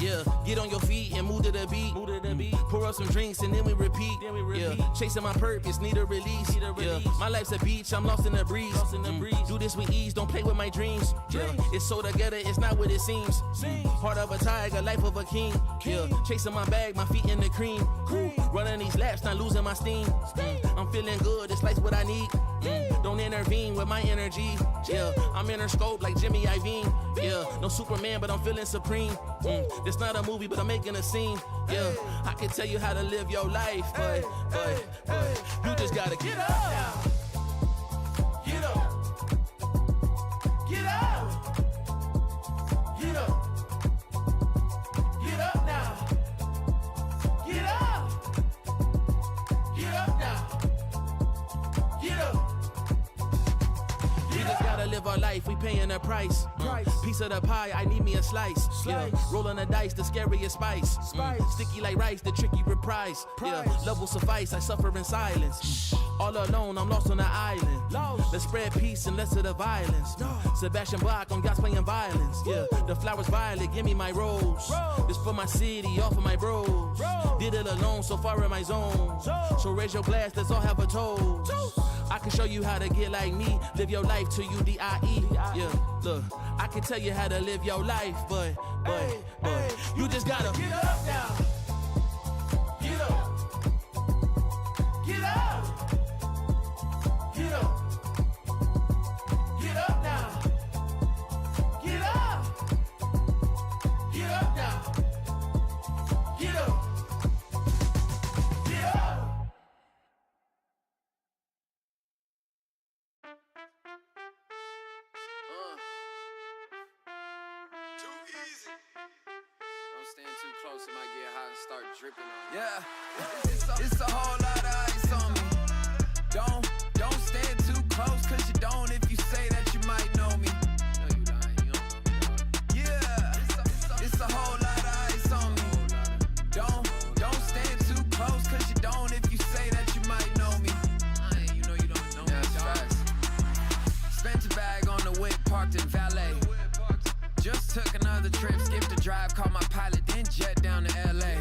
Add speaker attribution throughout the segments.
Speaker 1: Yeah, get on your feet and move to the beat. Pour up some drinks and then we repeat. Yeah, chasing my purpose, need a release. Yeah, my life's a beach, I'm lost in the breeze. Do this with ease, don't play with my dreams. Yeah, it's so together, it's not what it seems. Heart of a tiger, life of a king. Yeah, chasing my bag, my feet in the cream. Running these laps, not losing my steam. I'm feeling good, it's like what I need. Don't intervene with my energy. Yeah, I'm in her scope like Jimmy Iovine. Yeah, no Superman, but I'm feeling supreme. This not a movie, but I'm making a scene. Yeah, I can tell you how to live your life, but you just gotta get up now. Get up. Get up. Get up. Get up now. Get up. Get up now. Get up. We just gotta live our life, we paying a price. Piece of the pie, I need me a slice. Yeah, rolling the dice, the scariest spice. Sticky like rice, the tricky reprise. Yeah, love will suffice, I suffer in silence. All alone, I'm lost on the island. Let's spread peace and less of the violence. Sebastian Bach on God's playing violence. Yeah, the flowers violet, give me my rose. This for my city, all for my bros. Did it alone, so far in my zone. So raise your glass, let's all have a toast. I can show you how to get like me. Live your life till you D-I-E. Yeah, look, I can tell you how to live your life, but you just gotta get up now. Get up. Get up. Get up. Get up now. Get up. Get up now. Get up. Get up.
Speaker 2: Too easy. Don't stand too close, it might get hot and start dripping on you. Yeah, it's a whole lot of ice on me. Don't stand too close, cause you don't if you say that you might know me. No, you don't know me, dog. Yeah, it's a whole lot of ice on me. Don't stand too close, cause you don't if you say that you might know me. You know you don't know me, dog. Spent a bag on the whip, parked in valet. Just took another trip, skipped a drive, called my pilot, then jet down to LA.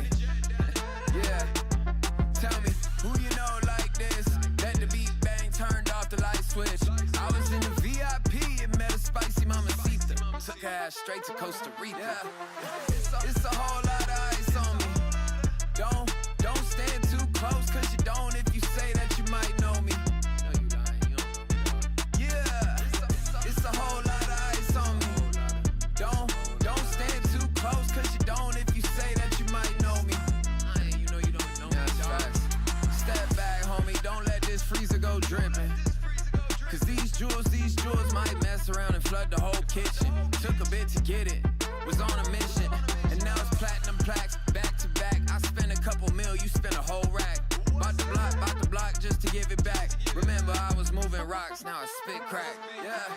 Speaker 2: Yeah, tell me, who you know like this? Let the beat bang, turned off the light switch. I was in the VIP and met a spicy mamacita. Took her ass straight to Costa Rica. Yeah. It's a whole lot of ice on me. Don't stand too close, cause you don't if you say that you might know me. No, you don't know me, dog. Yeah, it's a whole lot of ice on me. Don't stand too close, cause you don't if you say that you might know me. You know you don't know me, dog. Step back, homie, don't let this freezer go dripping. Cause these jewels might mess around and flood the whole kitchen. Took a bit to get it, was on a mission. And now it's platinum plaques, back to back. I spent a couple mil, you spent a whole rack. Bought the block just to give it back. Remember I was moving rocks, now I spit crack. Yeah,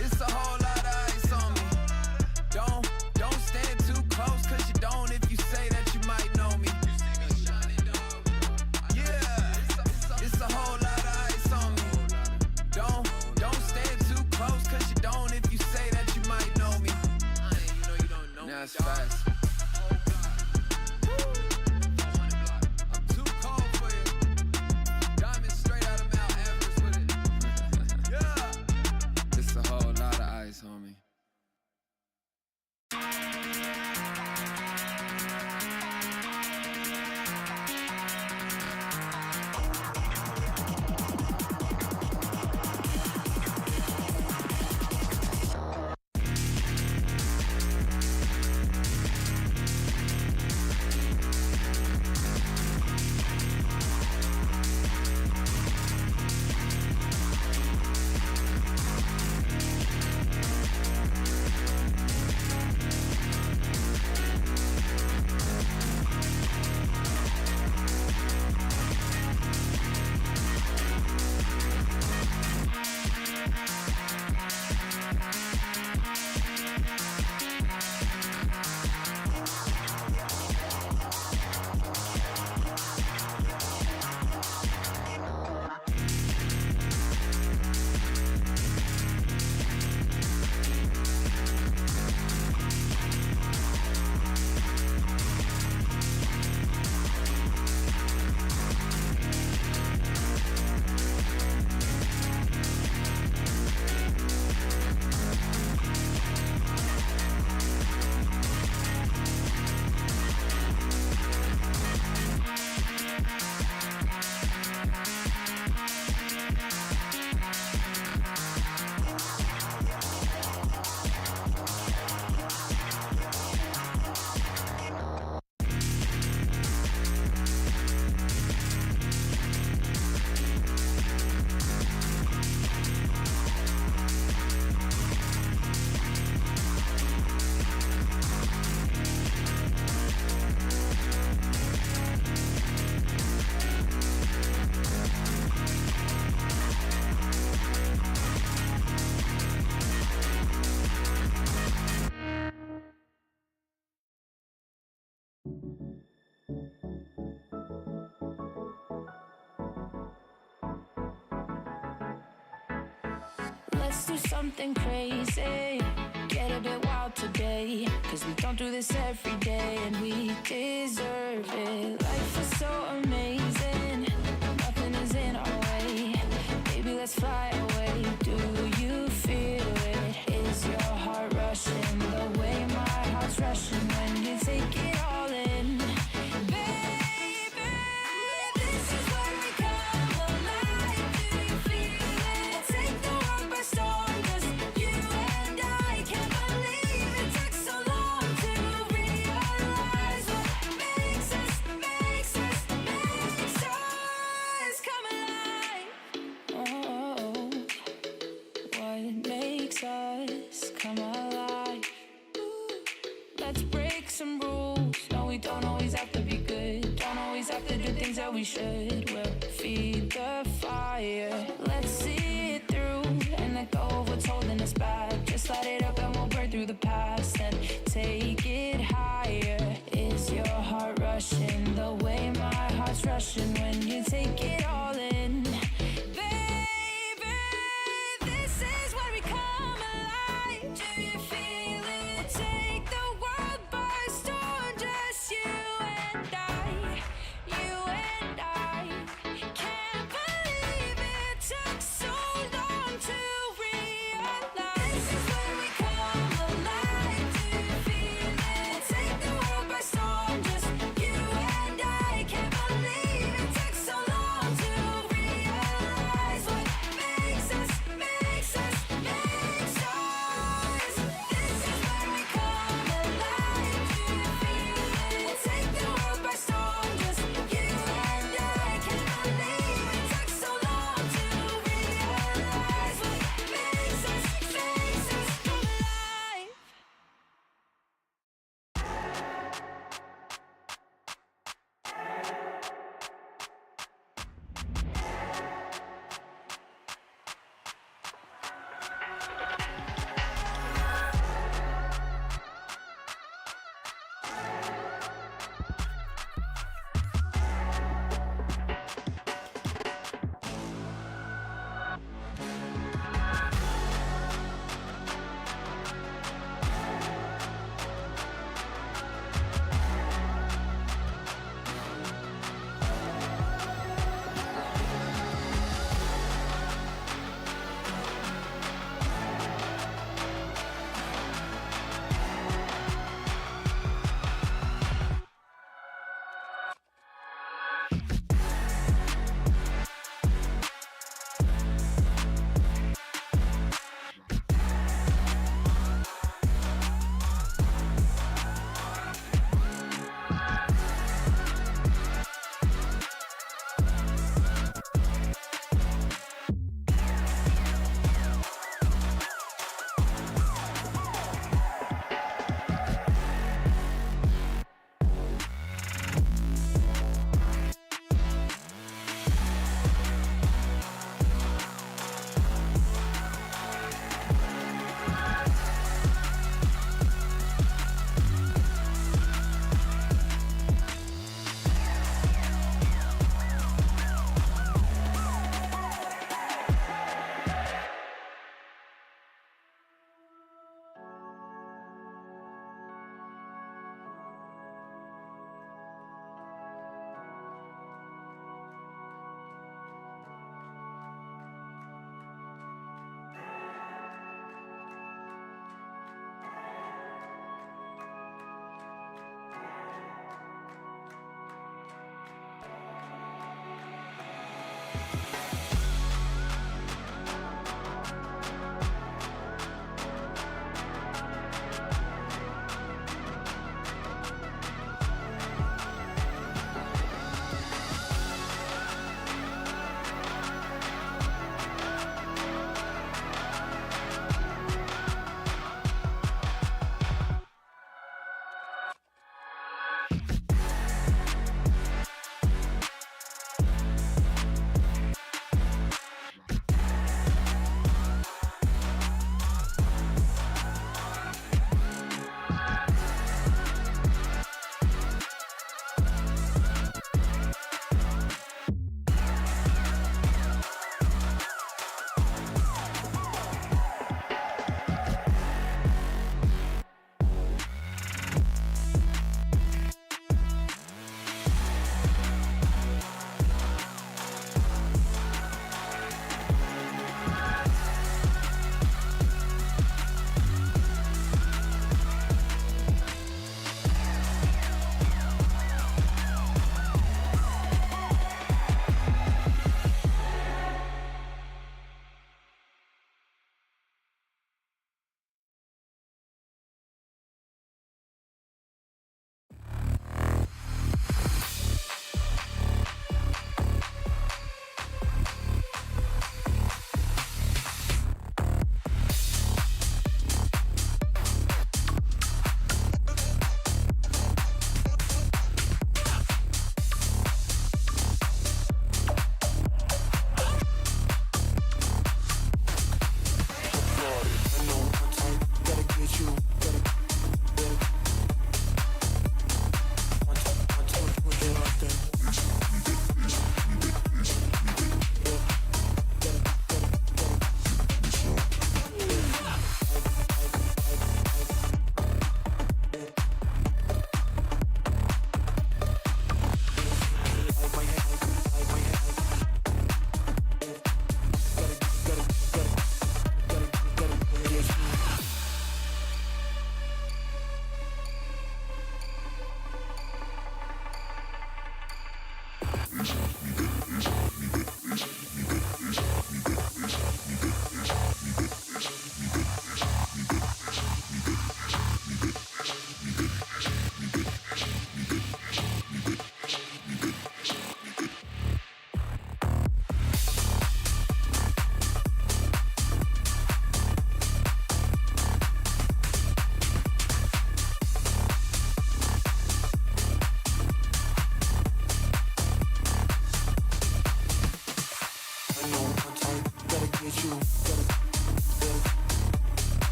Speaker 2: it's a whole lot of ice on me. Don't stand too close, cause you don't if you say that you might know me. Yeah, it's a whole lot of ice on me. Don't stand too close, cause you don't if you say that you might know me. You know you don't know me. Now it's fast. I'm too cold for you. Diamond straight out of Mount Everest with it. Yeah. It's a whole lot of ice, homie.
Speaker 3: let's do something crazy. Get a bit wild today, cause we don't do this every day, and we deserve it. Life is so amazing, nothing is in our way. Baby, let's fly away. Do you feel it? Is your heart rushing the way my heart's rushing when you take it all in? Baby, this is where we come alive. Do you feel it? Take the world by storm, just you and I. Can't believe it took so long to realize what makes us come alive. Oh, what makes us come alive? Let's break some rules. No, we don't always have to be good. Don't always have to do things that we should. We'll feed the fire. Let's see it through and let go of what's holding us back. Just light it up and we'll burn through the past and take it higher. Is your heart rushing the way my heart's rushing when you take it all in? Baby, this is where we come alive. Do you feel it? Take the world by storm, just you and I. You and I. Can't believe it took so long to realize. This is where we come alive. Do you feel it? Take the world by storm, just you and I. Can't believe it took so long to realize what makes us. This is where we come alive. Do you feel it? Take the world by storm, just you and I. Can't believe it took so long to realize what makes us come alive.
Speaker 4: Thank you.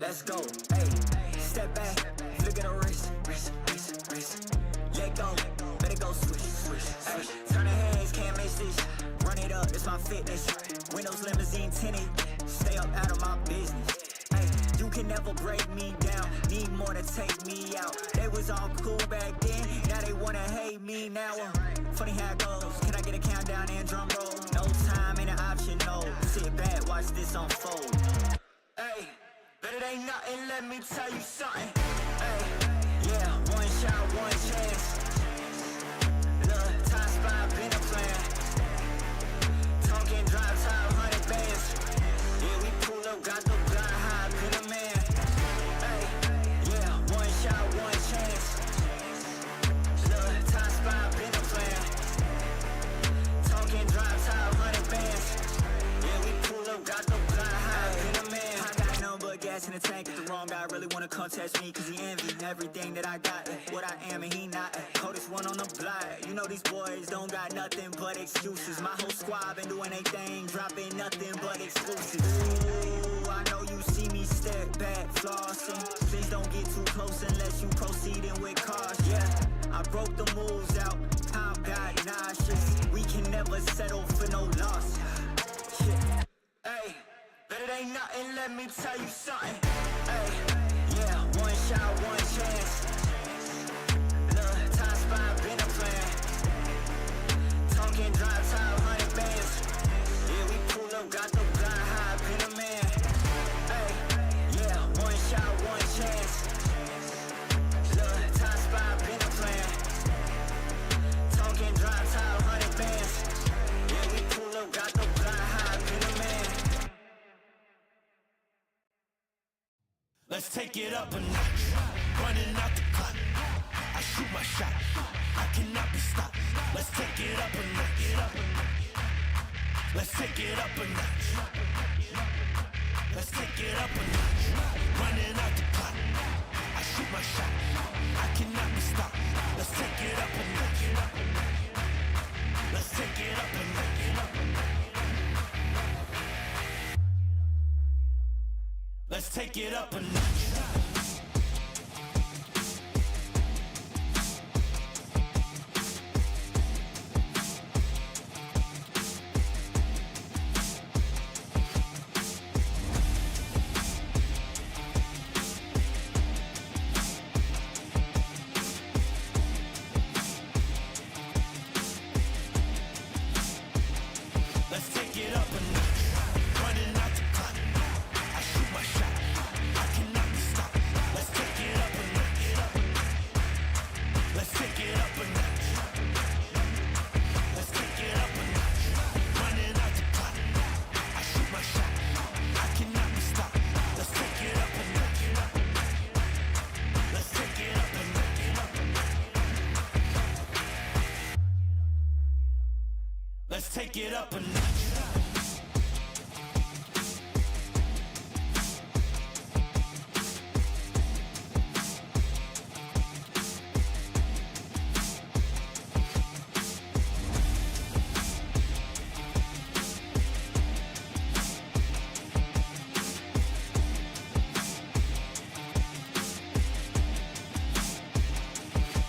Speaker 5: let's go. Hey, step back, look at the wrist. Let go, let it go, switch. Hey, turn the heads, can't miss this. Run it up, it's my fitness. Windows limousine tinted, stay up out of my business. Hey, you can never break me down. Need more to take me out. They was all cool back then, now they wanna hate me now. Funny how it goes. Can I get a countdown and drum roll? No time ain't an option, no. Sit back, watch this unfold. Hey, but it ain't nothing, let me tell you something. Hey, yeah, one shot, one chance. Look, time spot, been a plan. Talking drive top, 100 bands. Yeah, we pull up, got the blind high, been a man. Hey, yeah, one shot, one chance. Look, time spot, been a plan. Talking drive top, 100 bands. Yeah, we pull up, got the blind high, been a man. I got no but gas in the tank. If the wrong guy really wanna contest me, cause he envy everything that I got. What I am and he not. Coldest one on the block. You know these boys don't got nothing but excuses. My whole squad been doing their thing, dropping nothing but exclusives. Ooh, I know you see me step back, flossing. Please don't get too close unless you proceeding with caution. Yeah, I broke the moves out, time got nauseous. We can never settle for no loss. Shit. Hey, but it ain't nothing, let me tell you something. Hey, yeah, one shot, one chance. Look, time spot, been a plan. Talking drive top, 100 bands. Yeah, we pull up, got the blind high, been a man. Hey, yeah, one shot, one chance. Look, time spot, been a plan. Talking drive top, 100 bands. Yeah, we pull up, got the blind high, been a man.
Speaker 1: Let's take it up a notch, running out the clock. I shoot my shot, I cannot be stopped. Let's take it up a notch. Let's take it up a notch. Let's take it up a notch, running out the clock. I shoot my shot, I cannot be stopped. Let's take it up a notch. Let's take it up a notch. Let's take it up a notch. Let's take it up a notch, running out the clock. I shoot my shot, I cannot be stopped. Let's take it up a notch. Let's take it up a notch. Let's take it up a notch, running out the clock. I shoot my shot, I cannot be stopped. Let's take it up a notch. Let's take it up a notch. Let's take it up a notch.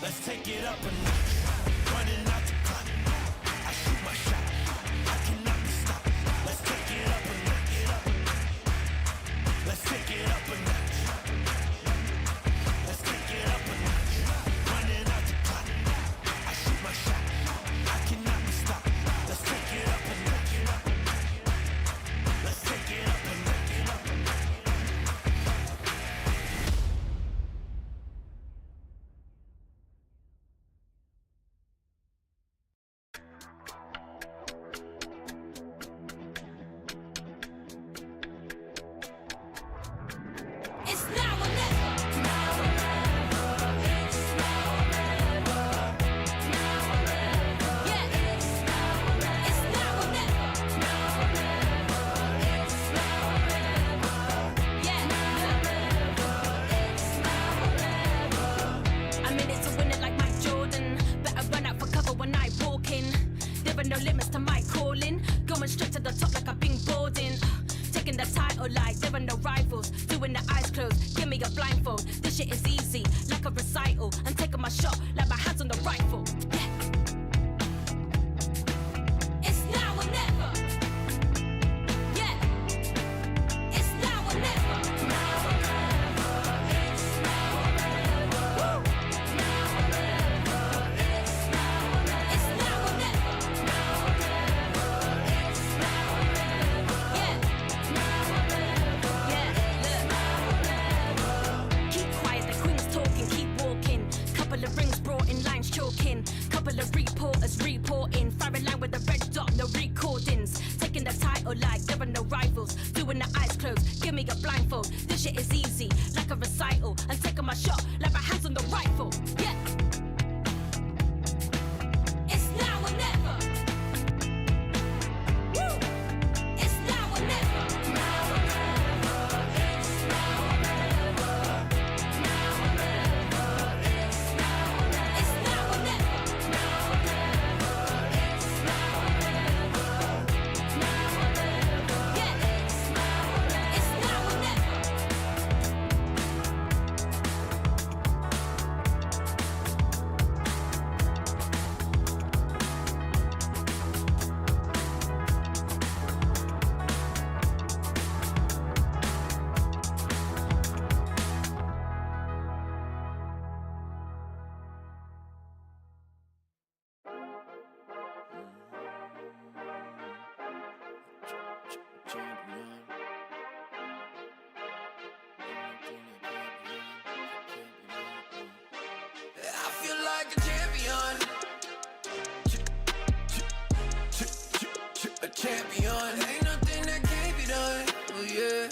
Speaker 1: Let's take it up a notch, running out the clock. I shoot my shot, I cannot be stopped.
Speaker 6: couple of reporters reporting, firing line with the red dot, no recordings. Taking the title like there are no rivals. Doing the eyes closed, give me a blindfold. This shit is easy, like a recital. I'm taking my shot, like my hands on the rifle. Yeah. It's now or never. Woo. It's now or never. Now or never. It's now or never. Now or never. It's now or never. It's now or never. Now or never. It's now or never. Now or never. Yeah. It's now or never. It's now or never.
Speaker 2: I feel like a champion. A champion. Ain't nothing that can't be done. Oh yeah.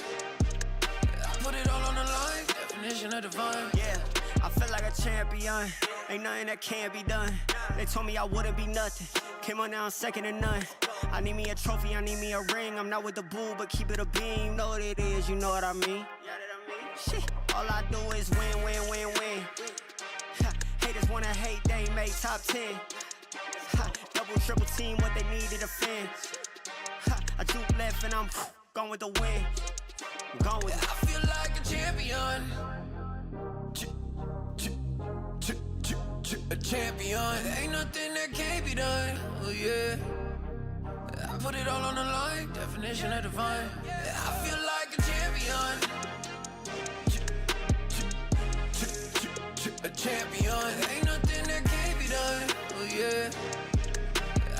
Speaker 2: I put it all on the line. Definition of divine.
Speaker 5: Yeah, I feel like a champion. Ain't nothing that can't be done. They told me I wouldn't be nothing. Came on now, second to none. I need me a trophy, I need me a ring. I'm not with the bull, but keep it a beam. You know what it is, you know what I mean? Shit, all I do is win, win, win, win. Ha, haters wanna hate, they ain't made top 10. Ha, double, triple team, what they need to defend. Ha, I juke left and I'm gone with the win. I'm gone with it.
Speaker 2: I feel like a champion. A champion. Ain't nothing that can't be done. Oh yeah. I put it all on the line. Definition of divine. I feel like a champion. A champion. Ain't nothing that can't be done. Oh yeah.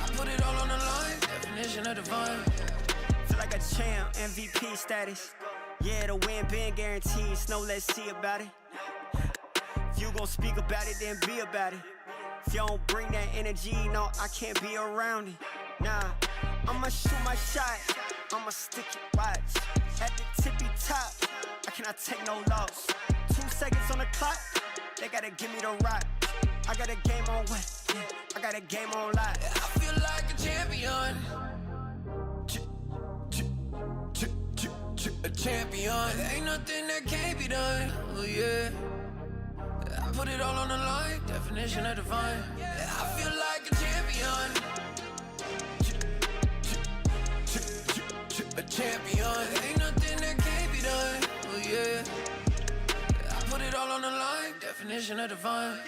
Speaker 2: I put it all on the line. Definition of divine.
Speaker 5: Feel like a champ, MVP status. Yeah, the win been guaranteed. So let's see about it. If you gon' speak about it, then be about it. If you don't bring that energy, no, I can't be around it. Nah, I'ma shoot my shot. I'ma stick it, watch. At the tippy top, I cannot take no loss. 2 seconds on the clock, they gotta give me the rock. I got a game on what? Yeah, I got a game on lock.
Speaker 2: I feel like a champion. A champion. Ain't nothing that can't be done. Oh yeah. I put it all on the line. Definition of divine. I feel like a champion. A champion. Ain't nothing that can't be done. Oh yeah. I put it all on the line. Definition of divine.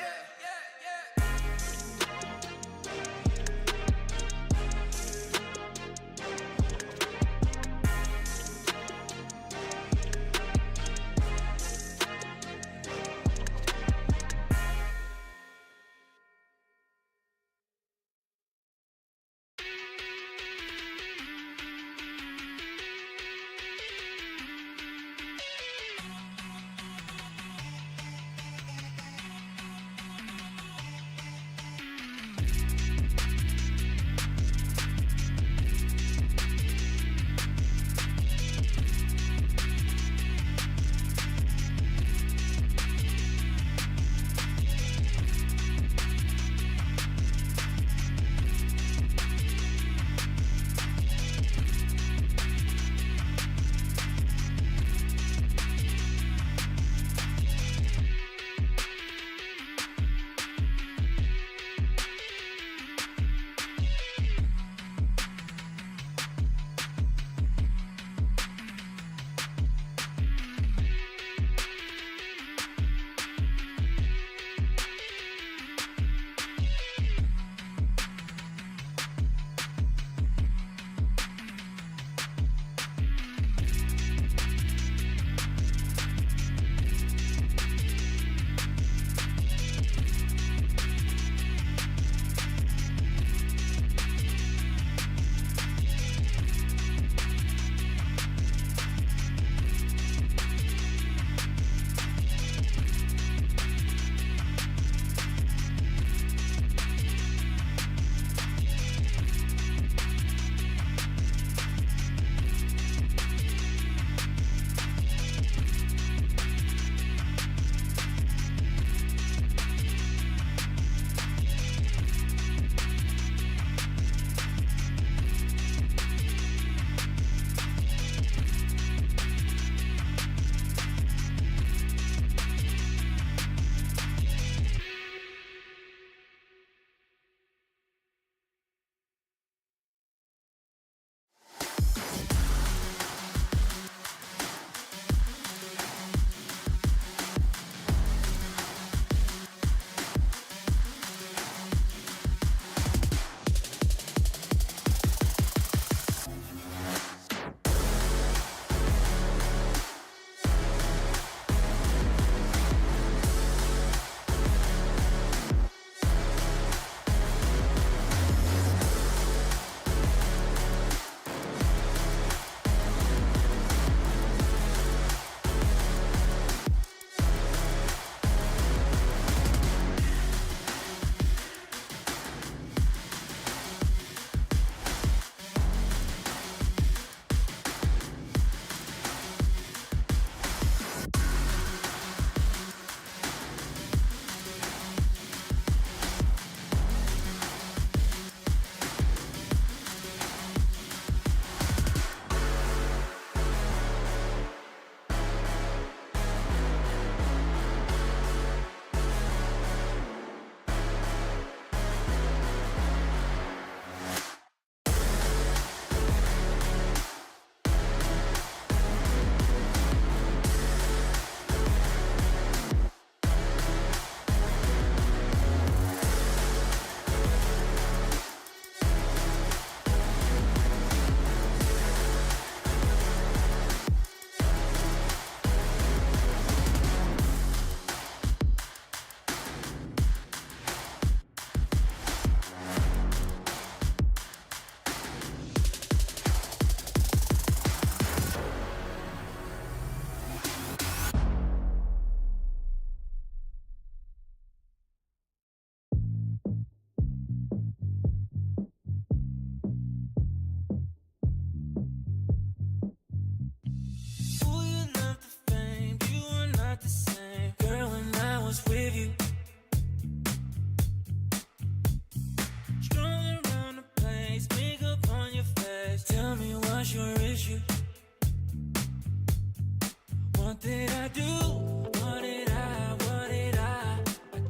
Speaker 7: did I do? What did I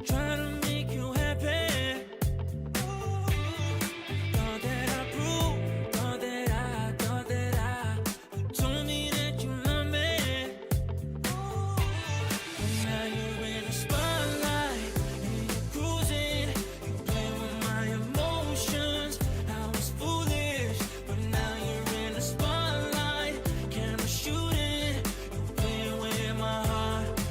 Speaker 7: try to make you happy? Thought that I proved, thought that you told me that you love me. But now you're in the spotlight and you're cruising. You play with my emotions. I was foolish, but now you're in the spotlight. Camera shooting, you play with my heart.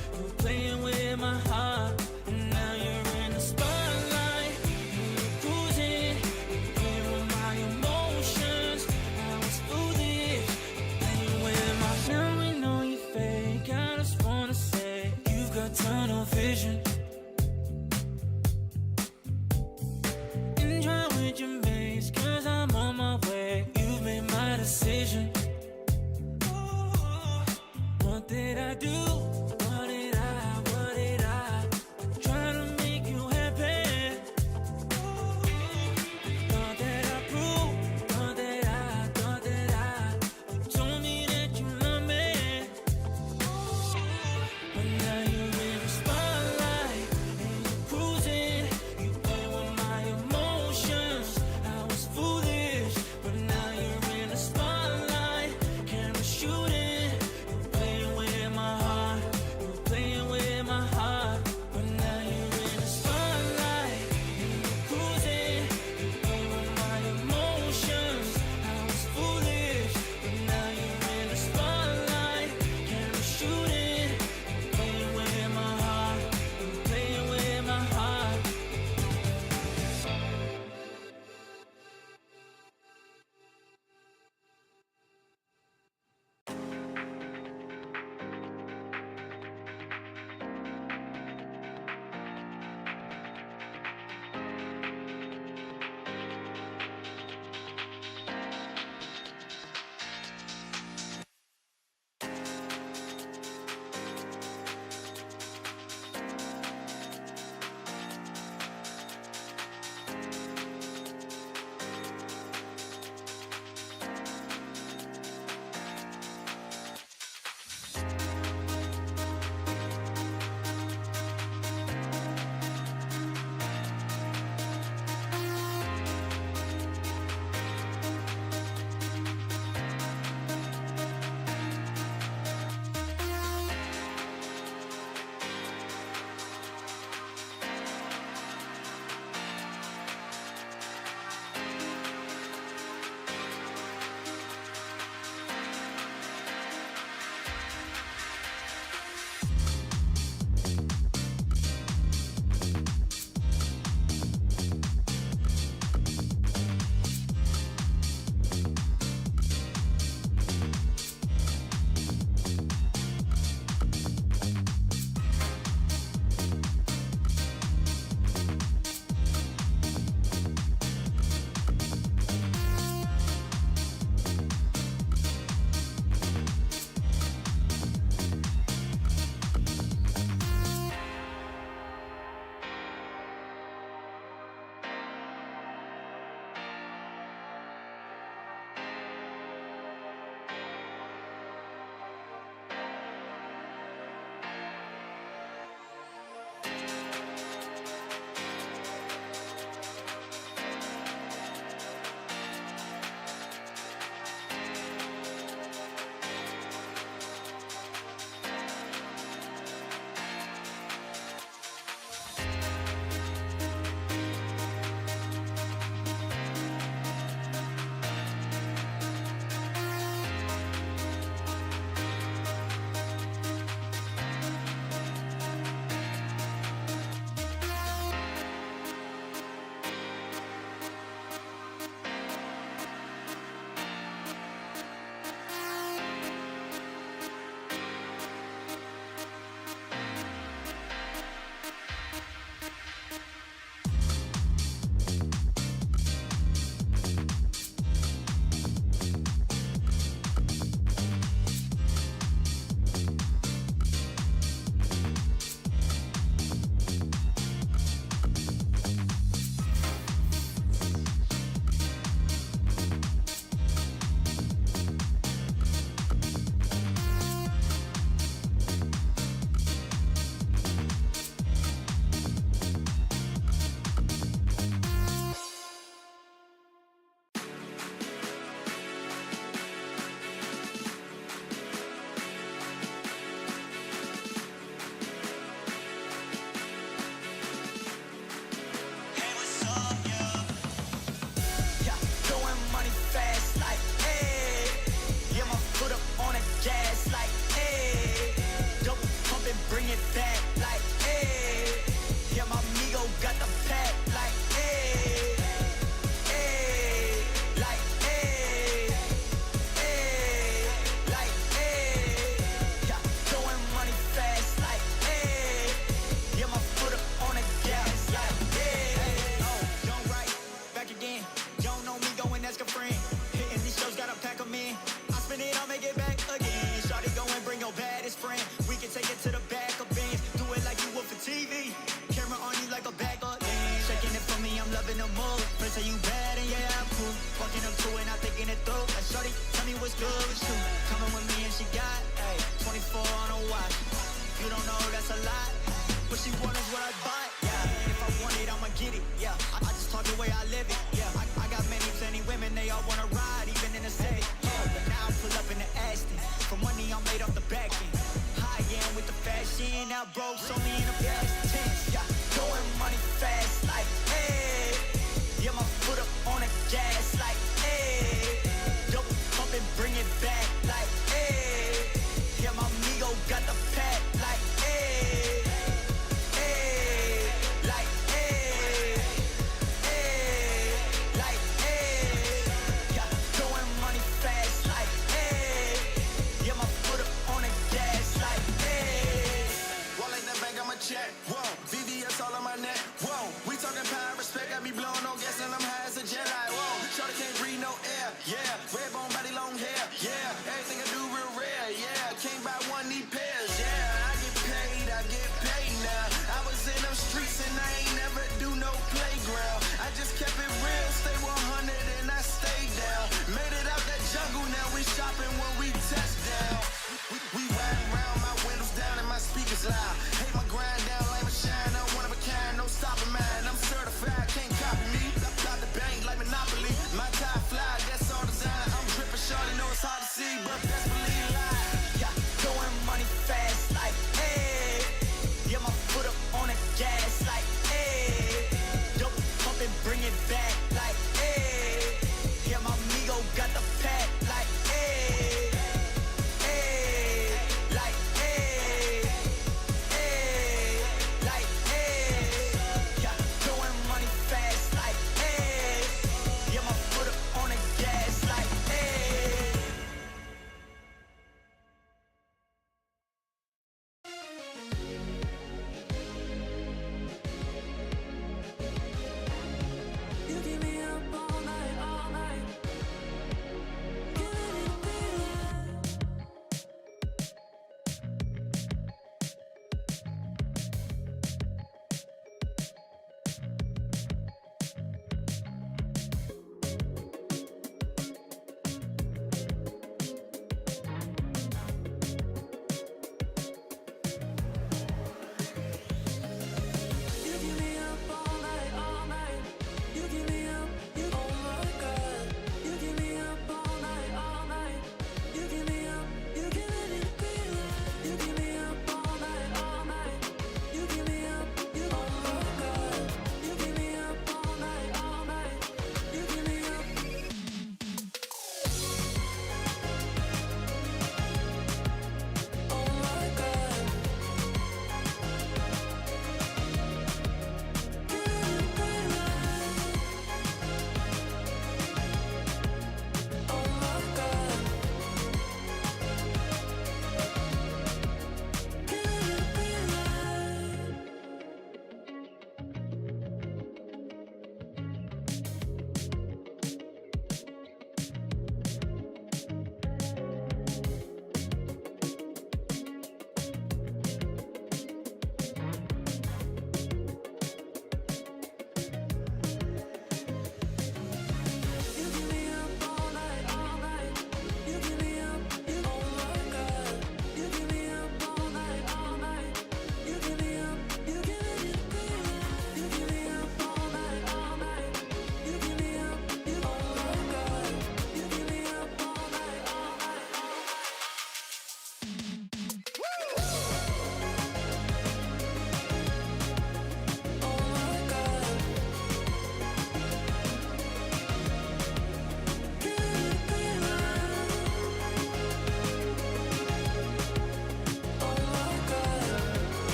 Speaker 5: what's good with you. Coming with me and she got, ayy, 24 on a watch. You don't know that's a lot. What she want is what I buy, yeah. If I want it, I'ma get it, yeah. I just talk the way I live it, yeah. I got plenty women, they all wanna ride, even in a Civic, yeah. But now I pull up in the Aston. For money, I'm made off the back end. High end with the fashion, now broke, so me in a past tense, yeah. Going money fast, like, hey. Yeah, my foot up on the gas, like, hey. Double pump and bring it back, like, hey. Yeah, my amigo got the pack, like, hey.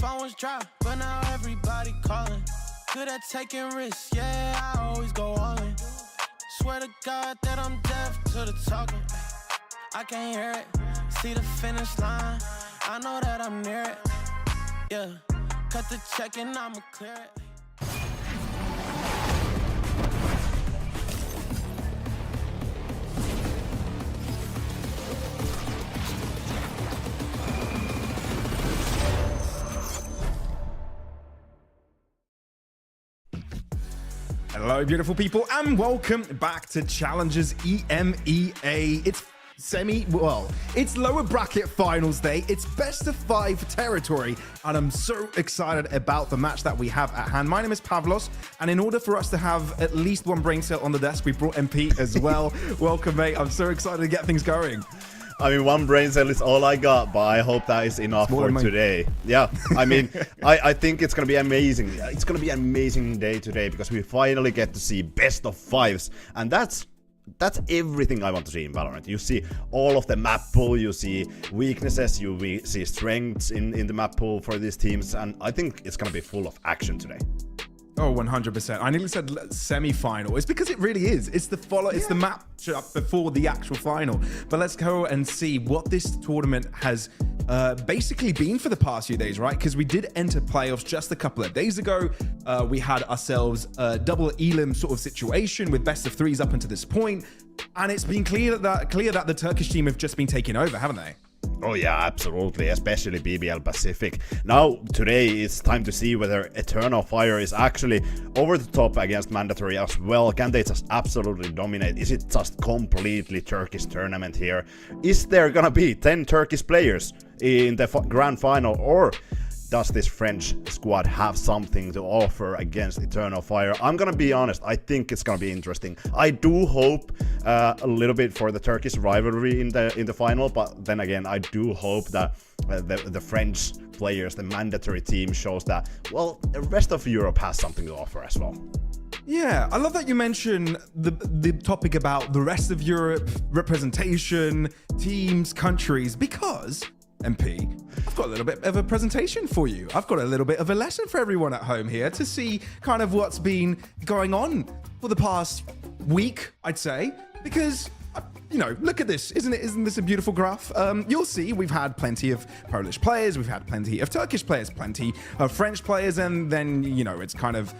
Speaker 1: Phone was dry, but now everybody calling. Good at taking risks, yeah, I always go all in. Swear to God that I'm deaf to the talking. I can't hear it, see the finish line. I know that I'm near it, yeah. Cut the check and I'ma clear it.
Speaker 8: Hello, beautiful people, and welcome back to Challengers EMEA. It's it's lower bracket finals day. It's best of 5 territory, and I'm so excited about the match that we have at hand. My name is Pavlos, and in order for us to have at least one brain cell on the desk, we brought MP as well. Welcome, mate. I'm so excited to get things going.
Speaker 9: I mean, one brain cell is all I got, but I hope that is enough for today. Yeah, I mean, I think it's going to be amazing. It's going to be an amazing day today because we finally get to see best of 5s. And that's everything I want to see in Valorant. You see all of the map pool, you see weaknesses, you see strengths in the map pool for these teams. And I think it's going to be full of action today.
Speaker 8: Oh, 100%. I nearly said semi-final. It's because it really is. It's the it's the matchup before the actual final. But let's go and see what this tournament has basically been for the past few days, right? Because we did enter playoffs just a couple of days ago. We had ourselves a double elim sort of situation with best of 3s up until this point. And it's been clear that the Turkish team have just been taking over, haven't they?
Speaker 9: Oh yeah, absolutely, especially BBL Pacific. Now, today it's time to see whether Eternal Fire is actually over the top against Mandatory as well. Can they just absolutely dominate? Is it just completely Turkish tournament here? Is there gonna be 10 Turkish players in the grand final, or does this French squad have something to offer against Eternal Fire? I'm gonna be honest, I think it's gonna be interesting. I do hope a little bit for the Turkish rivalry in the final, but then again, I do hope that the French players, the mandatory team, shows that, well, the rest of Europe has something to offer as well.
Speaker 8: Yeah, I love that you mention the topic about the rest of Europe, representation, teams, countries, because MP, I've got a little bit of a presentation for you. I've got a little bit of a lesson for everyone at home here to see kind of what's been going on for the past week, I'd say, because you know, look at this. Isn't this a beautiful graph? You'll see we've had plenty of Polish players, we've had plenty of Turkish players, plenty of French players, and then, you know, it's kind of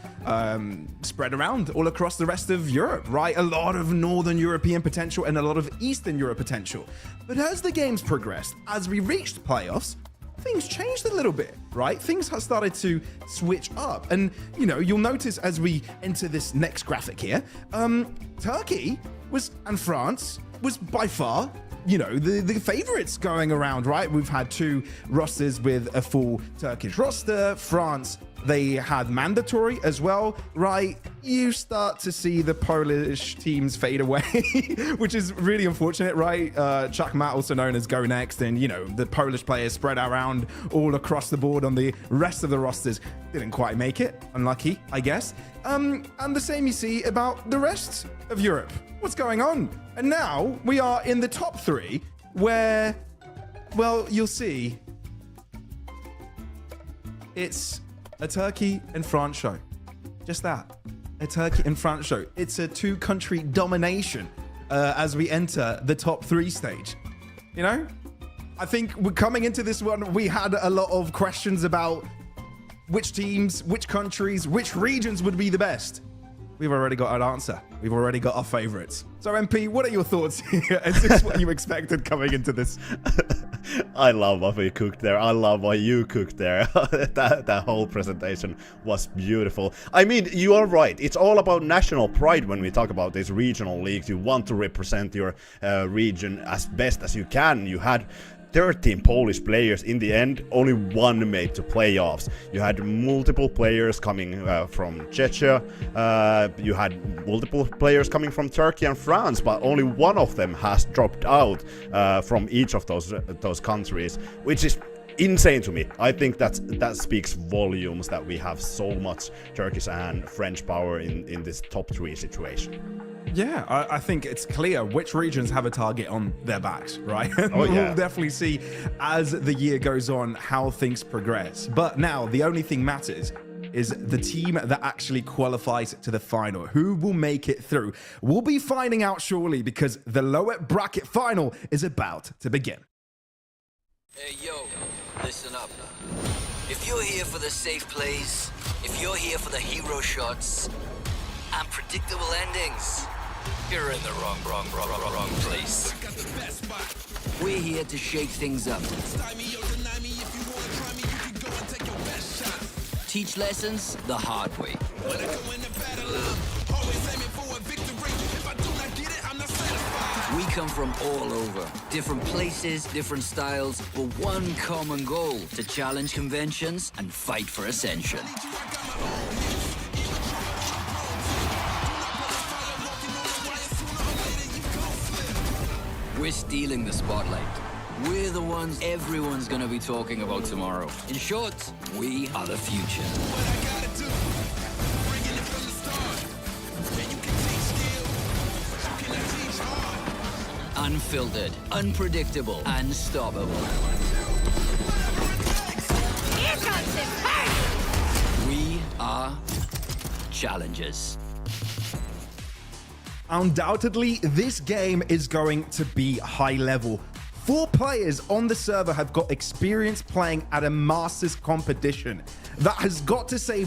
Speaker 8: spread around all across the rest of Europe, right? A lot of Northern European potential and a lot of Eastern Europe potential. But as the games progressed, as we reached playoffs, things changed a little bit, right? Things have started to switch up. And, you know, you'll notice as we enter this next graphic here, Turkey and France was by far, you know, the favorites going around, right? We've had 2 rosters with a full Turkish roster. France, they had mandatory as well, right? You start to see the Polish teams fade away, which is really unfortunate, right? Chakmat, also known as Go Next, and, you know, the Polish players spread around all across the board on the rest of the rosters. Didn't quite make it. Unlucky, I guess. And the same you see about the rest of Europe. What's going on? And now we are in the top 3 where, well, you'll see it's a Turkey and France show. Just that. A Turkey and France show. It's a 2-country domination as we enter the top 3 stage. You know? I think we're coming into this one, we had a lot of questions about which teams, which countries, which regions would be the best. We've already got an answer. We've already got our favorites. So MP, what are your thoughts here? Is this what you expected coming into this?
Speaker 9: I love what we cooked there. I love what you cooked there. that whole presentation was beautiful. I mean, you are right. It's all about national pride when we talk about these regional leagues. You want to represent your region as best as you can. You had 13 Polish players in the end, only 1 made to playoffs. You had multiple players coming from Czechia, you had multiple players coming from Turkey and France, but only 1 of them has dropped out from each of those countries, which is insane to me. I think that speaks volumes that we have so much Turkish and French power in this top 3 situation.
Speaker 8: Yeah, I think it's clear which regions have a target on their backs, right?
Speaker 9: Oh, yeah.
Speaker 8: We'll definitely see as the year goes on how things progress. But now the only thing matters is the team that actually qualifies to the final. Who will make it through? We'll be finding out shortly because the lower bracket final is about to begin.
Speaker 10: Hey, yo, listen up. If you're here for the safe plays, if you're here for the hero shots and predictable endings, you're in the wrong place. We're here to shake things up. Teach lessons the hard way. We come from all over, different places, different styles, but one common goal: to challenge conventions and fight for ascension. We're stealing the spotlight. We're the ones everyone's gonna be talking about tomorrow. In short, we are the future. Unfiltered, unpredictable, unstoppable.
Speaker 6: Here comes his party!
Speaker 10: We are challengers.
Speaker 8: Undoubtedly, this game is going to be high level. 4 players on the server have got experience playing at a Masters competition. That has got to say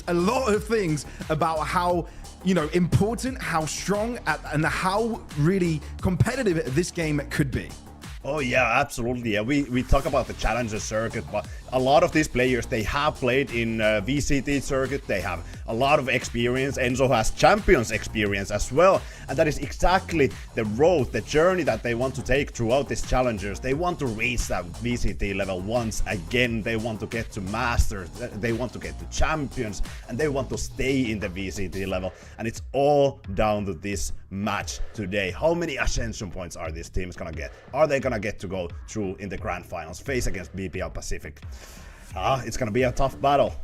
Speaker 8: a lot of things about how, you know, important, how strong, and how really competitive this game could be.
Speaker 9: Oh yeah, absolutely. Yeah, we talk about the challenger circuit, but a lot of these players, they have played in VCT circuit. They have a lot of experience. Enzo has champions experience as well, and that is exactly the road, the journey that they want to take throughout these challengers. They want to reach that VCT level once again. They want to get to masters. They want to get to champions, and they want to stay in the VCT level. And it's all down to this match today. How many ascension points are these teams gonna get? Are they gonna get to go through in the grand finals, face against BPL Pacific? It's gonna be a tough battle.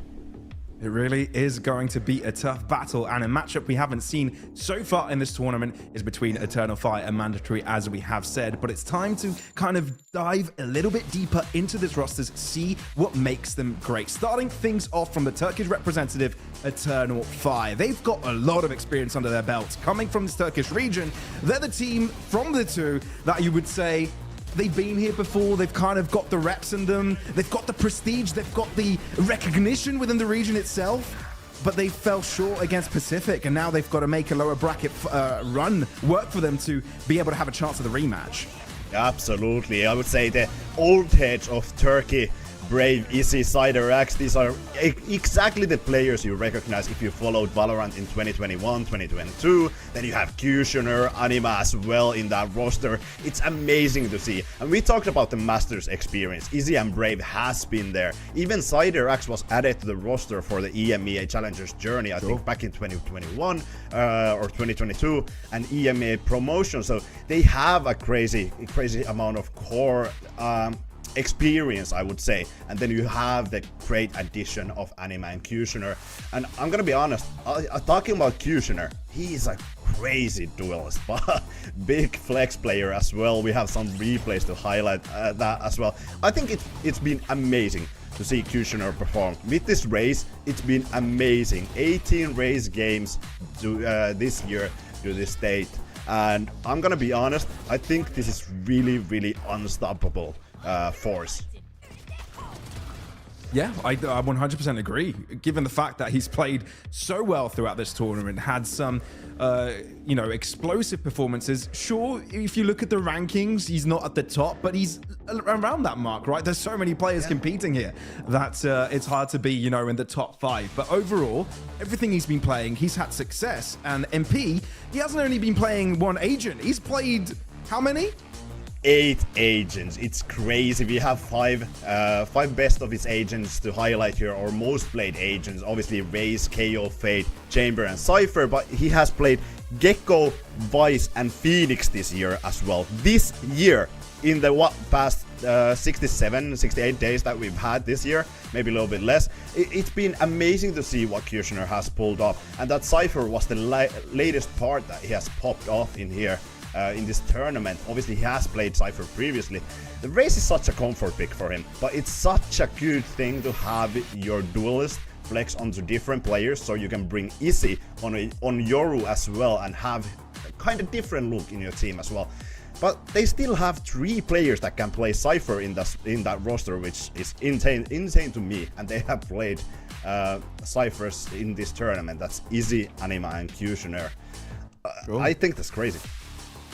Speaker 8: It really is going to be a tough battle, and a matchup we haven't seen so far in this tournament is between Eternal Fire and Mandatory, as we have said. But it's time to kind of dive a little bit deeper into this rosters, see what makes them great. Starting things off from the Turkish representative, Eternal Fire. They've got a lot of experience under their belts. Coming from this Turkish region, they're the team from the two that you would say they've been here before. They've kind of got the reps in them. They've got the prestige. They've got the recognition within the region itself. But they fell short against Pacific, and now they've got to make a lower bracket run work for them to be able to have a chance at the rematch.
Speaker 9: Absolutely. I would say the old heads of Turkey, Brave, Izzy, Cider X, these are exactly the players you recognize if you followed Valorant in 2021, 2022. Then you have Kushner, Anima as well in that roster. It's amazing to see. And we talked about the Masters experience. Izzy and Brave has been there. Even Cider X was added to the roster for the EMEA Challengers Journey, I think back in 2021 or 2022, and EMEA promotion. So they have a crazy amount of core experience, I would say. And then you have the great addition of Anima and Kushner. And I'm gonna be honest, talking about Kushner, he's a crazy duelist, but big flex player as well. We have some replays to highlight that as well. I think it's been amazing to see Kushner perform. With this race, it's been amazing. 18 race games this year to this date. And I'm gonna be honest, I think this is really unstoppable force.
Speaker 8: Yeah, I 100% agree. Given the fact that he's played so well throughout this tournament, had some, you know, explosive performances. Sure, if you look at the rankings, he's not at the top, but he's around that mark, right? There's so many players competing here that it's hard to be, you know, in the top 5. But overall, everything he's been playing, he's had success. And MP, he hasn't only been playing one agent. He's played how many?
Speaker 9: 8 agents. It's crazy. We have five best of his agents to highlight here, or most played agents. Obviously Raze, KO, Fate, Chamber and Cypher, but he has played Gecko, Vice and Phoenix this year as well. This year, in the past 67, 68 days that we've had this year, maybe a little bit less, it's been amazing to see what Kushner has pulled off. And that Cypher was the latest part that he has popped off in here. In this tournament. Obviously he has played Cypher previously. The race is such a comfort pick for him, but it's such a good thing to have your duelist flex onto different players, so you can bring Izzy on Yoru as well and have a kind of different look in your team as well. But they still have 3 players that can play Cypher in that roster, which is insane to me, and they have played Cyphers in this tournament. That's Izzy, Anima and Kushner. I think that's crazy.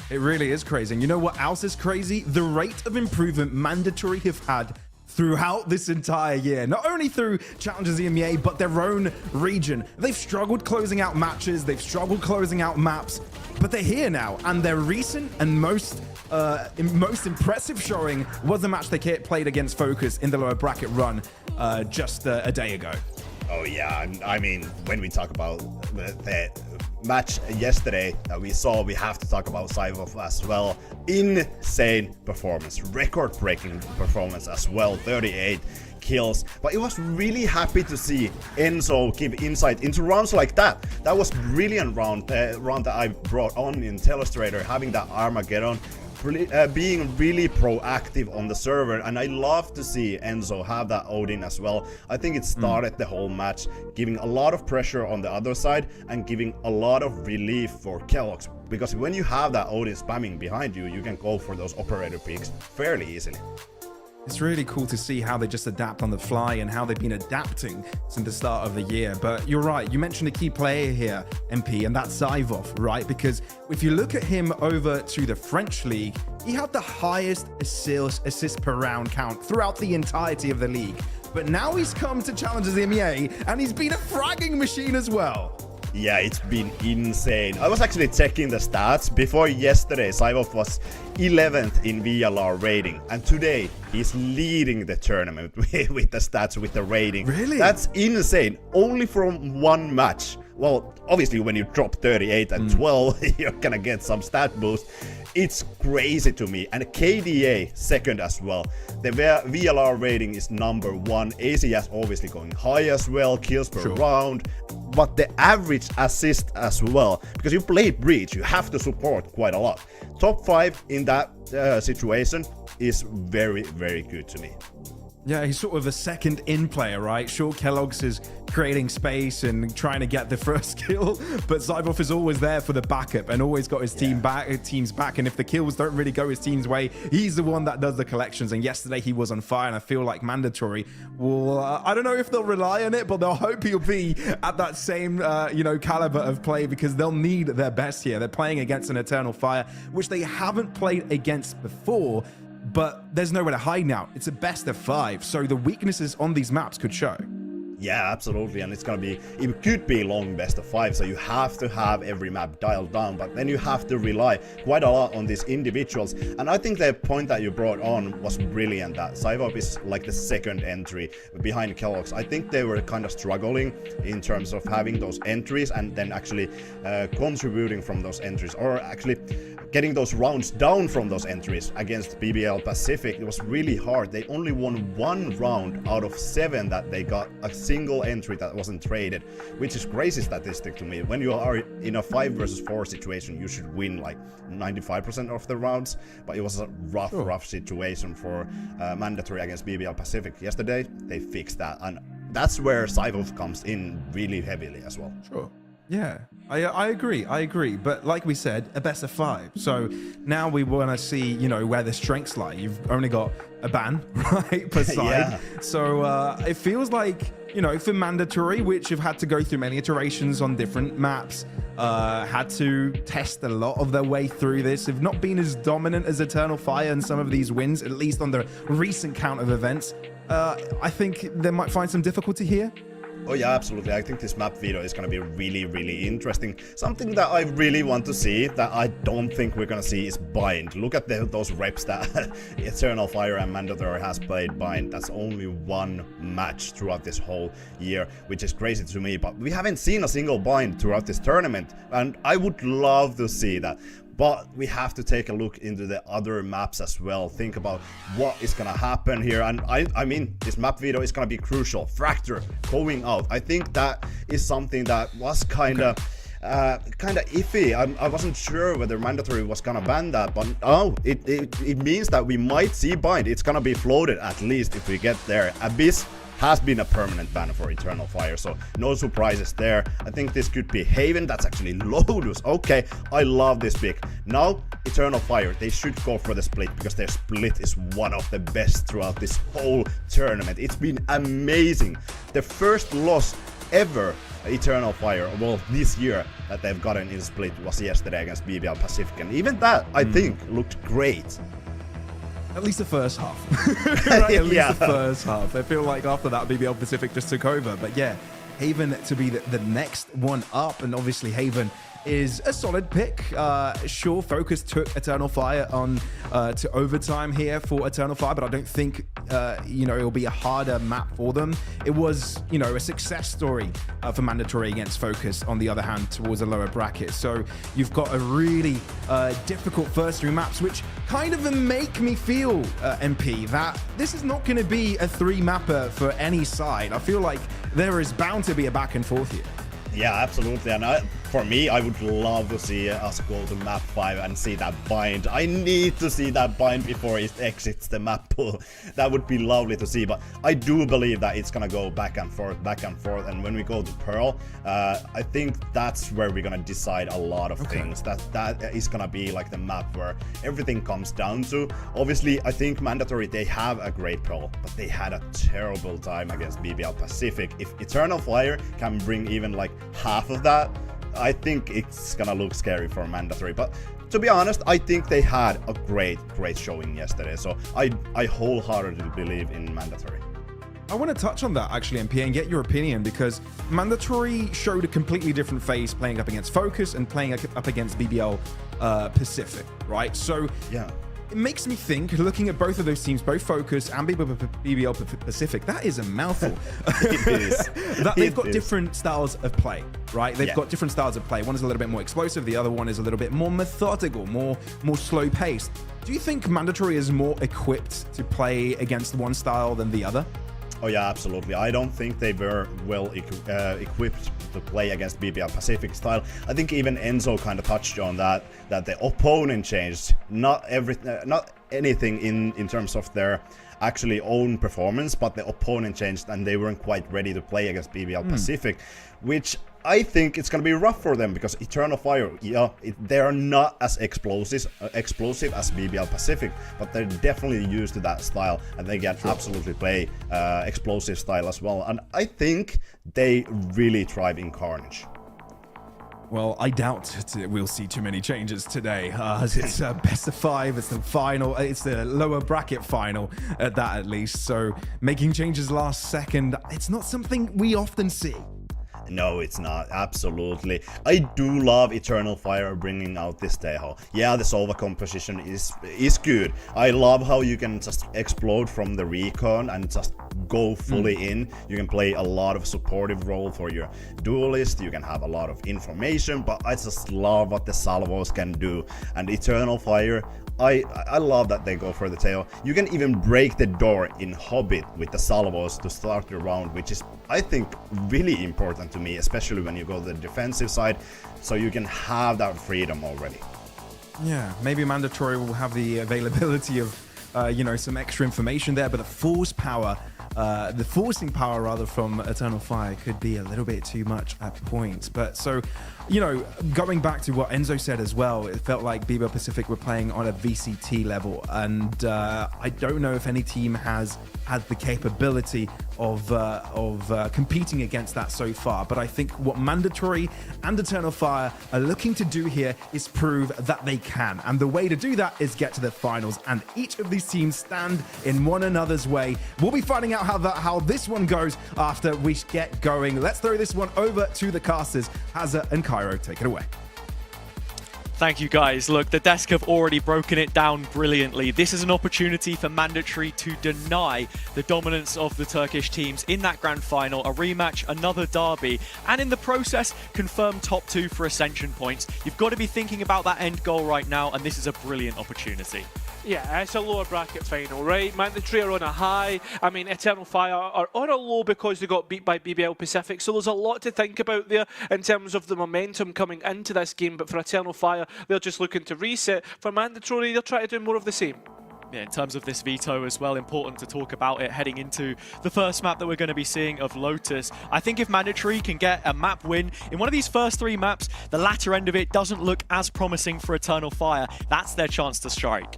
Speaker 8: It really is crazy. And you know what else is crazy? The rate of improvement Mandatory have had throughout this entire year. Not only through Challenges EMEA, but their own region. They've struggled closing out matches. They've struggled closing out maps. But they're here now. And their recent and most impressive showing was the match they played against Focus in the lower bracket run just a day ago.
Speaker 9: Oh yeah, I mean, when we talk about the match yesterday that we saw, we have to talk about Cypher as well. Insane performance, record-breaking performance as well, 38 kills. But it was really happy to see Enzo give insight into rounds like that. That was brilliant round that I brought on in Telestrator, having that Armageddon. Being really proactive on the server, and I love to see Enzo have that Odin as well. I think it started the whole match, giving a lot of pressure on the other side and giving a lot of relief for Kellogg's, because when you have that Odin spamming behind you, you can go for those operator peaks fairly easily.
Speaker 8: It's really cool to see how they just adapt on the fly and how they've been adapting since the start of the year. But you're right, you mentioned a key player here, MP, and that's Zyvov, right? Because if you look at him over to the French league, he had the highest assist per round count throughout the entirety of the league. But now he's come to Challenges EMEA and he's been a fragging machine as well.
Speaker 9: Yeah, it's been insane. I was actually checking the stats. Before yesterday, Zyvov was 11th in VLR rating. And today, he's leading the tournament with the stats, with the rating.
Speaker 8: Really?
Speaker 9: That's insane. Only from one match. Well, obviously, when you drop 38 and 12, you're gonna get some stat boost. It's crazy to me. And KDA second as well. The VLR rating is number 1. ACS obviously going high as well. Kills per round. But the average assist as well. Because you play Breach, you have to support quite a lot. Top 5 in that situation is very, very good to me.
Speaker 8: Yeah, he's sort of a second in player, right? Sure, Kellogg's is creating space and trying to get the first kill, but Zyvov is always there for the backup and always got his team's back. And if the kills don't really go his team's way, he's the one that does the collections. And yesterday he was on fire, and I feel like Mandatory will, I don't know if they'll rely on it, but they'll hope he'll be at that same, caliber of play, because they'll need their best here. They're playing against an Eternal Fire, which they haven't played against before. But there's nowhere to hide now. It's a best of 5, so the weaknesses on these maps could show.
Speaker 9: Yeah, absolutely, and it could be long best of 5, so you have to have every map dialed down, but then you have to rely quite a lot on these individuals. And I think the point that you brought on was brilliant, that Zyvov is like the second entry behind Kellogg's. I think they were kind of struggling in terms of having those entries and then actually contributing from those entries, or actually getting those rounds down from those entries against BBL Pacific. It was really hard. They only won 1 round out of 7 that they got a single entry that wasn't traded, which is crazy statistic to me. When you are in a 5 versus 4 situation, you should win like 95% of the rounds, but it was a rough situation for Mandatory against BBL Pacific yesterday. They fixed that, and that's where Zyvov comes in really heavily as well.
Speaker 8: Sure. Yeah, I agree. But like we said, a best of 5. So now we want to see, where the strengths lie. You've only got a ban, right, per side.
Speaker 9: Yeah.
Speaker 8: So it feels like, for Mandatory, which have had to go through many iterations on different maps, had to test a lot of their way through this, have not been as dominant as Eternal Fire in some of these wins, at least on the recent count of events. I think they might find some difficulty here.
Speaker 9: Oh yeah, absolutely. I think this map video is going to be really, really interesting. Something that I really want to see that I don't think we're going to see is Bind. Look at those reps that Eternal Fire and Mandatory has played Bind. That's only 1 match throughout this whole year, which is crazy to me. But we haven't seen a single Bind throughout this tournament, and I would love to see that. But we have to take a look into the other maps as well. Think about what is gonna happen here. And I mean, this map video is gonna be crucial. Fracture going out. I think that is something that was kind of iffy. I wasn't sure whether Mandatory was gonna ban that, but it means that we might see bind. It's gonna be floated at least if we get there. Abyss has been a permanent ban for Eternal Fire, so no surprises there. I think this could be Haven. That's actually Lotus. Okay, I love this pick. Now, Eternal Fire, they should go for the split because their split is one of the best throughout this whole tournament. It's been amazing. The first loss ever Eternal Fire, well, this year that they've gotten in split was yesterday against BBL Pacific, and even that, I think, looked great.
Speaker 8: At least the first half. Right? At least
Speaker 9: Yeah.
Speaker 8: the first half. I feel like after that, BBL Pacific just took over. But yeah, Haven to be the next one up. And obviously, Haven is a solid pick. Sure, Focus took Eternal Fire on to overtime here for Eternal Fire, but I don't think, it'll be a harder map for them. It was, a success story for Mandatory against Focus, on the other hand, towards a lower bracket. So you've got a really difficult first three maps, which kind of make me feel, MP, that this is not going to be a three mapper for any side. I feel like there is bound to be a back and forth here.
Speaker 9: Yeah, absolutely. And for me, I would love to see us go to map 5 and see that bind. I need to see that bind before it exits the map pool. That would be lovely to see. But I do believe that it's gonna go back and forth. And when we go to Pearl, I think that's where we're gonna decide a lot of things. That is gonna be like the map where everything comes down to. Obviously, I think Mandatory, they have a great Pearl, but they had a terrible time against BBL Pacific. If Eternal Fire can bring even like half of that, I think it's gonna look scary for Mandatory. But to be honest, I think they had a great showing yesterday. So I wholeheartedly believe in Mandatory.
Speaker 8: I want to touch on that actually, MP, and get your opinion, because Mandatory showed a completely different face playing up against Focus and playing up against BBL Pacific, right? So
Speaker 9: yeah,
Speaker 8: it makes me think, looking at both of those teams, both Focus and BBL Pacific, that is a mouthful.
Speaker 9: It is.
Speaker 8: They've got different styles of play, right? They've got different styles of play. One is a little bit more explosive. The other one is a little bit more methodical, more slow paced. Do you think Mandatory is more equipped to play against one style than the other?
Speaker 9: Oh yeah, absolutely. I don't think they were well equipped to play against BBL Pacific style. I think even Enzo kind of touched on that the opponent changed. Not anything in terms of their actually own performance, but the opponent changed and they weren't quite ready to play against BBL Pacific, which I think it's going to be rough for them because Eternal Fire, they are not as explosive as BBL Pacific, but they're definitely used to that style and they can absolutely play explosive style as well. And I think they really thrive in Carnage.
Speaker 8: Well, I doubt we'll see too many changes today, as it's best of 5, it's the final, it's the lower bracket final at least. So making changes last second, it's not something we often see.
Speaker 9: No, it's not. Absolutely. I do love Eternal Fire bringing out this Teho. Yeah, the Sova composition is good. I love how you can just explode from the recon and just go fully in. You can play a lot of supportive role for your duelist. You can have a lot of information, but I just love what the salvos can do. And Eternal Fire, I love that they go for the tail. You can even break the door in Hobbit with the salvos to start the round, which is, I think, really important to me, especially when you go to the defensive side, so you can have that freedom already.
Speaker 8: Yeah, maybe Mandatory will have the availability of, some extra information there, but the forcing power rather from Eternal Fire could be a little bit too much at points. But so, going back to what Enzo said as well, it felt like BBL Pacific were playing on a VCT level, and I don't know if any team has had the capability of competing against that so far. But I think what Mandatory and Eternal Fire are looking to do here is prove that they can, and the way to do that is get to the finals, and each of these teams stand in one another's way. We'll be finding out how this one goes after we get going. Let's throw this one over to the casters. Hazza and Cairo, take it away.
Speaker 11: Thank you guys. Look, the desk have already broken it down brilliantly. This is an opportunity for Mandatory to deny the dominance of the Turkish teams in that grand final, a rematch, another derby, and in the process, confirm top 2 for Ascension points. You've got to be thinking about that end goal right now, and this is a brilliant opportunity.
Speaker 12: Yeah, it's a lower bracket final, right? Mandatory are on a high. I mean, Eternal Fire are on a low because they got beat by BBL Pacific. So there's a lot to think about there in terms of the momentum coming into this game. But for Eternal Fire, they're just looking to reset. For Mandatory, they're trying to do more of the same.
Speaker 11: Yeah, in terms of this veto as well, important to talk about it heading into the first map that we're going to be seeing of Lotus. I think if Mandatory can get a map win in one of these first 3 maps, the latter end of it doesn't look as promising for Eternal Fire. That's their chance to strike.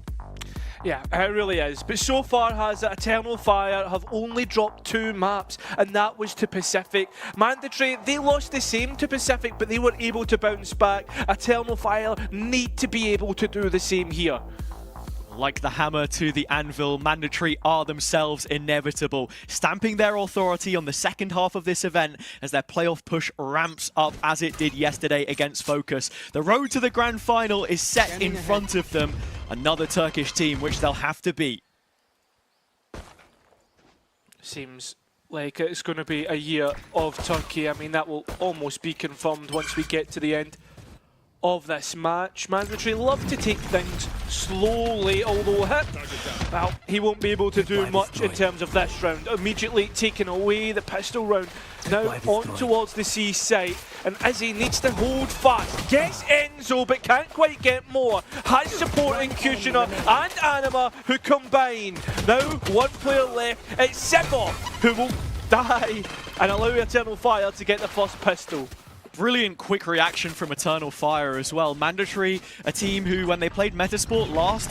Speaker 12: Yeah, it really is. But so far has Eternal Fire have only dropped 2 maps, and that was to Pacific. Mandatory, they lost the same to Pacific, but they were able to bounce back. Eternal Fire need to be able to do the same here.
Speaker 11: Like the hammer to the anvil, Mandatory are themselves inevitable, stamping their authority on the second half of this event as their playoff push ramps up as it did yesterday against Focus. The road to the grand final is set in front of them. Another Turkish team which they'll have to beat.
Speaker 12: Seems like it's going to be a year of Turkey. I mean, that will almost be confirmed once we get to the end of this match. Mandatory love to take things slowly, although well, he won't be able to do much in terms of this round. Immediately taking away the pistol round. Now on towards the C site, and Izzy needs to hold fast. Gets Enzo, but can't quite get more. Has support in Kushner and Anima, who combine. Now one player left. It's Sibov, who will die and allow Eternal Fire to get the first pistol.
Speaker 11: Brilliant quick reaction from Eternal Fire as well. Mandatory, a team who, when they played Metasport last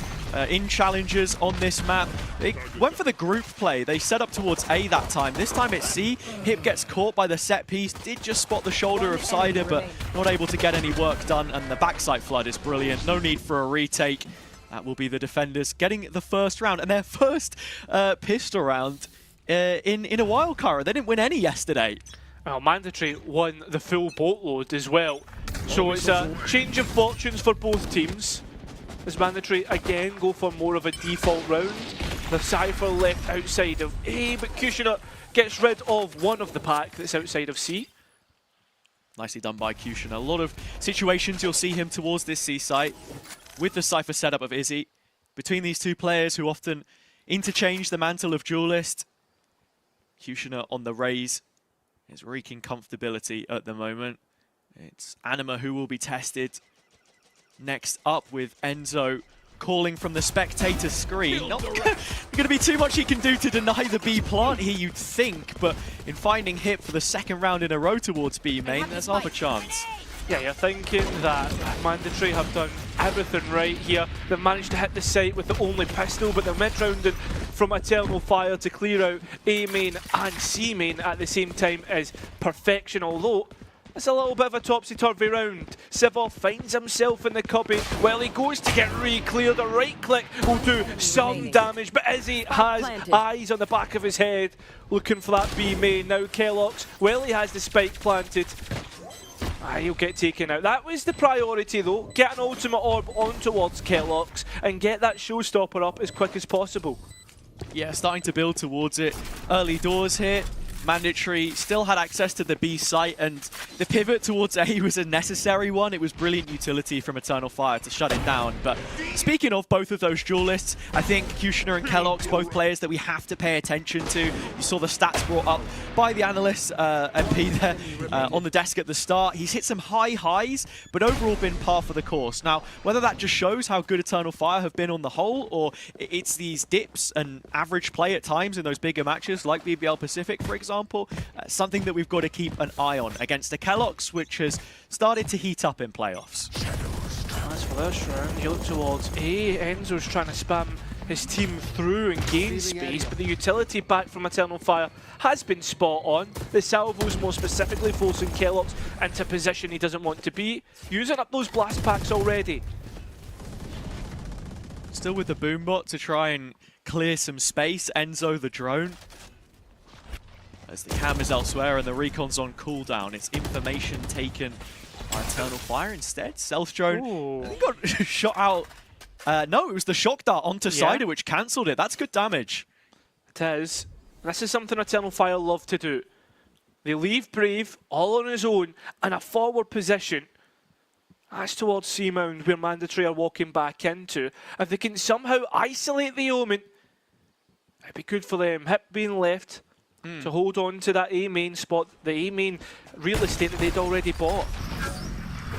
Speaker 11: in challenges on this map, they went for the group play. They set up towards A that time. This time it's C. Hip gets caught by the set piece. Did just spot the shoulder of Cider, but not able to get any work done. And the backside flood is brilliant. No need for a retake. That will be the defenders getting the first round. And their first pistol round in a while, Kara. They didn't win any yesterday.
Speaker 12: Well, Mandatory won the full boatload as well. So it's a change of fortunes for both teams. As Mandatory again go for more of a default round. The Cypher left outside of A, but Kushner gets rid of one of the pack that's outside of C.
Speaker 11: Nicely done by Kushner. A lot of situations you'll see him towards this C site with the Cypher setup of Izzy. Between these two players who often interchange the mantle of duelist. Kushner on the raise. Is wreaking comfortability at the moment. It's Anima who will be tested. Next up with Enzo calling from the spectator screen. Not going to be too much he can do to deny the B plant here, you'd think, but in finding Hip for the second round in a row towards B main, there's half a chance.
Speaker 12: Yeah, you're thinking that Mandatory have done everything right here. They've managed to hit the site with the only pistol, but they're mid-rounding from Eternal Fire to clear out A main and C main at the same time as perfection, although it's a little bit of a topsy-turvy round. Sivov finds himself in the cubby while he goes to get re-cleared. A right click will do some damage, but Izzy has eyes on the back of his head looking for that B main. Now Kellogg's, well, he has the spike planted. He'll get taken out. That was the priority though. Get an ultimate orb on towards Kellogg's and get that showstopper up as quick as possible.
Speaker 11: Yeah, starting to build towards it. Early doors here. Mandatory still had access to the B site, and the pivot towards A was a necessary one. It was brilliant utility from Eternal Fire to shut it down. But speaking of both of those duelists, I think Kushner and Kellogg's, both players that we have to pay attention to. You saw the stats brought up by the analyst, MP there, on the desk at the start. He's hit some high highs, but overall been par for the course. Now, whether that just shows how good Eternal Fire have been on the whole, or it's these dips and average play at times in those bigger matches, like BBL Pacific, for example, something that we've got to keep an eye on against the Kellogg's, which has started to heat up in playoffs.
Speaker 12: As for this round, you look towards A. Enzo's trying to spam his team through and gain space, but the utility back from Eternal Fire has been spot on. The salvos more specifically forcing Kellogg's into a position he doesn't want to be, using up those blast packs already.
Speaker 11: Still with the boombot to try and clear some space. Enzo the drone. As the cam is elsewhere and the recon's on cooldown, it's information taken by Eternal Fire instead. Stealth drone,
Speaker 12: Ooh.
Speaker 11: I think got shot out. No, it was the shock dart onto Cider which cancelled it. That's good damage.
Speaker 12: It is. This is something Eternal Fire love to do. They leave Brave all on his own in a forward position. That's towards C-Mound where Mandatory are walking back into. If they can somehow isolate the Omen, it'd be good for them. Hip being left to hold on to that A main spot, the A main real estate that they'd already bought.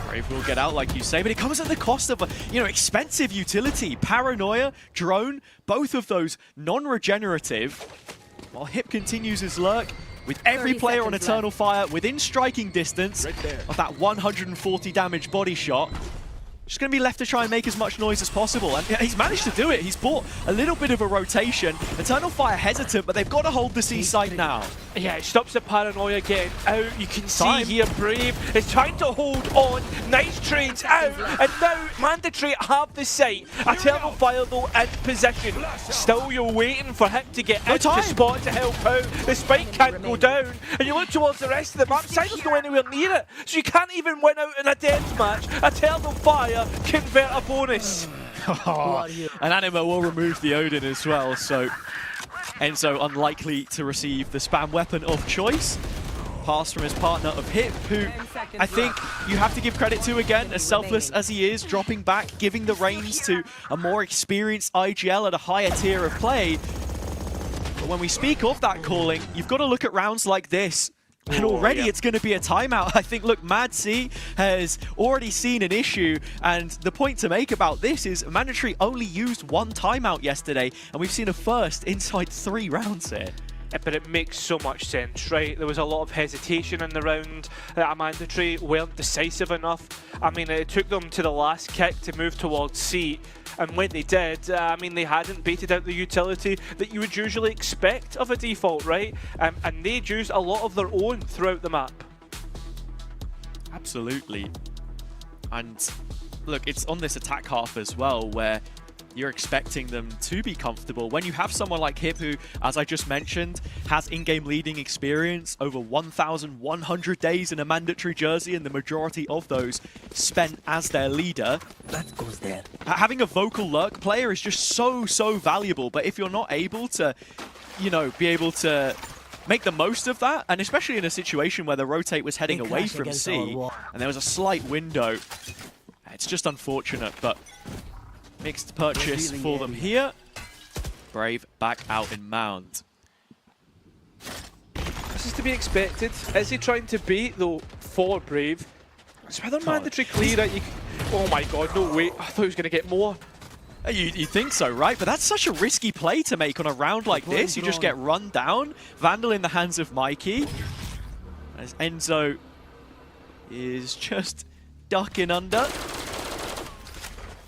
Speaker 11: Brave will get out, like you say, but it comes at the cost of expensive utility. Paranoia, drone, both of those non-regenerative. While Hip continues his lurk, with every player on Eternal Fire within striking distance of that 140 damage body shot. Just going to be left to try and make as much noise as possible. And he's managed to do it. He's bought a little bit of a rotation. Eternal Fire hesitant, but they've got to hold the C site now.
Speaker 12: Yeah, it stops the Paranoia getting out. You can see here Brave is trying to hold on. Nice trades out. And now Mandatory have the site. Eternal Fire though in position. Still you're waiting for him to get into spot to help out. The spike can't go down. And you look towards the rest of the map. Sider's not anywhere near it. So you can't even win out in a death match. Eternal Fire convert a bonus.
Speaker 11: And Anima will remove the Odin as well, so Enzo unlikely to receive the spam weapon of choice. Pass from his partner of Hip, who I think you have to give credit to again, as selfless as he is, dropping back, giving the reins to a more experienced IGL at a higher tier of play. But when we speak of that calling, you've got to look at rounds like this. And already it's going to be a timeout. I think, look, Mad C has already seen an issue. And the point to make about this is Mandatory only used one timeout yesterday. And we've seen a first inside 3 rounds here.
Speaker 12: But it makes so much sense, right? There was a lot of hesitation in the round. Mandatory weren't decisive enough. I mean, it took them to the last kick to move towards C. And when they did, I mean, they hadn't baited out the utility that you would usually expect of a default, right? And they'd used a lot of their own throughout the map.
Speaker 11: Absolutely. And look, it's on this attack half as well, where you're expecting them to be comfortable. When you have someone like Hip, who, as I just mentioned, has in-game leading experience, over 1,100 days in a Mandatory jersey, and the majority of those spent as their leader.
Speaker 13: That goes there.
Speaker 11: Having a vocal lurk player is just so valuable, but if you're not able to, be able to make the most of that, and especially in a situation where the rotate was heading away from C, and there was a slight window, it's just unfortunate, but mixed purchase for them here. Brave back out in Mound.
Speaker 12: This is to be expected. Is he trying to bait, though, for Brave? It's whether Mandatory clear it. Oh my god, no way. I thought he was going to get more.
Speaker 11: You think so, right? But that's such a risky play to make on a round like this. You just get run down. Vandal in the hands of Mikey. As Enzo is just ducking under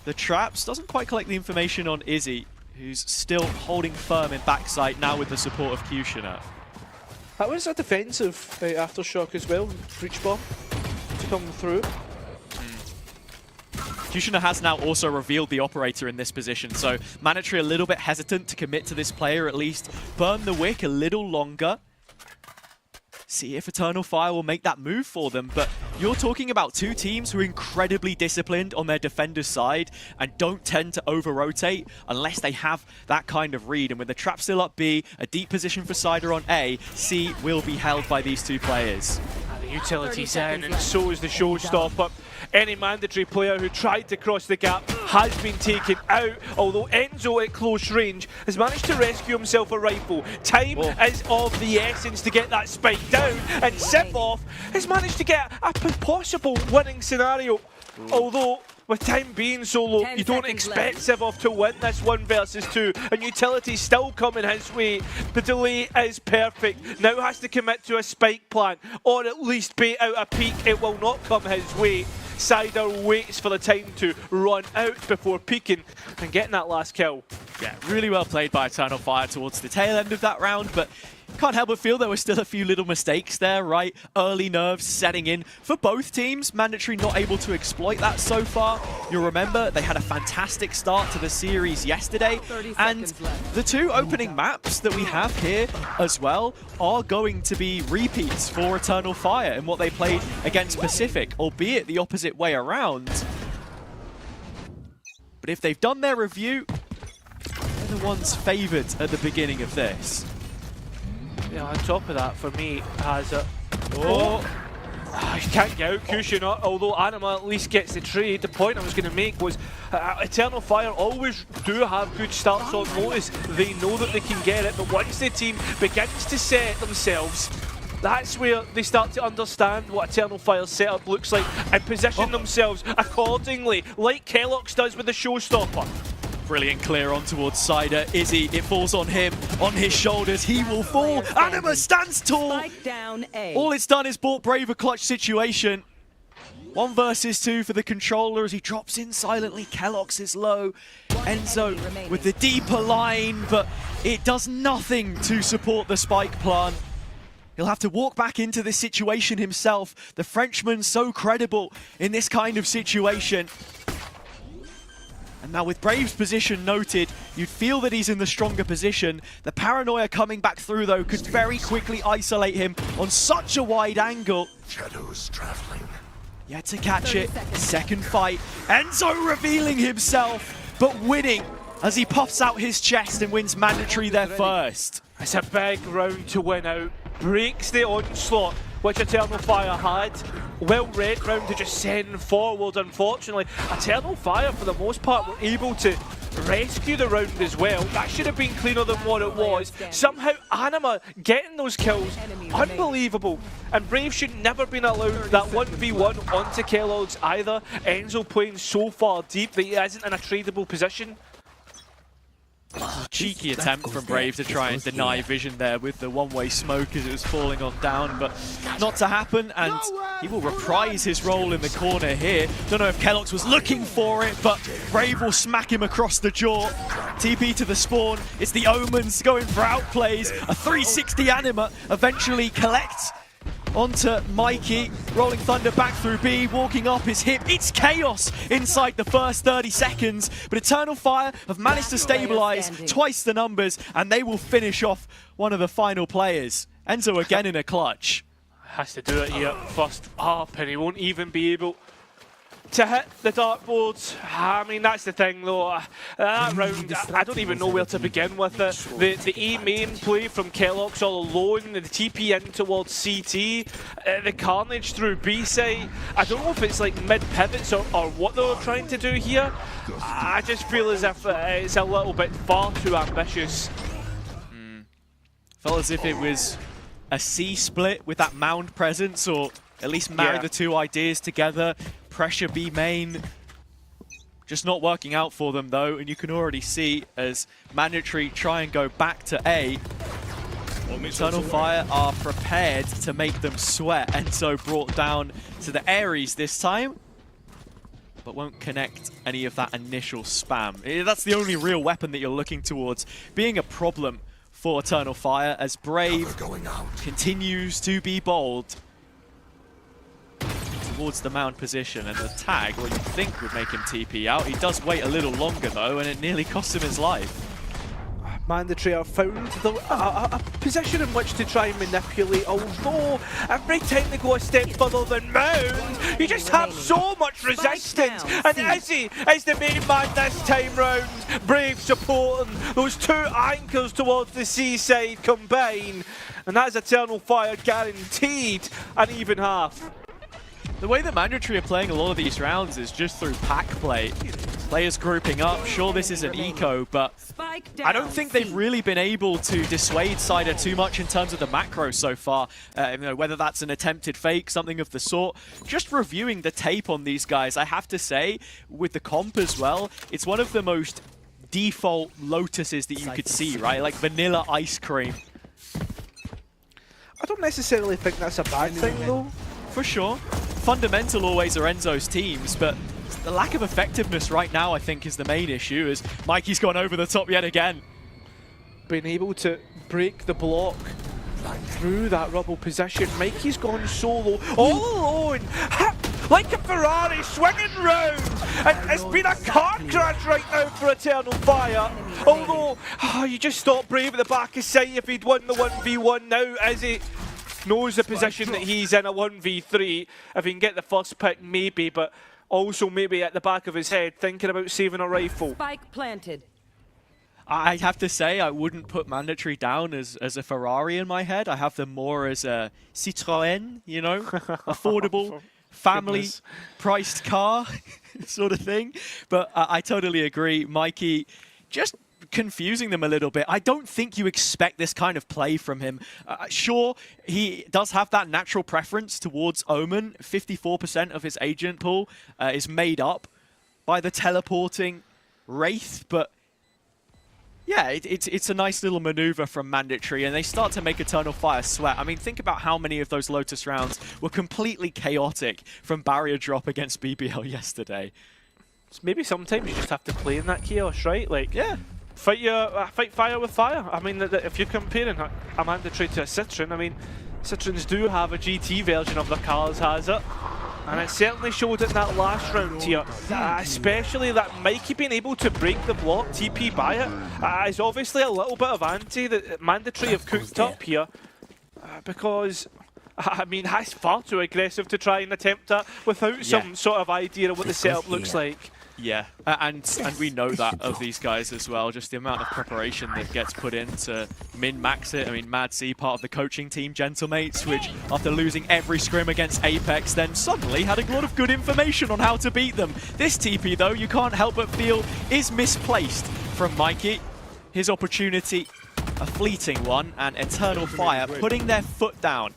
Speaker 11: the traps. Doesn't quite collect the information on Izzy, who's still holding firm in backside now with the support of Kushina.
Speaker 12: That was a defensive aftershock as well. Breach bomb to come through.
Speaker 11: Kushina has now also revealed the operator in this position, so Mandatory a little bit hesitant to commit to this player, at least burn the wick a little longer. See if Eternal Fire will make that move for them, but you're talking about two teams who are incredibly disciplined on their defender's side and don't tend to over-rotate unless they have that kind of read. And with the trap still up B, a deep position for Cider on A, C will be held by these two players.
Speaker 12: The utility's in, and so is the showstopper. Any Mandatory player who tried to cross the gap has been taken out, although Enzo at close range has managed to rescue himself a rifle. Time is of the essence to get that spike down, and Siphoff has managed to get a possible winning scenario. Although, with time being so low, you don't expect Siphoff to win this 1 versus 2, and utility's still coming his way. The delay is perfect. Now has to commit to a spike plan, or at least bait out a peek. It will not come his way. Cider waits for the time to run out before peeking and getting that last kill.
Speaker 11: Yeah, really well played by Eternal Fire towards the tail end of that round, but Can't help but feel there were still a few little mistakes there, right? Early nerves setting in for both teams. Mandatory not able to exploit that so far. You'll remember they had a fantastic start to the series yesterday. And the two opening maps that we have here as well are going to be repeats for Eternal Fire and what they played against Pacific, albeit the opposite way around. But if they've done their review, they're the ones favoured at the beginning of this.
Speaker 12: Yeah, on top of that, for me, has a... Oh! He can't get out, Cushion, although Anima at least gets the trade. The point I was going to make was Eternal Fire always do have good starts on Lotus. They know that they can get it, but once the team begins to set themselves, that's where they start to understand what Eternal Fire's setup looks like and position themselves accordingly, like Kellogg's does with the Showstopper.
Speaker 11: Brilliant clear on towards Cider. Izzy, it falls on him, on his shoulders. He will fall. Anima stands tall.
Speaker 13: Down A.
Speaker 11: All it's done is bought Brave a clutch situation. 1 versus 2 for the controller as he drops in silently. Kellogg's is low. Enzo with the deeper line, but it does nothing to support the spike plant. He'll have to walk back into this situation himself. The Frenchman so credible in this kind of situation. And now with Brave's position noted, you'd feel that he's in the stronger position. The paranoia coming back through, though, could very quickly isolate him on such a wide angle.
Speaker 14: Shadows traveling.
Speaker 11: Yet to catch it. Second fight. Enzo revealing himself, but winning as he puffs out his chest and wins Mandatory there first.
Speaker 12: It's a big round to win out. Breaks the onslaught, which Eternal Fire had. Well-read round to just send forward, unfortunately. Eternal Fire, for the most part, were able to rescue the round as well. That should have been cleaner than what it was. Somehow, Anima getting those kills, unbelievable. And Brave should never been allowed that 1v1 onto Kellogg's either. Enzo playing so far deep that he isn't in a tradable position.
Speaker 11: Cheeky attempt from Brave to try and deny vision there with the one-way smoke as it was falling on down, but not to happen, and he will reprise his role in the corner here. Don't know if Kellogg's was looking for it, but Brave will smack him across the jaw. TP to the spawn. It's the Omens going for outplays. A 360 Anima eventually collects onto Mikey. Rolling Thunder back through B, walking up his hip. It's chaos inside the first 30 seconds, but Eternal Fire have managed to stabilize twice the numbers, and they will finish off one of the final players. Enzo again in a clutch.
Speaker 12: Has to do it here first up, and he won't even be able to hit the dartboards. I mean, that's the thing though. That round, I don't even know where to begin with it. The E main play from Kellogg's all alone, the TP in towards CT, the carnage through B side. I don't know if it's like mid pivots or what they were trying to do here. I just feel as if it's a little bit far too ambitious.
Speaker 11: Felt as if it was a C split with that mound presence, or at least marry the two ideas together. Pressure B main, just not working out for them though, and you can already see as Mandatory try and go back to A. Eternal Fire are prepared to make them sweat, and so brought down to the Ares this time, but won't connect any of that initial spam. That's the only real weapon that you're looking towards being a problem for Eternal Fire as Brave continues to be bold towards the mound position, and the tag, what you think would make him TP out. He does wait a little longer though, and it nearly cost him his life.
Speaker 12: Mandatory have found a position in which to try and manipulate, although every time they go a step further than Mound, you just have so much resistance, and Izzy is the main man this time round. Brave supporting those two anchors towards the seaside combine, and that is Eternal Fire guaranteed an even half.
Speaker 11: The way that Mandatory are playing a lot of these rounds is just through pack play. Players grouping up. Sure, this is an eco, but I don't think they've really been able to dissuade Cider too much in terms of the macro so far. You know, whether that's an attempted fake, something of the sort. Just reviewing the tape on these guys, I have to say, with the comp as well, it's one of the most default Lotuses that you could see, right? Like vanilla ice cream.
Speaker 12: I don't necessarily think that's a bad thing, though.
Speaker 11: For sure. Fundamental always are Enzo's teams, but the lack of effectiveness right now, I think, is the main issue, as Mikey's gone over the top yet again.
Speaker 12: Being able to break the block through that rubble position. Mikey's gone solo, all alone, like a Ferrari swinging round. And it's been a car crash right now for Eternal Fire. Although, you just thought Brave at the back of sight if he'd won the 1v1 now, as he knows the position that he's in a 1v3. If he can get the first pick, maybe, but also maybe at the back of his head, thinking about saving a rifle.
Speaker 13: Spike planted.
Speaker 11: I have to say, I wouldn't put Mandatory down as a Ferrari in my head. I have them more as a Citroën, you know, affordable, family-priced car sort of thing. But I totally agree. Mikey, just confusing them a little bit. I don't think you expect this kind of play from him. Sure, he does have that natural preference towards Omen. 54% of his agent pool is made up by the teleporting Wraith, but yeah, it's a nice little maneuver from Mandatory, and they start to make Eternal Fire sweat. I mean, think about how many of those Lotus rounds were completely chaotic from barrier drop against BBL yesterday.
Speaker 12: Maybe sometimes you just have to play in that chaos, right? Like,
Speaker 11: yeah,
Speaker 12: fight fire with fire. I mean, if you're comparing a Mandatory to a Citron, I mean, Citrons do have a GT version of their cars, has it? And it certainly showed in that last round here, especially that Mikey being able to break the block, TP by it, is obviously a little bit of anti that Mandatory have cooked up here, because, I mean, that's far too aggressive to try and attempt that without some sort of idea of what the setup looks like.
Speaker 11: Yeah, and we know that of these guys as well, just the amount of preparation that gets put in to min-max it. I mean, Mad C, part of the coaching team, Gentlemates, which after losing every scrim against Apex, then suddenly had a lot of good information on how to beat them. This TP, though, you can't help but feel is misplaced from Mikey. His opportunity, a fleeting one, and Eternal Fire putting their foot down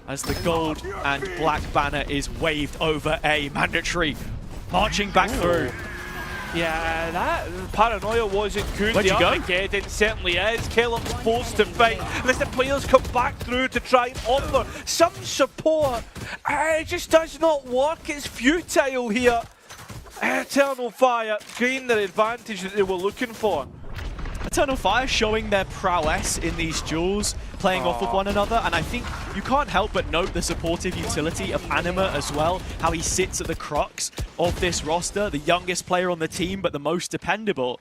Speaker 11: as the gold and black banner is waved over A. Mandatory marching back through.
Speaker 12: Yeah, that paranoia wasn't good.
Speaker 11: Where'd you go?
Speaker 12: It certainly is. Kellog's forced to fight. And as the players come back through to try and offer some support, it just does not work. It's futile here. Eternal Fire gained the advantage that they were looking for.
Speaker 11: Eternal Fire showing their prowess in these duels, playing off of one another, and I think you can't help but note the supportive utility of Anima as well, how he sits at the crux of this roster, the youngest player on the team, but the most dependable.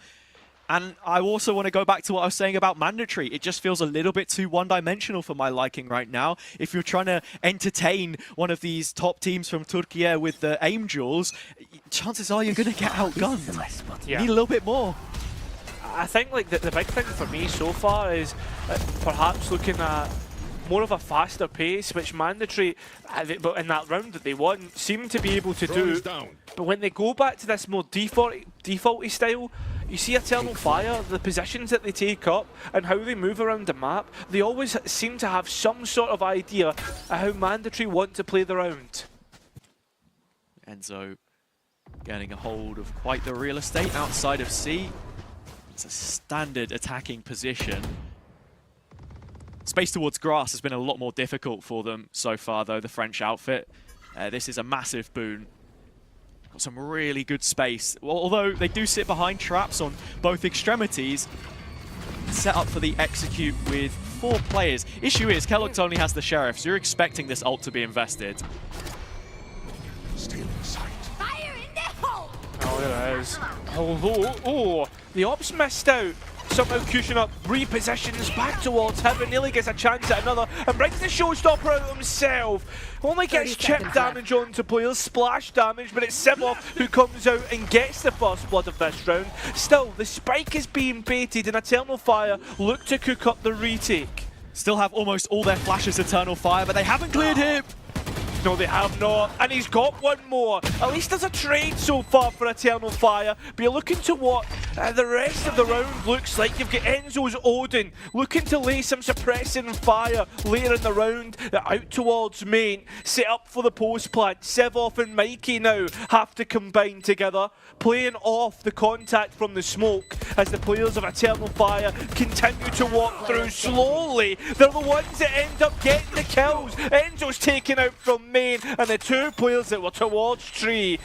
Speaker 11: And I also want to go back to what I was saying about Mandatory. It just feels a little bit too one-dimensional for my liking right now. If you're trying to entertain one of these top teams from Turkey with the aim duels, chances are you're going to get outgunned. You need a little bit more.
Speaker 12: I think like the big thing for me so far is perhaps looking at more of a faster pace, which Mandatory, but in that round that they won, seemed to be able to do. But when they go back to this more defaulty style, you see Eternal Fire, the positions that they take up and how they move around the map, they always seem to have some sort of idea of how Mandatory want to play the round.
Speaker 11: Enzo getting a hold of quite the real estate outside of C. It's a standard attacking position. Space towards grass has been a lot more difficult for them so far, though, the French outfit. This is a massive boon. Got some really good space. Although they do sit behind traps on both extremities. Set up for the execute with 4 players. Issue is, Kellogg only has the Sheriff, so you're expecting this ult to be invested.
Speaker 6: Stealing sight. Fire in the hole!
Speaker 12: Oh, there it is. Oh, the ops missed out. Somehow Cushion up repositions back towards him and nearly gets a chance at another and brings the showstopper out himself. Only gets chip damage onto players, splash damage, but it's Sivov who comes out and gets the first blood of this round. Still, the spike is being baited and Eternal Fire look to cook up the retake.
Speaker 11: Still have almost all their flashes Eternal Fire, but they haven't cleared him.
Speaker 12: No, they have not, and he's got one more. At least there's a trade so far for Eternal Fire, but you're looking to what the rest of the round looks like. You've got Enzo's Odin looking to lay some suppressing fire later in the round, out towards main, set up for the post plant. Sivov and Mikey now have to combine together, playing off the contact from the smoke as the players of Eternal Fire continue to walk through slowly. They're the ones that end up getting the kills. Enzo's taken out from main, and the 2 players that were towards tree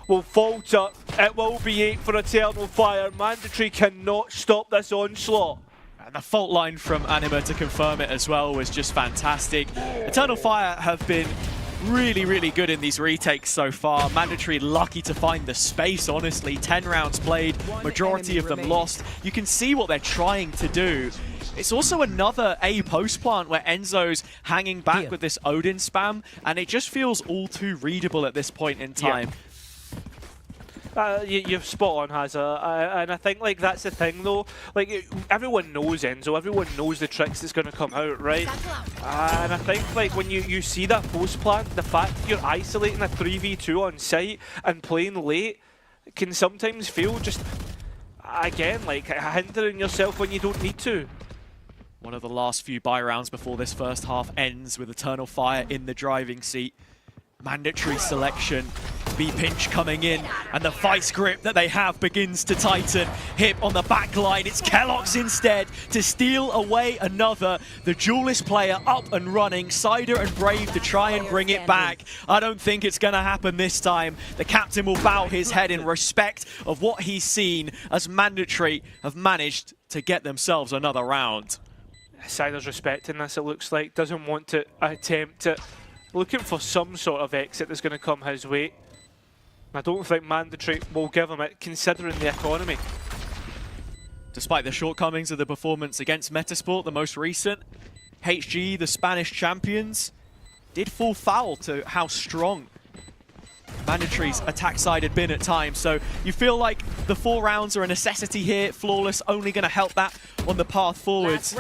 Speaker 12: will falter. It will be 8 for Eternal Fire. Mandatory cannot stop this onslaught.
Speaker 11: And the fault line from Anima to confirm it as well was just fantastic. Eternal Fire have been really, really good in these retakes so far. Mandatory lucky to find the space, honestly. 10 rounds played, majority of them lost. You can see what they're trying to do. It's also another A post plant where Enzo's hanging back with this Odin spam, and it just feels all too readable at this point in time.
Speaker 12: You're spot on, Hazza, and I think like that's the thing though. Like everyone knows Enzo, everyone knows the tricks that's going to come out, right? And I think like when you see that post plant, the fact that you're isolating a 3v2 on site and playing late can sometimes feel just again like hindering yourself when you don't need to.
Speaker 11: One of the last few buy rounds before this first half ends with Eternal Fire in the driving seat. Mandatory selection. B-Pinch coming in, and the vice grip that they have begins to tighten. Hip on the back line. It's Kellogg's instead to steal away another. The duelist player up and running. Cider and Brave to try and bring it back. I don't think it's going to happen this time. The captain will bow his head in respect of what he's seen as Mandatory have managed to get themselves another round.
Speaker 12: Cider's respecting this, it looks like. Doesn't want to attempt it. Looking for some sort of exit that's going to come his way. I don't think Mandatory will give him it, considering the economy.
Speaker 11: Despite the shortcomings of the performance against Metasport, the most recent, HG, the Spanish champions, did fall foul to how strong Mandatory's attack side had been at times. So you feel like the 4 rounds are a necessity here. Flawless only going to help that on the path forwards.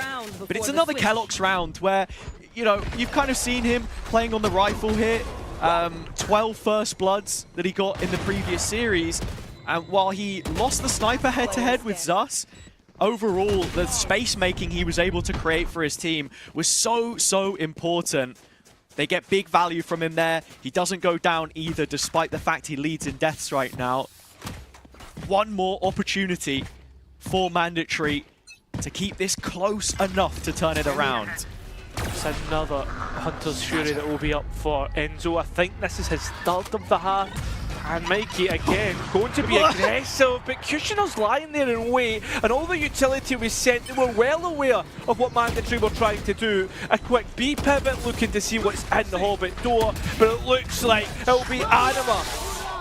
Speaker 11: But it's another Kellogg's round where, you know, you've kind of seen him playing on the rifle here. 12 first bloods that he got in the previous series. And while he lost the sniper head-to-head with Zus, overall, the space making he was able to create for his team was so important. They get big value from him there. He doesn't go down either, despite the fact he leads in deaths right now. One more opportunity for Mandatory to keep this close enough to turn it around.
Speaker 12: It's another Hunter's Fury that will be up for Enzo. I think this is his third of the half. And Mikey again going to be aggressive, but Kushner's lying there and wait, and all the utility was sent. They were well aware of what Mandatory were trying to do. A quick B pivot looking to see what's in the Hobbit door, but it looks like it'll be Anima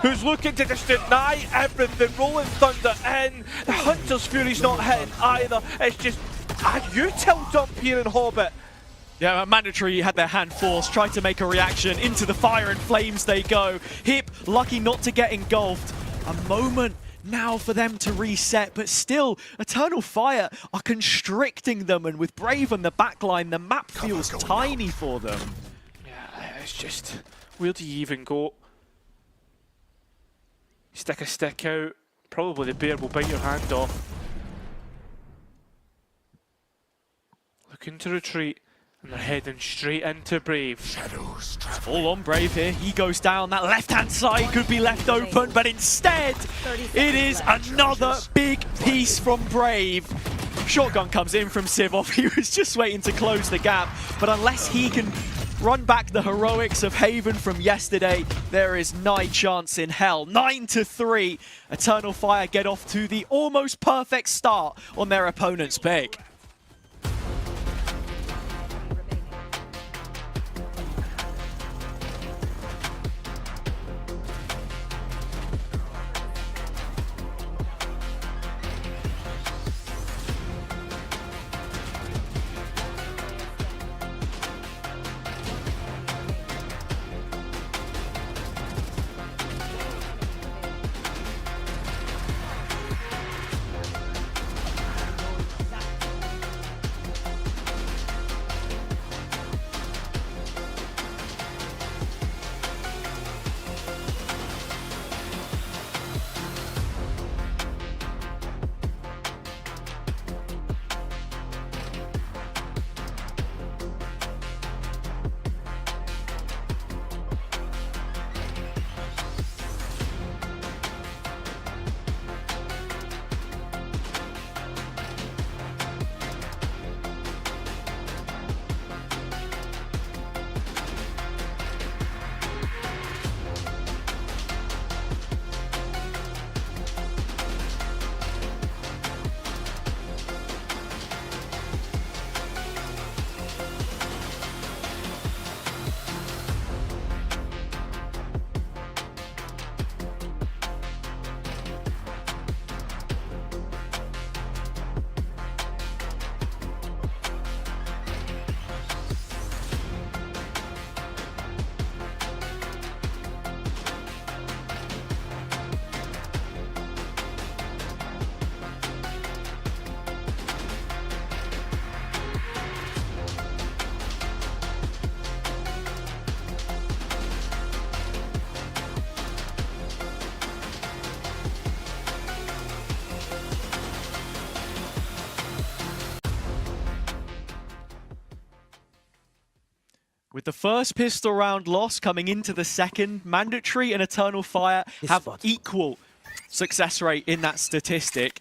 Speaker 12: who's looking to just deny everything. Rolling Thunder in. The Hunter's Fury's not hitting either. It's just a util dump here in Hobbit.
Speaker 11: Yeah, Mandatory had their hand forced, tried to make a reaction. Into the fire and flames they go. Hip, lucky not to get engulfed. A moment now for them to reset, but still, Eternal Fire are constricting them, and with Brave on the backline, the map feels tiny for them.
Speaker 12: Yeah, it's just, where do you even go? Stick a stick out, probably the bear will bite your hand off. Looking to retreat. And they're heading straight into Brave.
Speaker 11: Full on Brave here. He goes down. That left-hand side could be left open, but instead, it is another big piece from Brave. Shotgun comes in from Sivov. He was just waiting to close the gap, but unless he can run back the heroics of Haven from yesterday, there is no chance in hell. 9-3. Eternal Fire get off to the almost perfect start on their opponent's pick. With the first pistol round loss coming into the second, Mandatory and Eternal Fire have equal success rate in that statistic.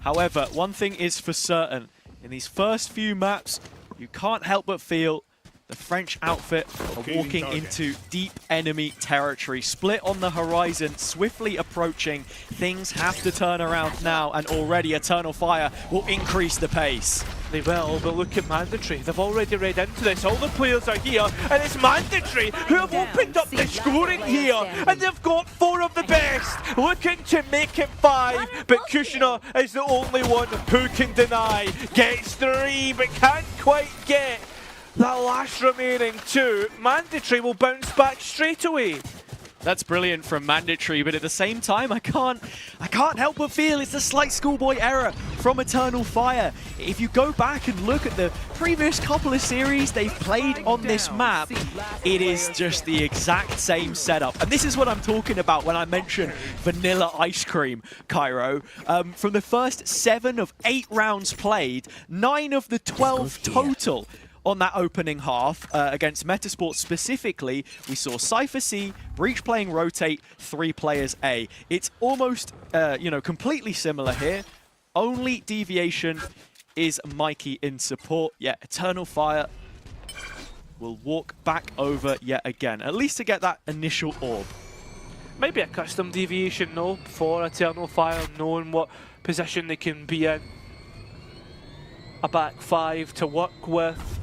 Speaker 11: However, one thing is for certain, in these first few maps, you can't help but feel the French outfit are walking into deep enemy territory. Split on the horizon, swiftly approaching. Things have to turn around now, and already Eternal Fire will increase the pace.
Speaker 12: They will, but look at Mandatory. They've already read into this. All the players are here, and it's Mandatory who have opened up the scoring here, and they've got 4 of the best, looking to make it 5, but Kushner is the only one who can deny. Gets 3, but can't quite get that last remaining 2. Mandatory will bounce back straight away.
Speaker 11: That's brilliant from Mandatory, but at the same time, I can't help but feel it's a slight schoolboy error from Eternal Fire. If you go back and look at the previous couple of series they've played on this map, it is just the exact same setup. And this is what I'm talking about when I mention vanilla ice cream, Cairo. From the first 7 of 8 rounds played, 9 of the 12 total on that opening half against Metasport specifically, we saw Cypher C, Breach playing rotate, 3 players A. It's almost, completely similar here. Only deviation is Mikey in support. Yet Eternal Fire will walk back over yet again, at least to get that initial orb.
Speaker 12: Maybe a custom deviation, no, for Eternal Fire, knowing what position they can be in. A back 5 to work with.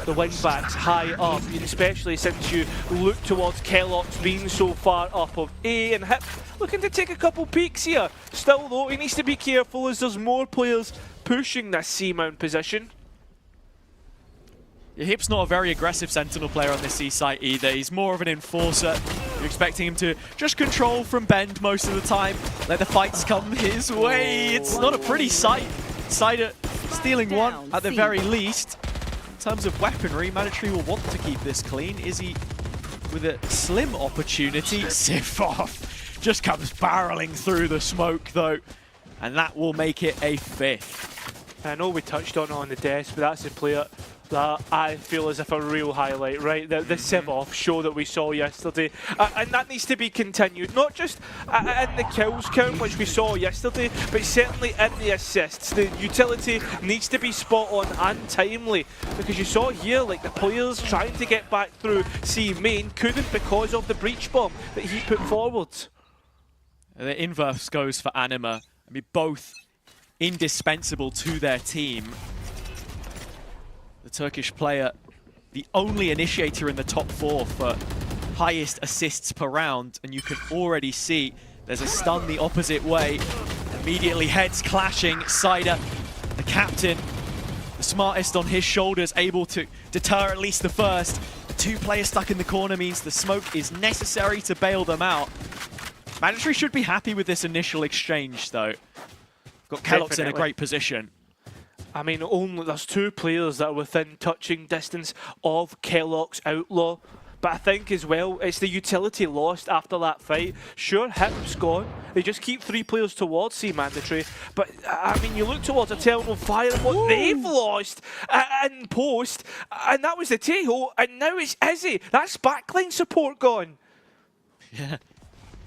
Speaker 12: The wing backs high up, especially since you look towards Kellogg's being so far up of A, and Hip looking to take a couple peeks here. Still though, he needs to be careful as there's more players pushing this C-mount position.
Speaker 11: Yeah, Hip's not a very aggressive Sentinel player on this C site either. He's more of an enforcer. You're expecting him to just control from Bend most of the time, let the fights come his way. It's not a pretty sight. Cider stealing 1 at the very least. In terms of weaponry, Mandatory will want to keep this clean. Izzy with a slim opportunity. Sifov just comes barreling through the smoke though, and that will make it a 5th.
Speaker 12: I know we touched on the desk, but that's a player that I feel as if a real highlight, right? The Sivov show that we saw yesterday, and that needs to be continued, not just in the kills count, which we saw yesterday, but certainly in the assists. The utility needs to be spot on and timely, because you saw here, like, the players trying to get back through C main couldn't because of the breach bomb that he put forward.
Speaker 11: The inverse goes for Anima. I mean, both indispensable to their team. The Turkish player, the only initiator in the top 4 for highest assists per round, and you can already see there's a stun the opposite way. Immediately heads clashing. Cider, the captain, the smartest on his shoulders, able to deter at least the first. The 2 players stuck in the corner means the smoke is necessary to bail them out. Mandatory should be happy with this initial exchange though. Got Kellogg's in a great position.
Speaker 12: I mean, there's 2 players that are within touching distance of Kellogg's Outlaw, but I think as well, it's the utility lost after that fight. Sure, Hip's gone. They just keep 3 players towards C Mandatory, but I mean, you look towards Eternal Fire and what they've lost in post, and that was the Tejo, and now it's Izzy. That's backline support gone.
Speaker 11: Yeah.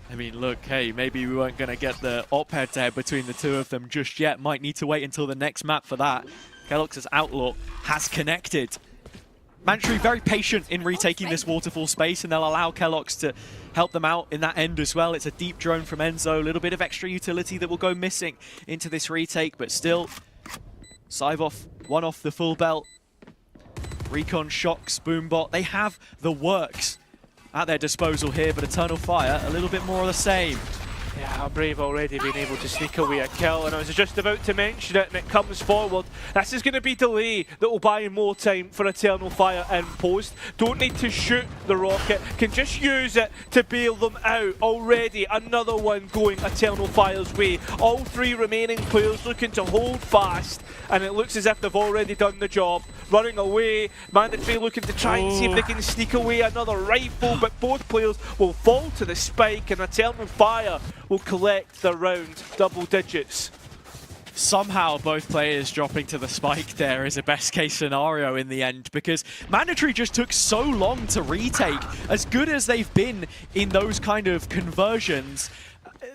Speaker 11: I mean, look, hey, maybe we weren't going to get the op head-to-head between the 2 of them just yet. Might need to wait until the next map for that. Kellogg's Outlaw has connected. Mandatory very patient in retaking this waterfall space, and they'll allow Kellogg's to help them out in that end as well. It's a deep drone from Enzo, a little bit of extra utility that will go missing into this retake, but still, Sivov, 1 off the full belt. Recon, Shocks, Boombot, they have the works at their disposal here, but Eternal Fire, a little bit more of the same.
Speaker 12: Yeah, Brave already been able to sneak away a kill, and I was just about to mention it, and it comes forward. This is going to be delay that will buy more time for Eternal Fire in post. Don't need to shoot the rocket, can just use it to bail them out. Already another one going Eternal Fire's way. All 3 remaining players looking to hold fast, and it looks as if they've already done the job. Running away, Mandatory looking to try and see if they can sneak away another rifle, but both players will fall to the spike, and Eternal Fire will collect the round double digits.
Speaker 11: somehow both players dropping to the spike there is a best case scenario in the end, because Mandatory just took so long to retake. As good as they've been in those kind of conversions,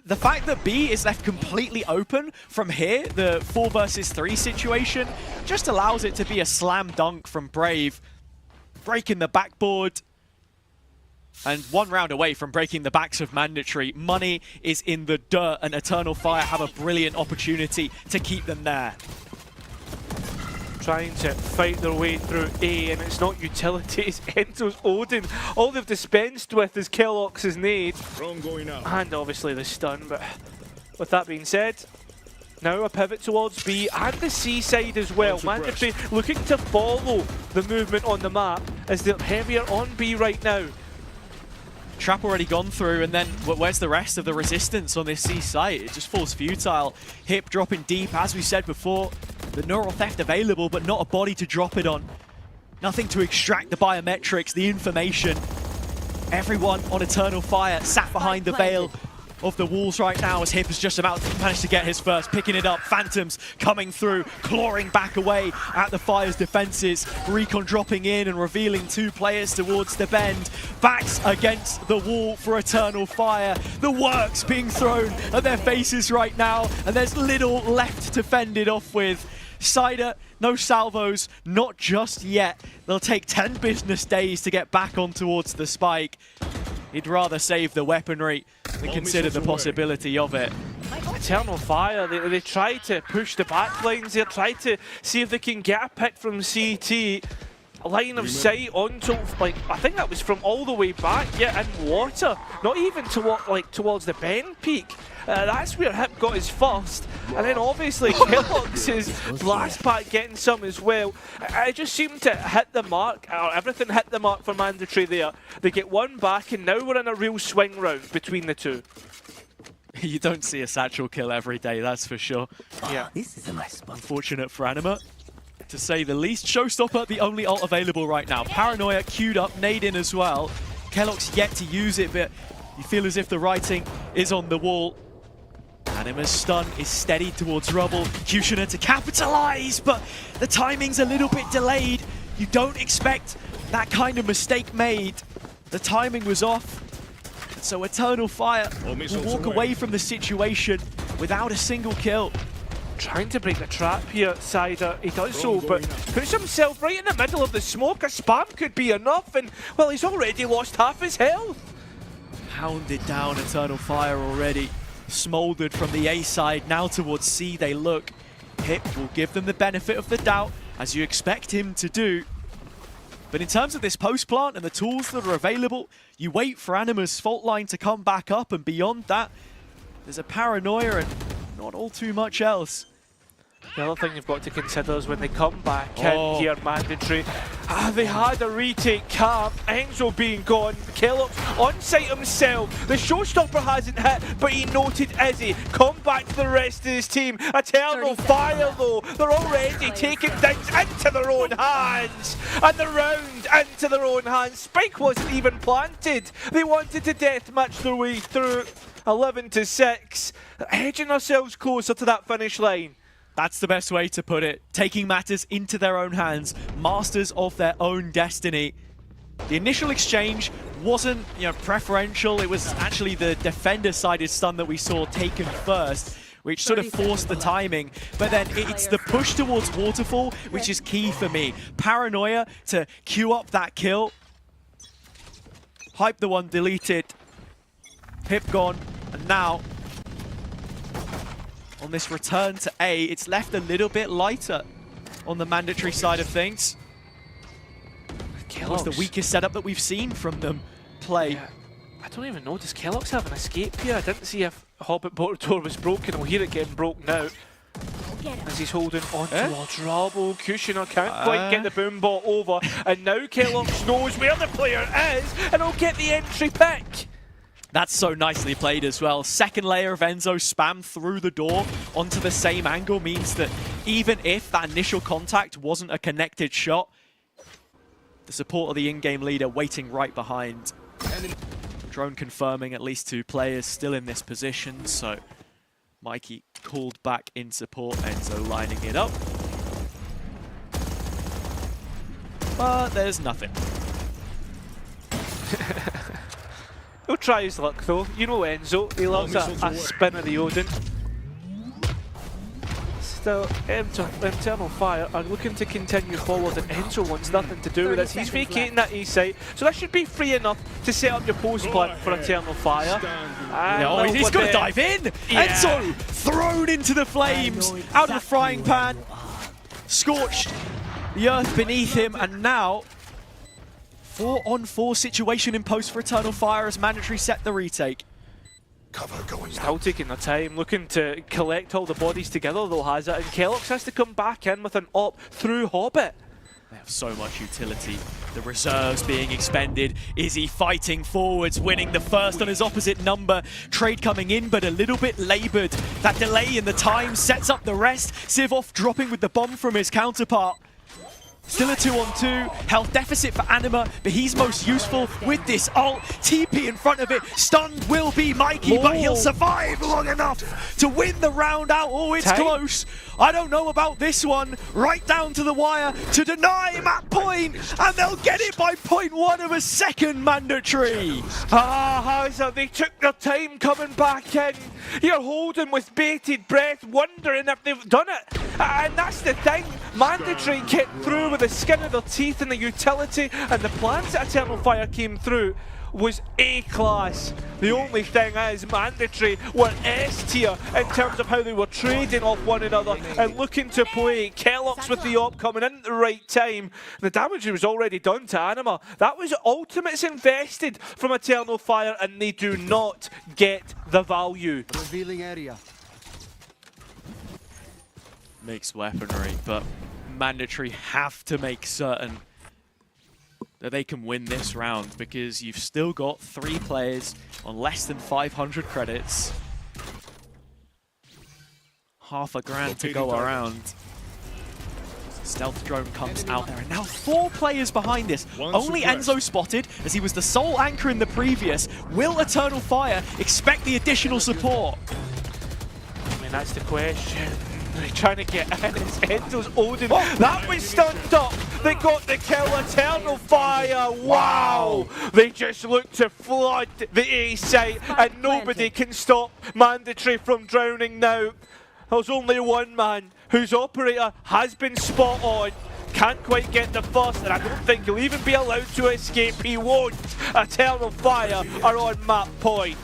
Speaker 11: the fact that B is left completely open from here, the 4 versus 3 situation, just allows it to be a slam dunk from Brave. Breaking the backboard, and 1 round away from breaking the backs of Mandatory. Money is in the dirt, and Eternal Fire have a brilliant opportunity to keep them there.
Speaker 12: Trying to fight their way through A, and it's not utility, it's Enzo's Odin. All they've dispensed with is Kellogg's nade, and obviously the stun. But with that being said, now a pivot towards B and the C side as well. Mandatory looking to follow the movement on the map as they're heavier on B right now.
Speaker 11: Trap already gone through, and then where's the rest of the resistance on this C site? It just falls futile. Hip dropping deep, as we said before. The neural theft available, but not a body to drop it on. Nothing to extract the biometrics, the information. Everyone on Eternal Fire sat behind the veil of the walls right now, as Hip has just about managed to get his first, picking it up. Phantoms coming through, clawing back away at the Fire's defenses. Recon dropping in and revealing 2 players towards the bend. Backs against the wall for Eternal Fire. The works being thrown at their faces right now, and there's little left to fend it off with. Cider, no salvos, not just yet. They'll take 10 business days to get back on towards the spike. He'd rather save the weaponry than consider the possibility of it.
Speaker 12: Eternal Fire, they try to push the back lines here, try to see if they can get a pick from CT. A line of sight onto, like, I think that was from all the way back, yeah, in water. Not even towards the bend peak. That's where Hip got his first. And then obviously Kellogg's blast pack getting some as well. It just seemed to hit the mark, or everything hit the mark for Mandatory there. They get 1 back, and now we're in a real swing round between the 2.
Speaker 11: You don't see a satchel kill every day, that's for sure.
Speaker 12: Yeah.
Speaker 5: This is a nice spot.
Speaker 11: Unfortunate for Anima, to say the least. Showstopper, the only ult available right now. Paranoia queued up, nade in as well. Kellogg's yet to use it, but you feel as if the writing is on the wall. Anima's stun is steady towards Rubble. Kushner to capitalize, but the timing's a little bit delayed. You don't expect that kind of mistake made. The timing was off. So Eternal Fire will walk away from the situation without a single kill.
Speaker 12: Trying to break the trap here, Cider. He does so, but puts himself right in the middle of the smoke. A spam could be enough, and, well, he's already lost half his health.
Speaker 11: Hounded down Eternal Fire already. Smoldered from the A side, now towards C they look. Hip will give them the benefit of the doubt, as you expect him to do. But in terms of this post plant and the tools that are available, you wait for Anima's fault line to come back up, and beyond that, there's a Paranoia and not all too much else.
Speaker 12: The other thing you've got to consider is when they come back in here, Mandatory. They had a retake cap, Enzo being gone, Kellogg's on site himself. The showstopper hasn't hit, but he noted Izzy. Come back to the rest of his team. Eternal Fire though, they're already taking things into their own hands. And the round into their own hands. Spike wasn't even planted. They wanted to deathmatch their way through. 11-6, edging ourselves closer to that finish line.
Speaker 11: That's the best way to put it. Taking matters into their own hands, masters of their own destiny. The initial exchange wasn't, preferential. It was actually the defender-sided stun that we saw taken first, which sort of forced the timing. But then it's the push towards Waterfall, which is key for me. Paranoia to queue up that kill. Hype the one deleted. Hip gone, and now on this return to A, it's left a little bit lighter on the Mandatory side of things. It was the weakest setup that we've seen from them play.
Speaker 12: Yeah. I don't even know, does Kellogg's have an escape here? I didn't see if Hobbit door was broken. We'll hear it getting broke now. As he's holding on towards Rubble. Kushner can't quite get the boom bot over. And now Kellogg's knows where the player is, and he'll get the entry pick.
Speaker 11: That's so nicely played as well. Second layer of Enzo spam through the door onto the same angle means that even if that initial contact wasn't a connected shot, the support of the in-game leader waiting right behind. Drone confirming at least 2 players still in this position, so Mikey called back in support, Enzo lining it up. But there's nothing.
Speaker 12: He'll try his luck though. You know Enzo, he loves a spin of the Odin. Still, Internal Fire are looking to continue forward, and Enzo wants nothing to do with this. He's vacating that east side, so that should be free enough to set up your post plant for Eternal Fire.
Speaker 11: Oh, he's going to dive in!
Speaker 12: Yeah.
Speaker 11: Enzo thrown into the flames, out of the frying pan, scorched the earth beneath him, and now 4-on-4 situation in post for Eternal Fire as Mandatory set the retake.
Speaker 4: Cover going
Speaker 12: Still taking their time, looking to collect all the bodies together though, has it, and Kellogg's has to come back in with an op through Hobbit.
Speaker 11: They have so much utility. The reserves being expended. Izzy fighting forwards, winning the first on his opposite number. Trade coming in, but a little bit laboured. That delay in the time sets up the rest. Sivov dropping with the bomb from his counterpart. Still a 2-on-2, health deficit for Anima, but he's most useful with this ult. TP in front of it, stunned will be Mikey, but he'll survive long enough to win the round out. Oh, it's close. I don't know about this one. Right down to the wire to deny map point, and they'll get it by 0.1 of a second, Mandatory.
Speaker 12: How's they took their time coming back in. You're holding with bated breath, wondering if they've done it. And that's the thing. Mandatory get through with the skin of their teeth and the utility, and the plans that Eternal Fire came through was A-class. The only thing is Mandatory were S-tier in terms of how they were trading off one another and looking to play. Kellogg's with the op coming in at the right time. The damage was already done to Anima. That was ultimates invested from Eternal Fire, and they do not get the value.
Speaker 13: Revealing area.
Speaker 11: Mixed weaponry, but Mandatory have to make certain that they can win this round, because you've still got 3 players on less than 500 credits. Half a grand to go around. Stealth drone comes out there, and now 4 players behind this. Only Enzo spotted, as he was the sole anchor in the previous. Will Eternal Fire expect the additional support?
Speaker 12: I mean, that's the question. They're trying to get in. It's Enzo's Odin. That was stunned up. They got the kill. Eternal Fire. Wow. They just look to flood the A site, and nobody can stop Mandatory from drowning now. There's only one man whose operator has been spot on. Can't quite get the first, and I don't think he'll even be allowed to escape. He won't. Eternal Fire are on map point.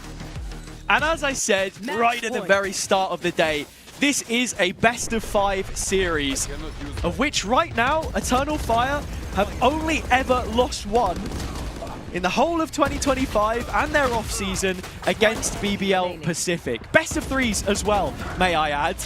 Speaker 11: And as I said right at the very start of the day, this is a best of 5 series, of which right now Eternal Fire have only ever lost one in the whole of 2025 and their off-season against BBL Pacific. Best of 3s as well, may I add.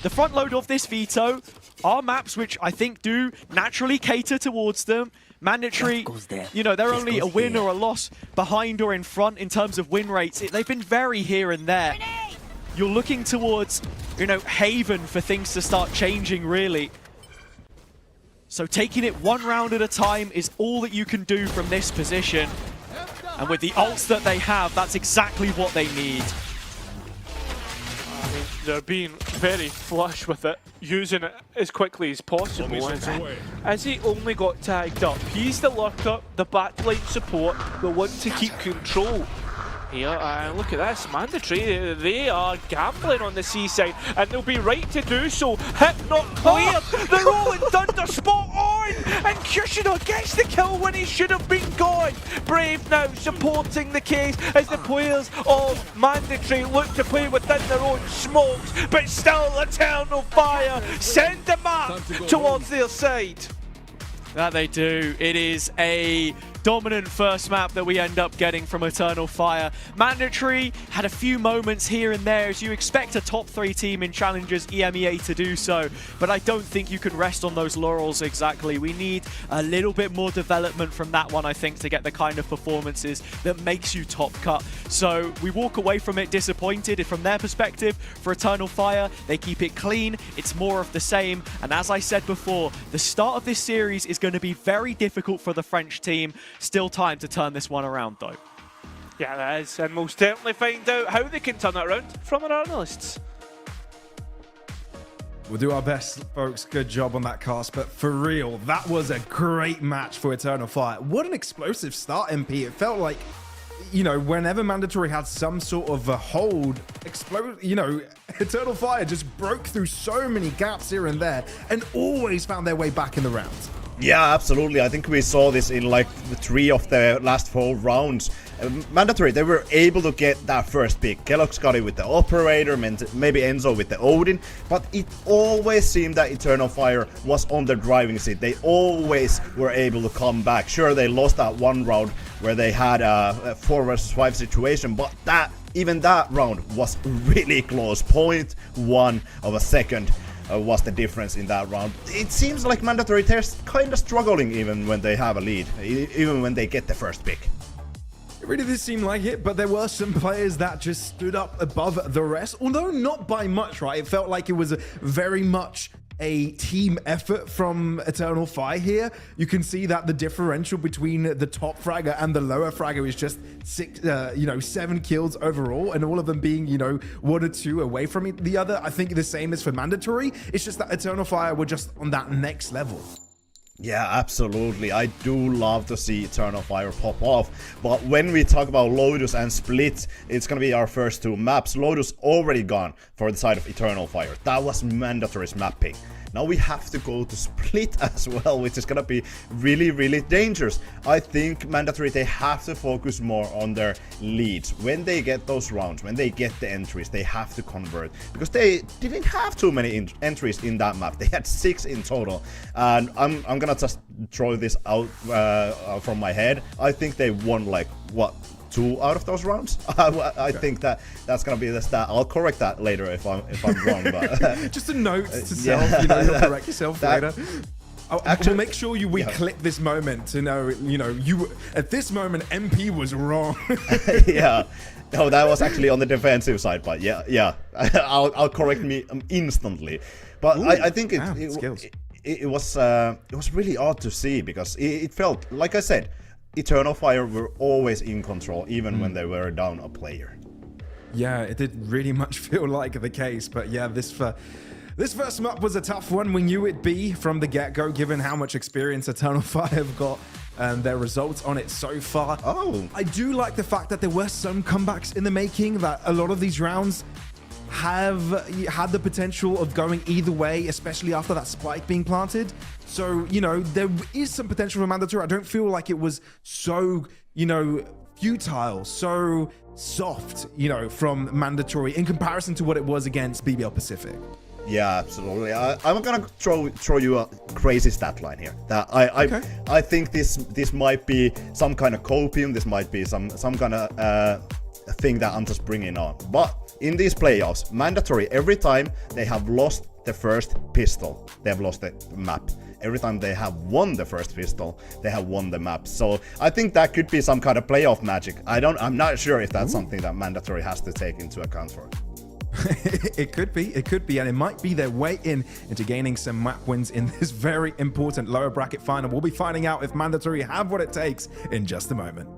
Speaker 11: The front load of this veto are maps which I think do naturally cater towards them. Mandatory, you know, they're only a win or a loss behind or in front in terms of win rates. They've been very here and there. You're looking towards, you know, Haven for things to start changing, really. So taking it one round at a time is all that you can do from this position. And with the ults that they have, that's exactly what they need.
Speaker 12: I mean, they're being very flush with it, using it as quickly as possible. As he only got tagged up, he's the lurker, the backline support, the one to keep control. Here, look at this, Mandatory, they are gambling on the seaside, and they'll be right to do so. Hit not cleared, the Rolling Thunder spot on, and Kushner gets the kill when he should have been gone. Brave now supporting the case as the players of Mandatory look to play within their own smokes, but still Eternal Fire send the map towards their side.
Speaker 11: That they do. It is a dominant first map that we end up getting from Eternal Fire. Mandatory had a few moments here and there, as you expect a top 3 team in Challengers EMEA to do so, but I don't think you can rest on those laurels exactly. We need a little bit more development from that one, I think, to get the kind of performances that makes you top cut. So we walk away from it disappointed from their perspective. For Eternal Fire, they keep it clean, it's more of the same, and as I said before, the start of this series is going to be very difficult for the French team. Still time to turn this one around, though.
Speaker 12: Yeah, that is, and we'll certainly find out how they can turn it around from our analysts.
Speaker 8: We'll do our best, folks. Good job on that cast. But for real, that was a great match for Eternal Fire. What an explosive start, MP. It felt like, you know, whenever Mandatory had some sort of a hold, Eternal Fire just broke through so many gaps here and there and always found their way back in the rounds.
Speaker 9: Yeah, absolutely. I think we saw this in like the 3 of the last 4 rounds. Mandatory, they were able to get that first pick. Kellogg's got it with the Operator, maybe Enzo with the Odin, but it always seemed that Eternal Fire was on the driving seat. They always were able to come back. Sure, they lost that one round where they had a 4 versus 5 situation, but even that round was really close. 0.1 of a second was the difference in that round. It seems like Mandatory, they're kind of struggling even when they have a lead, even when they get the first pick.
Speaker 8: It really did seem like it, but there were some players that just stood up above the rest, although not by much, right? It felt like it was very much a team effort from Eternal Fire here. You can see that the differential between the top fragger and the lower fragger is just 7 kills overall, and all of them being, 1 or 2 away from the other. I think the same is for Mandatory. It's just that Eternal Fire were just on that next level.
Speaker 9: Yeah, absolutely. I do love to see Eternal Fire pop off. But when we talk about Lotus and Split, it's gonna be our first 2 maps. Lotus already gone for the side of Eternal Fire. That was Mandatory's mapping. Now we have to go to Split as well, which is gonna be really, really dangerous. I think Mandatory, they have to focus more on their leads. When they get those rounds, when they get the entries, they have to convert. Because they didn't have too many entries in that map. They had 6 in total. And I'm gonna just throw this out from my head. I think they won like, what? 2 out of those rounds. I think that's gonna be the stat. I'll correct that later if I'm wrong. But
Speaker 8: just a note to self, you'll correct yourself later. We'll make sure we clip this moment to know, you at this moment MP was wrong.
Speaker 9: Yeah. No, that was actually on the defensive side, but yeah. I'll correct me instantly. But ooh, I think it was really odd to see, because it felt like I said, Eternal Fire were always in control, even when they were down a player.
Speaker 8: Yeah, it did really much feel like the case, but yeah, this first map was a tough one. We knew it'd be from the get-go, given how much experience Eternal Fire have got and their results on it so far.
Speaker 9: Oh,
Speaker 8: I do like the fact that there were some comebacks in the making, that a lot of these rounds have had the potential of going either way, especially after that spike being planted. So, there is some potential for Mandatory. I don't feel like it was so, futile, so soft, from Mandatory in comparison to what it was against BBL Pacific.
Speaker 9: Yeah, absolutely. I'm gonna throw you a crazy stat line here. That I think this might be some kind of copium. This might be some kind of thing that I'm just bringing on. But in these playoffs, Mandatory, every time they have lost the first pistol, they have lost the map. Every time they have won the first pistol, they have won the map. So I think that could be some kind of playoff magic. I'm not sure if that's something that Mandatory has to take into account for.
Speaker 8: It could be, and it might be their way into gaining some map wins in this very important lower bracket final. We'll be finding out if Mandatory have what it takes in just a moment.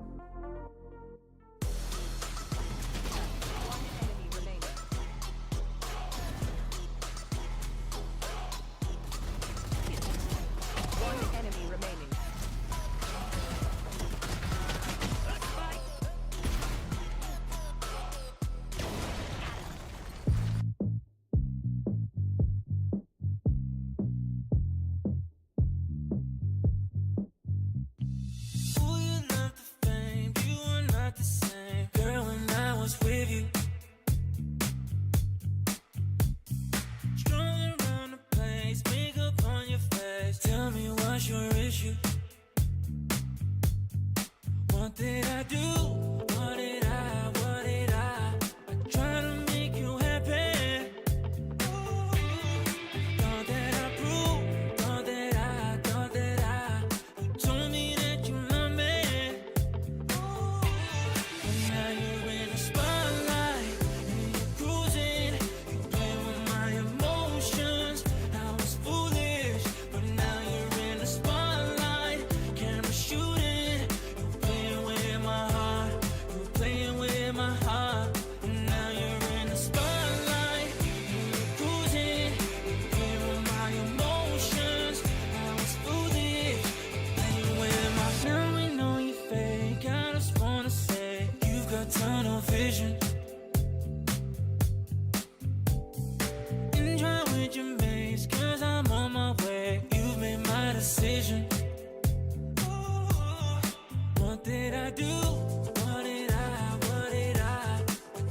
Speaker 7: did I do? What did I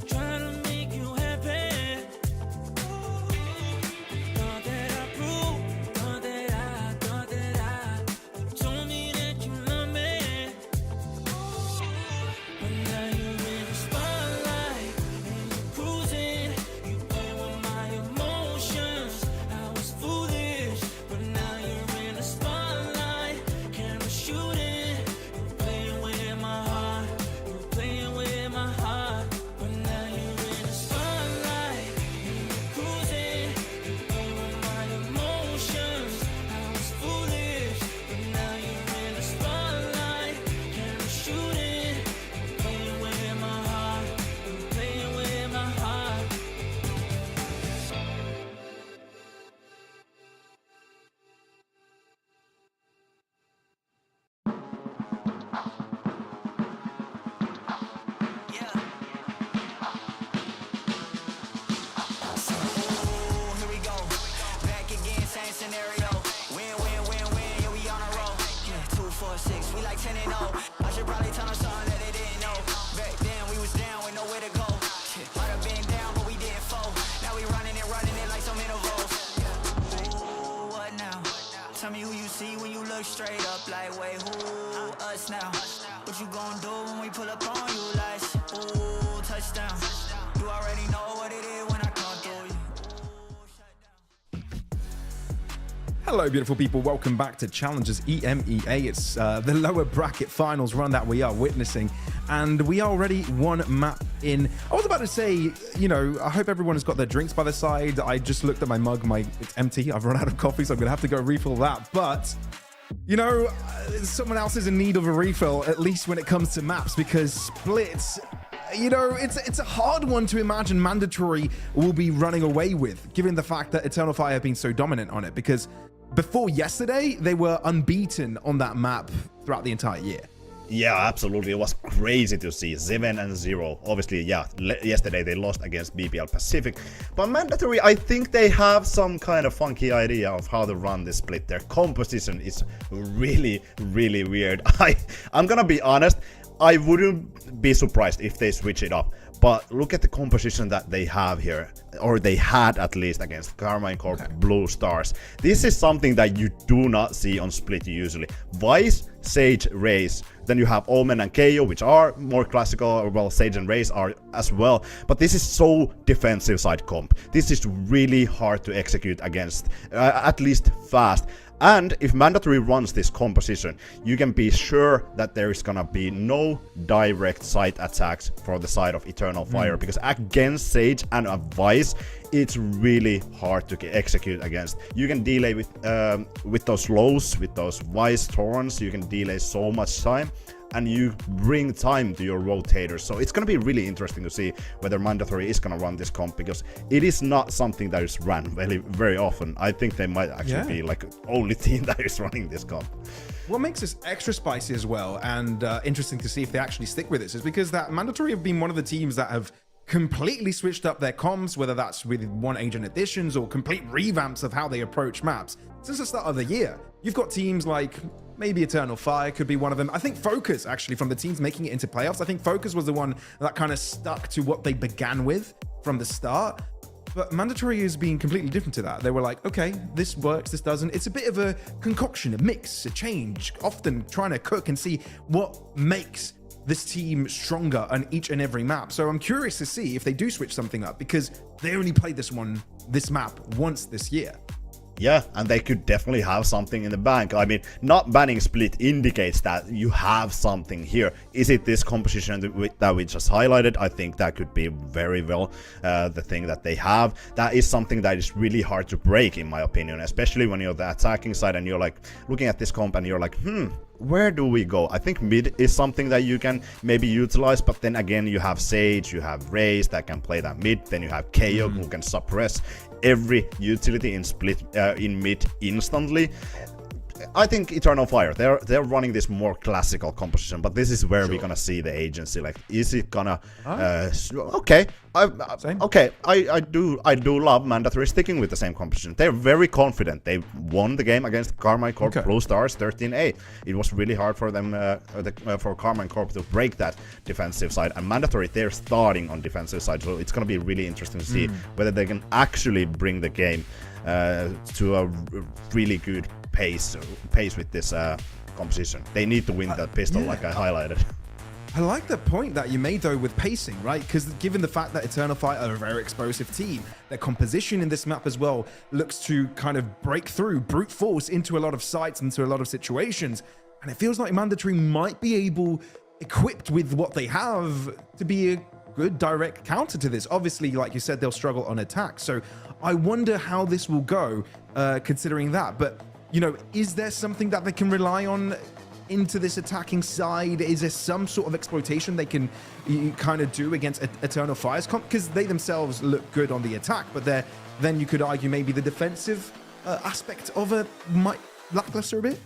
Speaker 7: try to make you happy? Thought that I proved, thought that I told me that you love me. But now you're in the spotlight and you're cruising. You play with my emotions. I was foolish, but now you're in the spotlight. Camera shooting. You're playing with my heart. You're playing with my heart. But now you're in the spotlight and you're cruising. You play with my emotions. I was foolish, but now you're in the spotlight. Camera shooting. You're playing with my heart. You're playing with my heart.
Speaker 5: Ooh, here we go. Back again, same scenario. Win, win, win, win, yeah, we on a roll. Yeah, 2, 4, 6, we like 10 and 0. I should probably tell them something that they didn't know. Back then, we was down with nowhere to go. Shit, might have been down, but we didn't fall. Now we running it like some intervals. Ooh, what now? Tell me who you see when you look straight up. Like, wait, who us now? What you gonna do when we pull up on you? Like, ooh, touchdown. You already know what it is when I come through you.
Speaker 8: Hello, beautiful people. Welcome back to Challengers EMEA. It's the lower bracket finals run that we are witnessing, and we are already one map in. I was about to say, you know, I hope everyone has got their drinks by the side. I just looked at my mug. It's empty. I've run out of coffee, so I'm going to have to go refill that. But, you know, someone else is in need of a refill, at least when it comes to maps, because Splits, you know, it's a hard one to imagine Mandatory will be running away with, given the fact that Eternal Fire have been so dominant on it, because before yesterday, they were unbeaten on that map throughout the entire year.
Speaker 9: Yeah, absolutely. It was crazy to see 7-0. Obviously, yeah, yesterday they lost against BBL Pacific. But Mandatory, I think they have some kind of funky idea of how to run this split. Their composition is really, really weird. I'm gonna be honest, I wouldn't be surprised if they switch it up. But look at the composition that they have here, or they had at least against Carmine Corp Blue Stars. This is something that you do not see on Split usually. Vice, Sage, Raze. Then you have Omen and KO, which are more classical. Well, Sage and Raze are as well. But this is so defensive side comp. This is really hard to execute against, at least fast. And if Mandatory runs this composition, you can be sure that there is gonna be no direct side attacks for the side of Eternal Fire, because against Sage and a Vice, it's really hard to execute against. You can delay with those lows, with those Vice Thorns, you can delay so much time, and you bring time to your rotators. So it's gonna be really interesting to see whether Mandatory is gonna run this comp, because it is not something that is run very, very often. I think they might actually be like only team that is running this comp.
Speaker 8: What makes this extra spicy as well, and interesting to see if they actually stick with this, is because that Mandatory have been one of the teams that have completely switched up their comms, whether that's with one agent additions or complete revamps of how they approach maps since the start of the year. You've got teams like maybe Eternal Fire could be one of them. I think Focus, actually, from the teams making it into playoffs, I think Focus was the one that kind of stuck to what they began with from the start. But Mandatory is being completely different to that. They were like, okay, this works, this doesn't. It's a bit of a concoction, a mix, a change, often trying to cook and see what makes this team stronger on each and every map. So I'm curious to see if they do switch something up, because they only played this map once this year.
Speaker 9: Yeah, and they could definitely have something in the bank. I mean, not banning Split indicates that you have something here. Is it this composition that we just highlighted? I think that could be very well the thing that they have. That is something that is really hard to break, in my opinion, especially when you're the attacking side and you're like looking at this comp and you're like, where do we go? I think mid is something that you can maybe utilize, but then again, you have Sage, you have Raze that can play that mid, then you have KO who can suppress every utility in Split in mid instantly. I think Eternal Fire, they're running this more classical composition, but this is where we're gonna see the agency. Like, is it gonna? Okay, I do love Mandatory sticking with the same composition. They're very confident. They won the game against Carmine Corp Blue Stars 13-8. It was really hard for them, for Carmine Corp to break that defensive side. And Mandatory, they're starting on defensive side, so it's gonna be really interesting to see whether they can actually bring the game to a really good pace with this composition. They need to win that pistol, like I highlighted.
Speaker 8: I like the point that you made though with pacing, right? Because given the fact that Eternal Fire are a very explosive team, their composition in this map as well looks to kind of break through, brute force into a lot of sites, into a lot of situations. And it feels like Mandatory might be able, equipped with what they have, to be a good direct counter to this. Obviously, like you said, they'll struggle on attack. So I wonder how this will go, considering that. But, you know, is there something that they can rely on into this attacking side? Is there some sort of exploitation they can kind of do against Eternal Fire's comp? Because they themselves look good on the attack, but then you could argue maybe the defensive aspect of it might lackluster a bit.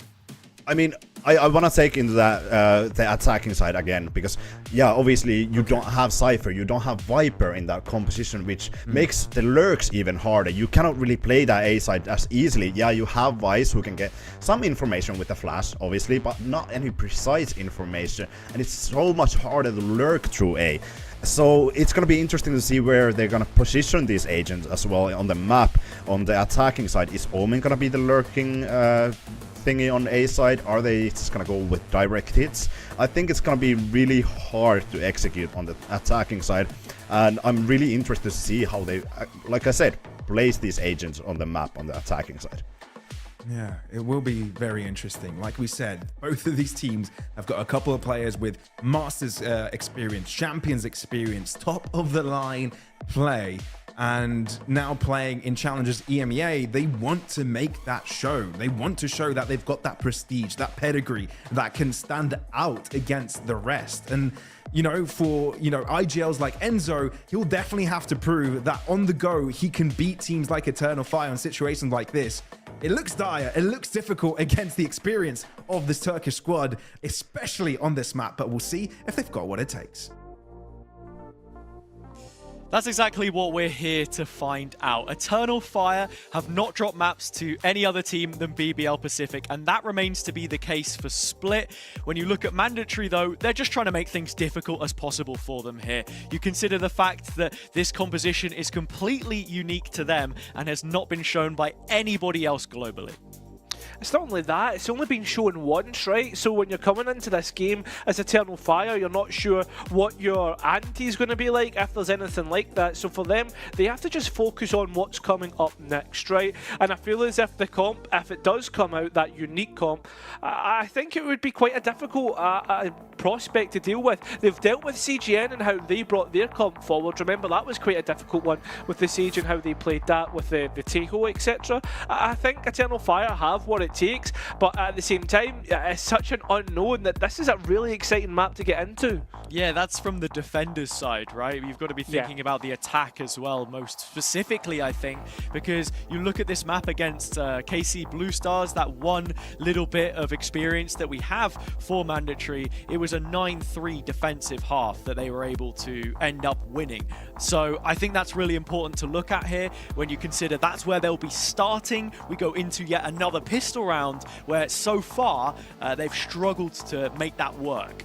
Speaker 9: I mean, I want to take into that the attacking side again, because yeah, obviously you don't have Cypher, you don't have Viper in that composition, which makes the lurks even harder. You cannot really play that A side as easily. Yeah, you have Vice who can get some information with the flash, obviously, but not any precise information, and it's so much harder to lurk through A. So it's going to be interesting to see where they're going to position these agents as well on the map. On the attacking side, is Omen going to be the lurking thingy on A side? Are they just gonna go with direct hits? I think it's gonna be really hard to execute on the attacking side, and I'm really interested to see how they, like I said, place these agents on the map on the attacking side.
Speaker 8: Yeah, it will be very interesting. Like we said, both of these teams have got a couple of players with Masters experience, Champions experience, top of the line play. And now playing in Challengers EMEA, they want to make that show. They want to show that they've got that prestige, that pedigree that can stand out against the rest. And, you know, for, you know, IGLs like Enzo, he'll definitely have to prove that on the go, he can beat teams like Eternal Fire in situations like this. It looks dire, it looks difficult against the experience of this Turkish squad, especially on this map, but we'll see if they've got what it takes.
Speaker 11: That's exactly what we're here to find out. Eternal Fire have not dropped maps to any other team than BBL Pacific, and that remains to be the case for Split. When you look at Mandatory, though, they're just trying to make things difficult as possible for them here. You consider the fact that this composition is completely unique to them and has not been shown by anybody else globally.
Speaker 12: It's not only that, it's only been shown once, right? So when you're coming into this game as Eternal Fire, you're not sure what your ante is going to be like, if there's anything like that. So for them, they have to just focus on what's coming up next, right? And I feel as if the comp, if it does come out, that unique comp, I think it would be quite a difficult prospect to deal with. They've dealt with CGN and how they brought their comp forward. Remember, that was quite a difficult one with the Sage and how they played that with the Teho, etc. I think Eternal Fire have what it takes, but at the same time, it's such an unknown that this is a really exciting map to get into.
Speaker 11: Yeah, that's from the defender's side, right? You've got to be thinking about the attack as well, most specifically, I think, because you look at this map against KC Blue Stars, that one little bit of experience that we have for Mandatory, it was a 9-3 defensive half that they were able to end up winning. So I think that's really important to look at here when you consider that's where they'll be starting. We go into yet another pistol round where so far they've struggled to make that work.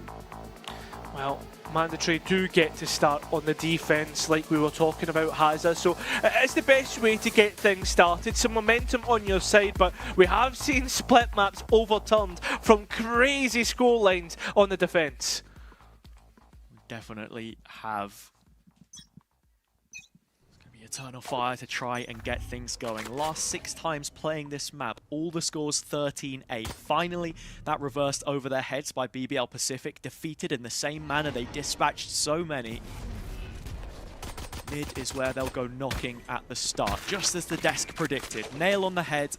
Speaker 12: Well, Mandatory do get to start on the defense like we were talking about, Hazza, so it's the best way to get things started. Some momentum on your side, but we have seen split maps overturned from crazy score lines on the defense.
Speaker 11: We definitely have. Eternal Fire to try and get things going. Last 6 times playing this map, all the scores 13-8. Finally, that reversed over their heads by BBL Pacific, defeated in the same manner they dispatched so many. Mid is where they'll go knocking at the start, just as the desk predicted. Nail on the head.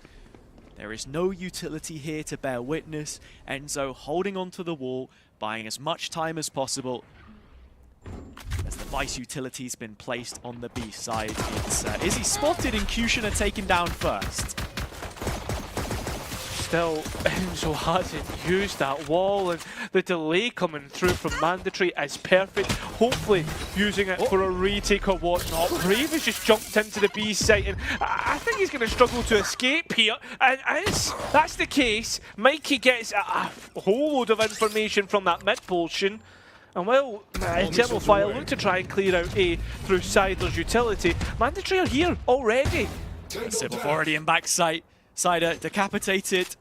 Speaker 11: There is no utility here to bear witness. Enzo holding onto the wall, buying as much time as possible. As the Vice utility's been placed on the B side, it's Izzy spotted and Kushina taken down first.
Speaker 12: still, Enzo hasn't used that wall, and the delay coming through from Mandatory is perfect. Hopefully using it for a retake or whatnot. Brave has just jumped into the B site, and I think he's going to struggle to escape here. And as that's the case, Mikey gets a whole load of information from that mid portion. And while Eternal Fire look to try and clear out A through Sider's utility, Mandatory are here already.
Speaker 11: Sivov already in backside. Sider decapitated.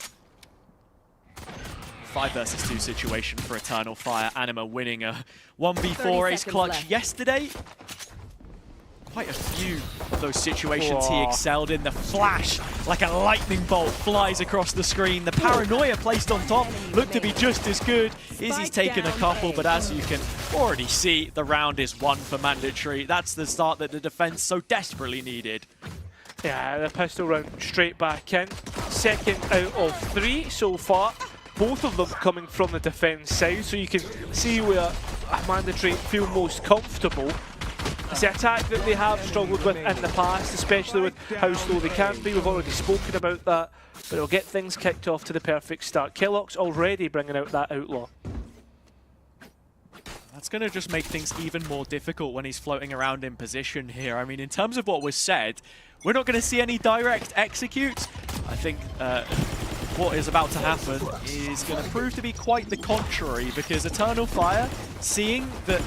Speaker 11: 5 versus 2 situation for Eternal Fire. Anima winning a 1v4 ace clutch left. Yesterday. Quite a few of those situations he excelled in. The flash, like a lightning bolt, flies across the screen. The paranoia placed on top looked to be just as good. Izzy's taken a couple, but as you can already see, the round is won for Mandatory. That's the start that the defense so desperately needed.
Speaker 12: Yeah, the pistol round straight back in. Second out of 3 so far. Both of them coming from the defense side, so you can see where Mandatory feel most comfortable. It's the attack that they have struggled with in the past, especially with how slow they can be. We've already spoken about that, but it'll get things kicked off to the perfect start. Kellogg's already bringing out that Outlaw.
Speaker 11: That's going to just make things even more difficult when he's floating around in position here. I mean, in terms of what was said, we're not going to see any direct executes. I think what is about to happen is going to prove to be quite the contrary, because Eternal Fire, seeing that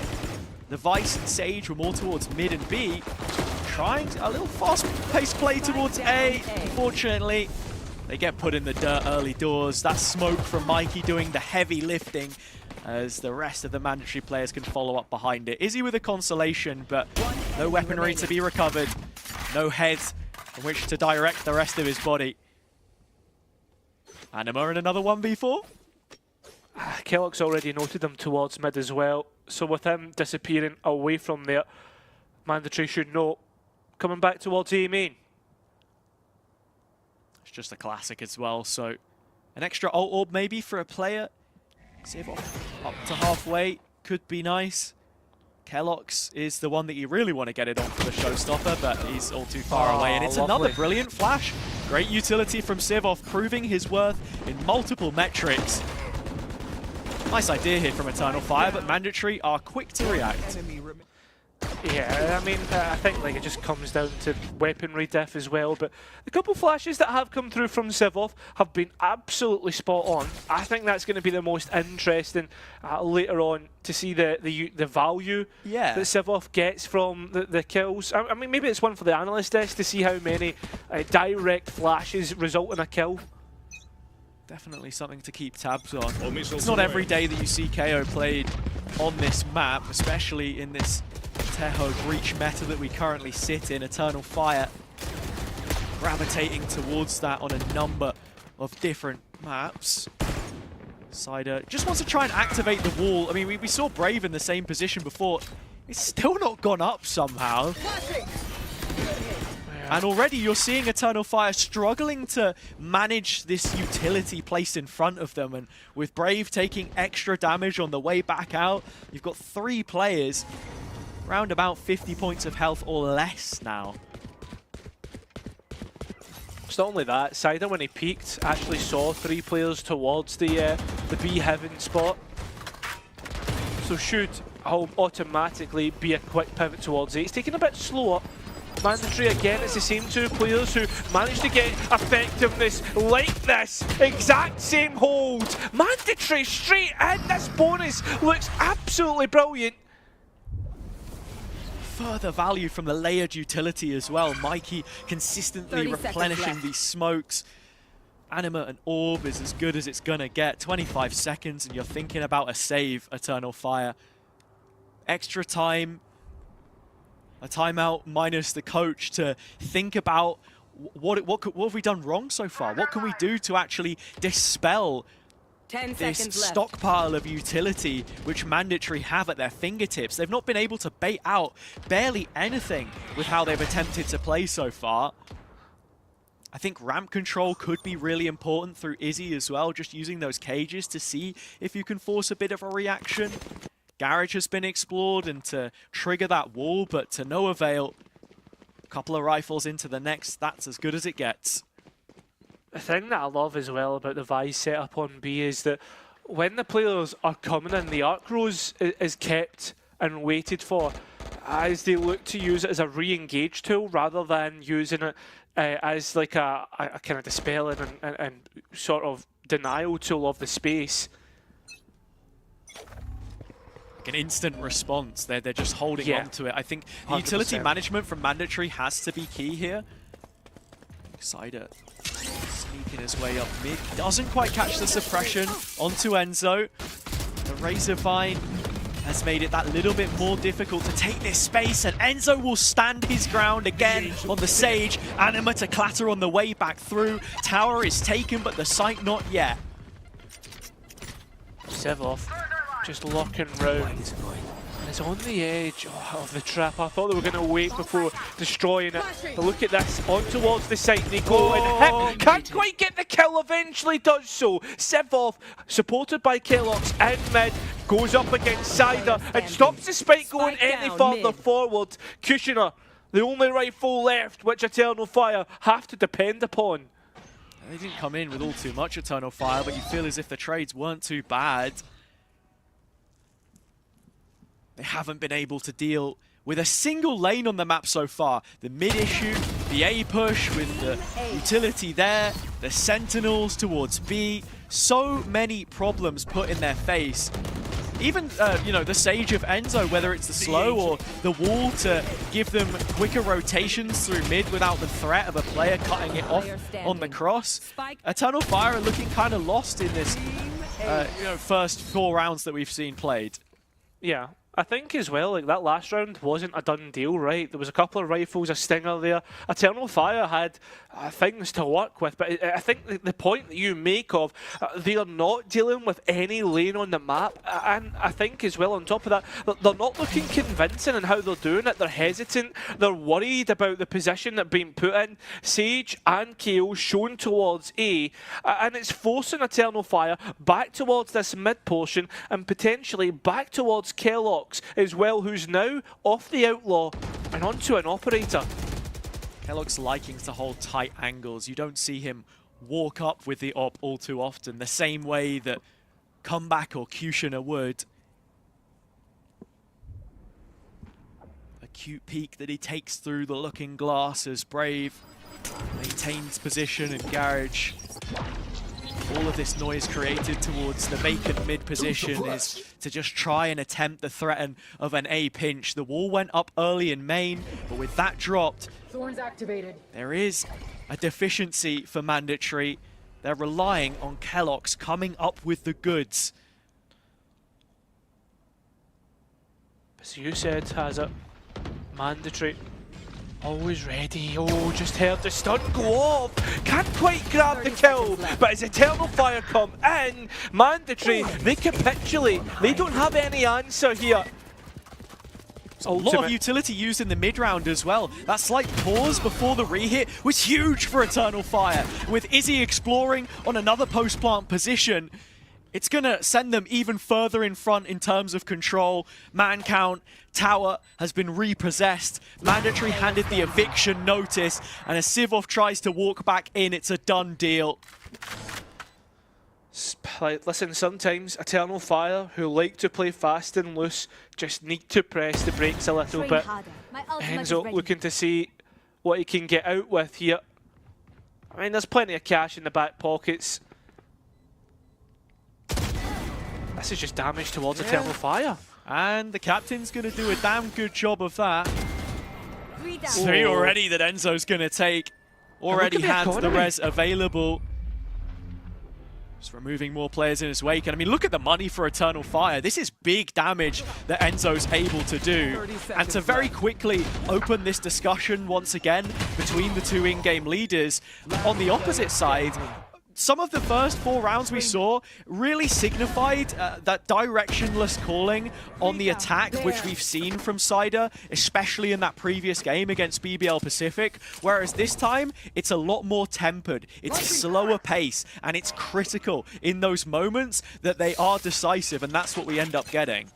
Speaker 11: the Vice and Sage were more towards mid and B, trying a little fast-paced play towards A. Unfortunately, they get put in the dirt early doors. That smoke from Mikey doing the heavy lifting as the rest of the Mandatory players can follow up behind it. Izzy with a consolation, but no weaponry to be recovered. No head on which to direct the rest of his body. Anima in another 1v4.
Speaker 12: Kellogg's already noted them towards mid as well, so with him disappearing away from there, Mandatory should know. Coming back towards A main.
Speaker 11: It's just a classic as well, so an extra ult orb maybe for a player. Sivov up to halfway, could be nice. Kellogg's is the one that you really want to get it on for the showstopper, but he's all too far away, and it's another brilliant flash. Great utility from Sivov, proving his worth in multiple metrics. Nice idea here from Eternal Fire, but Mandatory are quick to react.
Speaker 12: Yeah, I mean, I think like it just comes down to weaponry diff as well, but the couple flashes that have come through from Sivov have been absolutely spot on. I think that's going to be the most interesting later on to see the value that Sivov gets from the kills. I mean, maybe it's one for the analyst desk to see how many direct flashes result in a kill.
Speaker 11: Definitely something to keep tabs on. It's not every day that you see KO played on this map, especially in this Teho Breach meta that we currently sit in. Eternal Fire gravitating towards that on a number of different maps. Cider just wants to try and activate the wall. I mean, we saw Brave in the same position before. It's still not gone up somehow. And already you're seeing Eternal Fire struggling to manage this utility placed in front of them. And with Brave taking extra damage on the way back out, you've got 3 players around about 50 points of health or less now.
Speaker 12: It's not only that, Cider, when he peeked, actually saw 3 players towards the B heaven spot. So should automatically be a quick pivot towards it. He's taking a bit slower. Mandatory again, it's the same 2 players who managed to get effectiveness like this. Exact same hold. Mandatory straight in. This bonus looks absolutely brilliant.
Speaker 11: Further value from the layered utility as well. Mikey consistently replenishing these smokes. Anima and Orb is as good as it's gonna get. 25 seconds and you're thinking about a save, Eternal Fire. Extra time. A timeout minus the coach to think about what have we done wrong so far? What can we do to actually dispel this stockpile of utility which Mandatory have at their fingertips? They've not been able to bait out barely anything with how they've attempted to play so far. I think ramp control could be really important through Izzy as well, just using those cages to see if you can force a bit of a reaction. Garage has been explored and to trigger that wall, but to no avail. A couple of rifles into the next, that's as good as it gets.
Speaker 12: The thing that I love as well about the Vice setup on B is that when the players are coming in, the arc rose is kept and waited for as they look to use it as a re-engage tool rather than using it as like a kind of dispelling and sort of denial tool of the space.
Speaker 11: Like an instant response. They're just holding on to it. I think the
Speaker 12: 100%.
Speaker 11: utility management from Mandatory has to be key here. Cider sneaking his way up mid. Doesn't quite catch the suppression onto Enzo. The Razorvine has made it that little bit more difficult to take this space, and Enzo will stand his ground again on the Sage. Anima to clatter on the way back through. Tower is taken, but the site not yet.
Speaker 12: Sevov just locking round. And it's on the edge of the trap. I thought they were going to wait before destroying it. But look at this, on towards the site they go and hit. Can't quite get the kill, eventually does so. Sevov, supported by Kellogg's and mid, goes up against Cider and stops the spike going any further forward. Kushner, the only rifle left, which Eternal Fire have to depend upon.
Speaker 11: They didn't come in with all too much Eternal Fire, but you feel as if the trades weren't too bad. They haven't been able to deal with a single lane on the map so far. The mid issue, the A push with the utility there, the Sentinels towards B. So many problems put in their face. Even, you know, the Sage of Enzo, whether it's the slow or the wall to give them quicker rotations through mid without the threat of a player cutting it off on the cross. Eternal Fire are looking kind of lost in this you know, first 4 rounds that we've seen played.
Speaker 12: Yeah. I think as well, like that last round wasn't a done deal, right? There was a couple of rifles, a stinger there. Eternal Fire had things to work with, but I think the point that you make of they are not dealing with any lane on the map, and I think as well on top of that, they're not looking convincing in how they're doing it. They're hesitant, they're worried about the position that being put in. Sage and KO shown towards A, and it's forcing Eternal Fire back towards this mid portion and potentially back towards Kellogg as well, who's now off the Outlaw and onto an Operator.
Speaker 11: Kellogg's liking to hold tight angles. You don't see him walk up with the op all too often, the same way that Comeback or Kushner would. A cute peek that he takes through the looking glass as Brave maintains position and Garage. All of this noise created towards the vacant mid position is to just try and attempt the threat of an A pinch. The wall went up early in main, but with that dropped,
Speaker 13: Thorns activated.
Speaker 11: there is a deficiency for Mandatory. They're relying on Kellogg's coming up with the goods.
Speaker 12: As you said, has it. Mandatory. Always ready. Oh, just heard the stun go off. Can't quite grab the kill. But as Eternal Fire come in, Mandatory, they capitulate. They don't have any answer here.
Speaker 11: A lot of utility used in the mid-round as well. That slight pause before the re-hit was huge for Eternal Fire. With Izzy exploring on another post-plant position, it's going to send them even further in front in terms of control. Man count, tower has been repossessed. Mandatory handed the eviction notice, and as Sivov tries to walk back in, it's a done deal.
Speaker 12: Like, listen, sometimes Eternal Fire, who like to play fast and loose, just need to press the brakes a little bit. Enzo looking to see what he can get out with here. I mean, there's plenty of cash in the back pockets. This is just damage towards Eternal Fire.
Speaker 11: And the captain's going to do a damn good job of that. 3 already that Enzo's going to take. Already had the res available. Just removing more players in his wake. And I mean, look at the money for Eternal Fire. This is big damage that Enzo's able to do. And to very quickly open this discussion once again between the two in-game leaders. On the opposite side, some of the first 4 rounds we saw really signified that directionless calling on the attack, which we've seen from Cider, especially in that previous game against BBL Pacific. Whereas this time, it's a lot more tempered. It's a slower pace, and it's critical in those moments that they are decisive, and that's what we end up getting.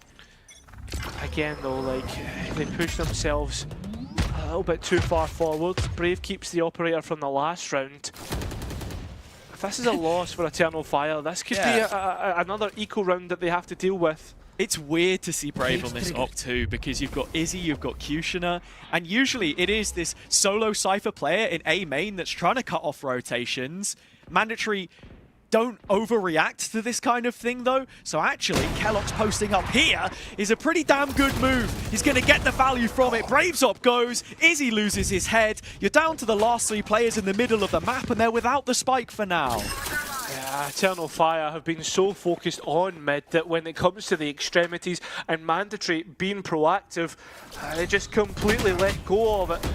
Speaker 12: Again, though, like, they push themselves a little bit too far forward. Brave keeps the Operator from the last round. this is a loss for Eternal Fire, this could be another eco round that they have to deal with.
Speaker 11: It's weird to see Brave on this op too, because you've got Izzy, you've got Kushner, and usually it is this solo Cypher player in A main that's trying to cut off rotations. Mandatory don't overreact to this kind of thing though, so actually Kellogg's posting up here is a pretty damn good move. He's going to get the value from it. Braves op goes, Izzy loses his head. You're down to the last 3 players in the middle of the map, and they're without the spike for now.
Speaker 12: Yeah, Eternal Fire have been so focused on mid that when it comes to the extremities and Mandatory being proactive, they just completely let go of it.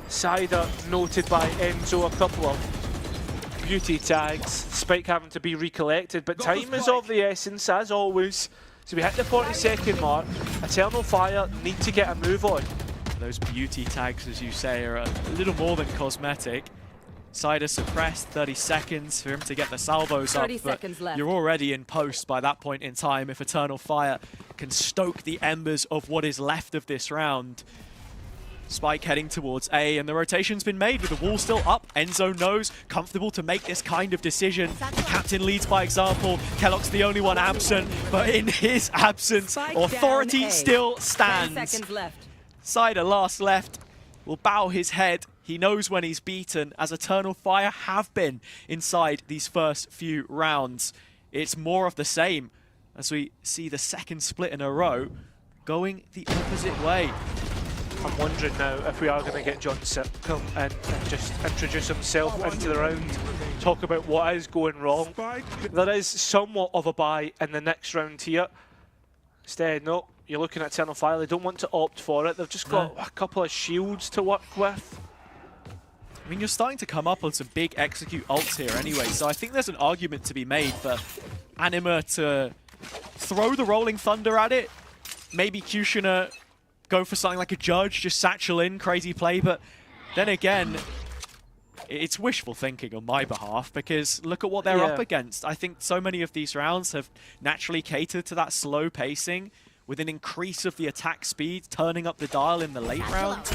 Speaker 12: Cider noted by Enzo, a couple of beauty tags, spike having to be recollected, but time is of the essence as always. So we hit the 40-second mark. Eternal Fire need to get a move on.
Speaker 11: Those beauty tags, as you say, are a little more than cosmetic. Cider suppressed, 30 seconds for him to get the salvos up, but you're already in post by that point in time if Eternal Fire can stoke the embers of what is left of this round. Spike heading towards A, and the rotation's been made with the wall still up. Enzo knows, comfortable to make this kind of decision. The captain leads by example. Kellogg's the only one absent, but in his absence, authority still stands.
Speaker 6: 10 seconds left.
Speaker 11: Cider last left will bow his head. He knows when he's beaten, as Eternal Fire have been inside these first few rounds. It's more of the same as we see the second split in a row going the opposite way.
Speaker 12: I'm wondering now if we are going to get John Sip come in and just introduce himself into the round, talk about what is going wrong. There is somewhat of a buy in the next round here. Instead, no, you're looking at Eternal Fire. They don't want to opt for it. They've just got a couple of shields to work with.
Speaker 11: I mean, you're starting to come up on some big execute ults here anyway, so I think there's an argument to be made for Anima to throw the Rolling Thunder at it. Maybe Kushner go for something like a Judge, just satchel in, crazy play, but then again, it's wishful thinking on my behalf, because look at what they're up against. I think so many of these rounds have naturally catered to that slow pacing with an increase of the attack speed, turning up the dial in the late round.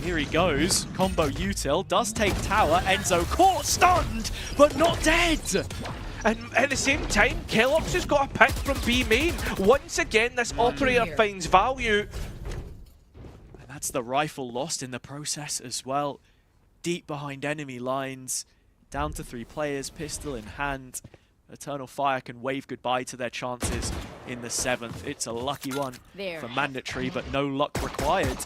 Speaker 11: Here he goes, combo util, does take tower, Enzo caught, stunned, but not dead!
Speaker 12: And at the same time, Kellogg's has got a pick from B main. Once again, this operator finds value.
Speaker 11: And that's the rifle lost in the process as well. Deep behind enemy lines, down to 3 players, pistol in hand. Eternal Fire can wave goodbye to their chances in the 7th. It's a lucky one for Mandatory, but no luck required.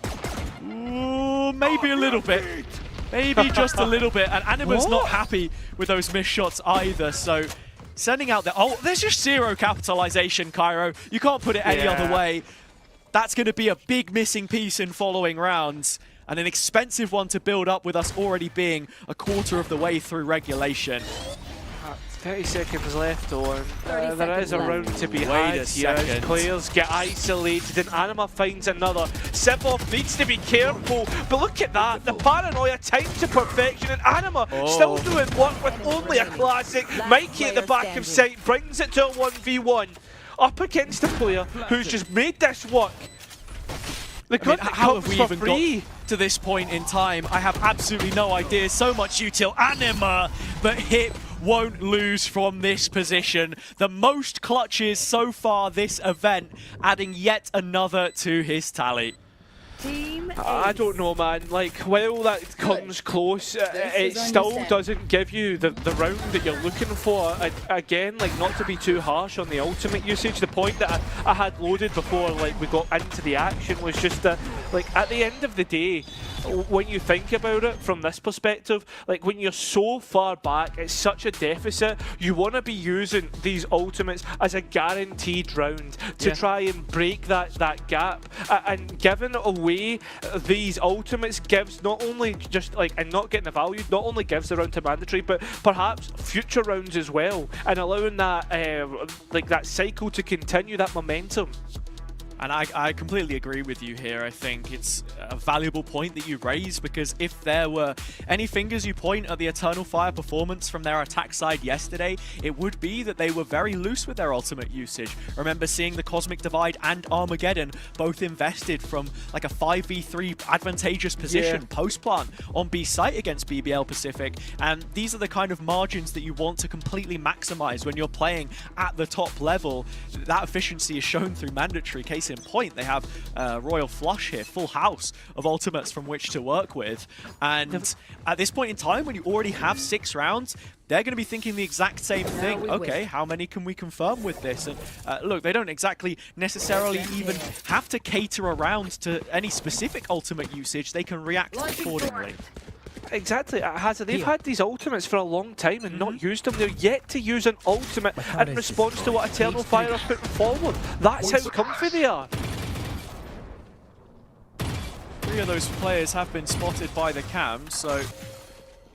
Speaker 11: Ooh, maybe a little bit. Maybe just a little bit. And Anima's not happy with those missed shots either, so sending out the... Oh, there's just 0 capitalization, Cairo. You can't put it any other way. That's going to be a big missing piece in following rounds, and an expensive one to build up with us already being a quarter of the way through regulation.
Speaker 12: 30 seconds left on. There is a round to be
Speaker 11: Wait
Speaker 12: had
Speaker 11: a
Speaker 12: here.
Speaker 11: second.
Speaker 12: Players get isolated and Anima finds another. Sipov needs to be careful, but look at that. The paranoia timed to perfection, and Anima still doing work with only a classic. Mikey at the back of sight brings it to a 1v1. Up against a player who's just made this work. The gun that
Speaker 11: how
Speaker 12: comes
Speaker 11: have we
Speaker 12: for
Speaker 11: even
Speaker 12: free.
Speaker 11: got to this point in time? I have absolutely no idea. So much util Anima, but Hip won't lose from this position. The most clutches so far this event, adding yet another to his tally.
Speaker 12: I don't know, man. Like, while that comes close, it still doesn't give you the round that you're looking for. Again, like, not to be too harsh on the ultimate usage, the point that I had loaded before, like, we got into the action was just that, like, at the end of the day, when you think about it from this perspective, like, when you're so far back, it's such a deficit, you want to be using these ultimates as a guaranteed round to try and break that gap. And giving away these ultimates gives not only just, like, and not getting the value, not only gives the round to Mandatory, but perhaps future rounds as well, and allowing that, like, that cycle to continue, that momentum.
Speaker 11: And I completely agree with you here. I think it's a valuable point that you raise, because if there were any fingers you point at the Eternal Fire performance from their attack side yesterday, it would be that they were very loose with their ultimate usage. Remember seeing the Cosmic Divide and Armageddon both invested from like a 5v3 advantageous position post-plant on B site against BBL Pacific, and these are the kind of margins that you want to completely maximize when you're playing at the top level. That efficiency is shown through Mandatory. Case in point, they have Royal Flush here, full house of ultimates from which to work with, and at this point in time, when you already have 6 rounds, they're going to be thinking the exact same thing. Okay, how many can we confirm with this? And look, they don't exactly necessarily even have to cater around to any specific ultimate usage. They can react accordingly.
Speaker 12: Exactly, they've had these ultimates for a long time and not used them. They're yet to use an ultimate in response to what Eternal Fire are putting forward. That's how comfy they are.
Speaker 11: 3 of those players have been spotted by the cams, so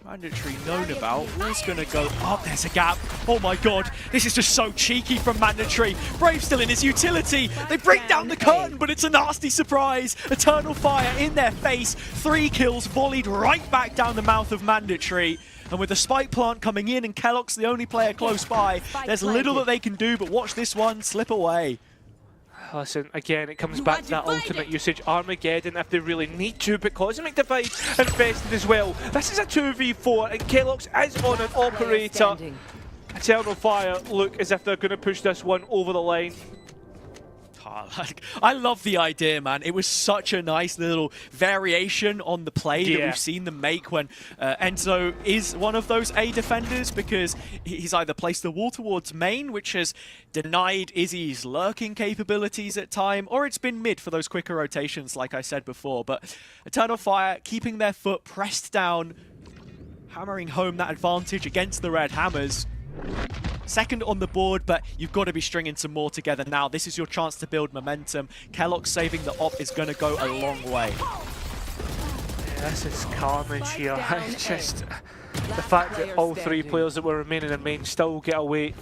Speaker 11: Mandatory known about. Wall's going to go up. There's a gap. Oh my god, this is just so cheeky from Mandatory. Brave still in his utility. They break down the curtain, but it's a nasty surprise. Eternal Fire in their face. 3 kills volleyed right back down the mouth of Mandatory. And with the spike plant coming in and Kellogg's the only player close by, there's little that they can do, but watch this one slip away.
Speaker 12: Listen, again, it comes back to that ultimate usage. Armageddon, if they really need to, but Cosmic Divide invested as well. This is a 2v4, and Kellogg's is on an operator. Eternal Fire look as if they're going to push this one over the line.
Speaker 11: I love the idea, man. It was such a nice little variation on the play that we've seen them make when Enzo is one of those A defenders, because he's either placed the wall towards main, which has denied Izzy's lurking capabilities at time, or it's been mid for those quicker rotations, like I said before. But Eternal Fire keeping their foot pressed down, hammering home that advantage against the Red Hammers. Second on the board, but you've got to be stringing some more together now. This is your chance to build momentum. Kellogg saving the op is going to go a long way.
Speaker 12: Yeah, this is carnage here. Just the fact that all 3 players that were remaining in main still get away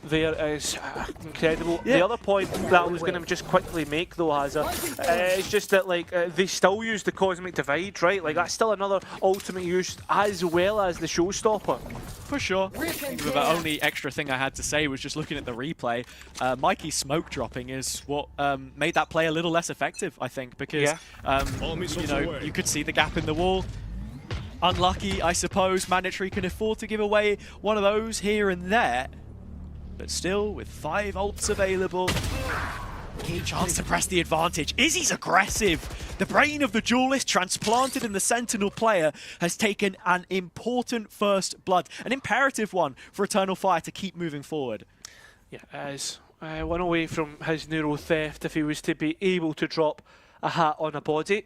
Speaker 12: there is incredible. The other point that I was going to just quickly make though, Hazza, is just that like they still use the Cosmic Divide, right? Like that's still another ultimate use as well as the showstopper.
Speaker 11: For sure. The only extra thing I had to say was just looking at the replay. Mikey's smoke dropping is what made that play a little less effective, I think, because you know, you could see the gap in the wall. Unlucky, I suppose. Mandatory can afford to give away one of those here and there. But still, with 5 ults available, chance to press the advantage. Izzy's aggressive. The brain of the duelist transplanted in the Sentinel player has taken an important first blood. An imperative one for Eternal Fire to keep moving forward.
Speaker 12: Yeah, as one away from his neuro theft if he was to be able to drop a hat on a body.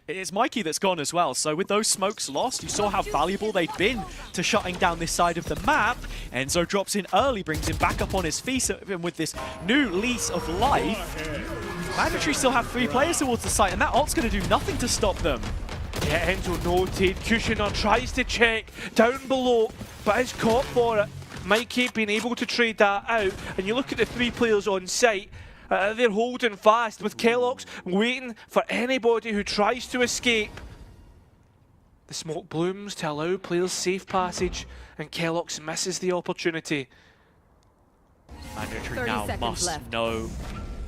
Speaker 11: It's Mikey that's gone as well, so with those smokes lost, you saw how valuable they've been to shutting down this side of the map. Enzo drops in early, brings him back up on his feet, and with this new lease of life, Mandatory still have 3 players towards the site, and that ult's going to do nothing to stop them.
Speaker 12: Yeah, Enzo noted, Kushner tries to check down below, but is caught for it. Mikey being able to trade that out, and you look at the 3 players on site, they're holding fast with Kellogg's waiting for anybody who tries to escape. The smoke blooms to allow players safe passage, and Kellogg's misses the opportunity.
Speaker 11: Mandatory now must know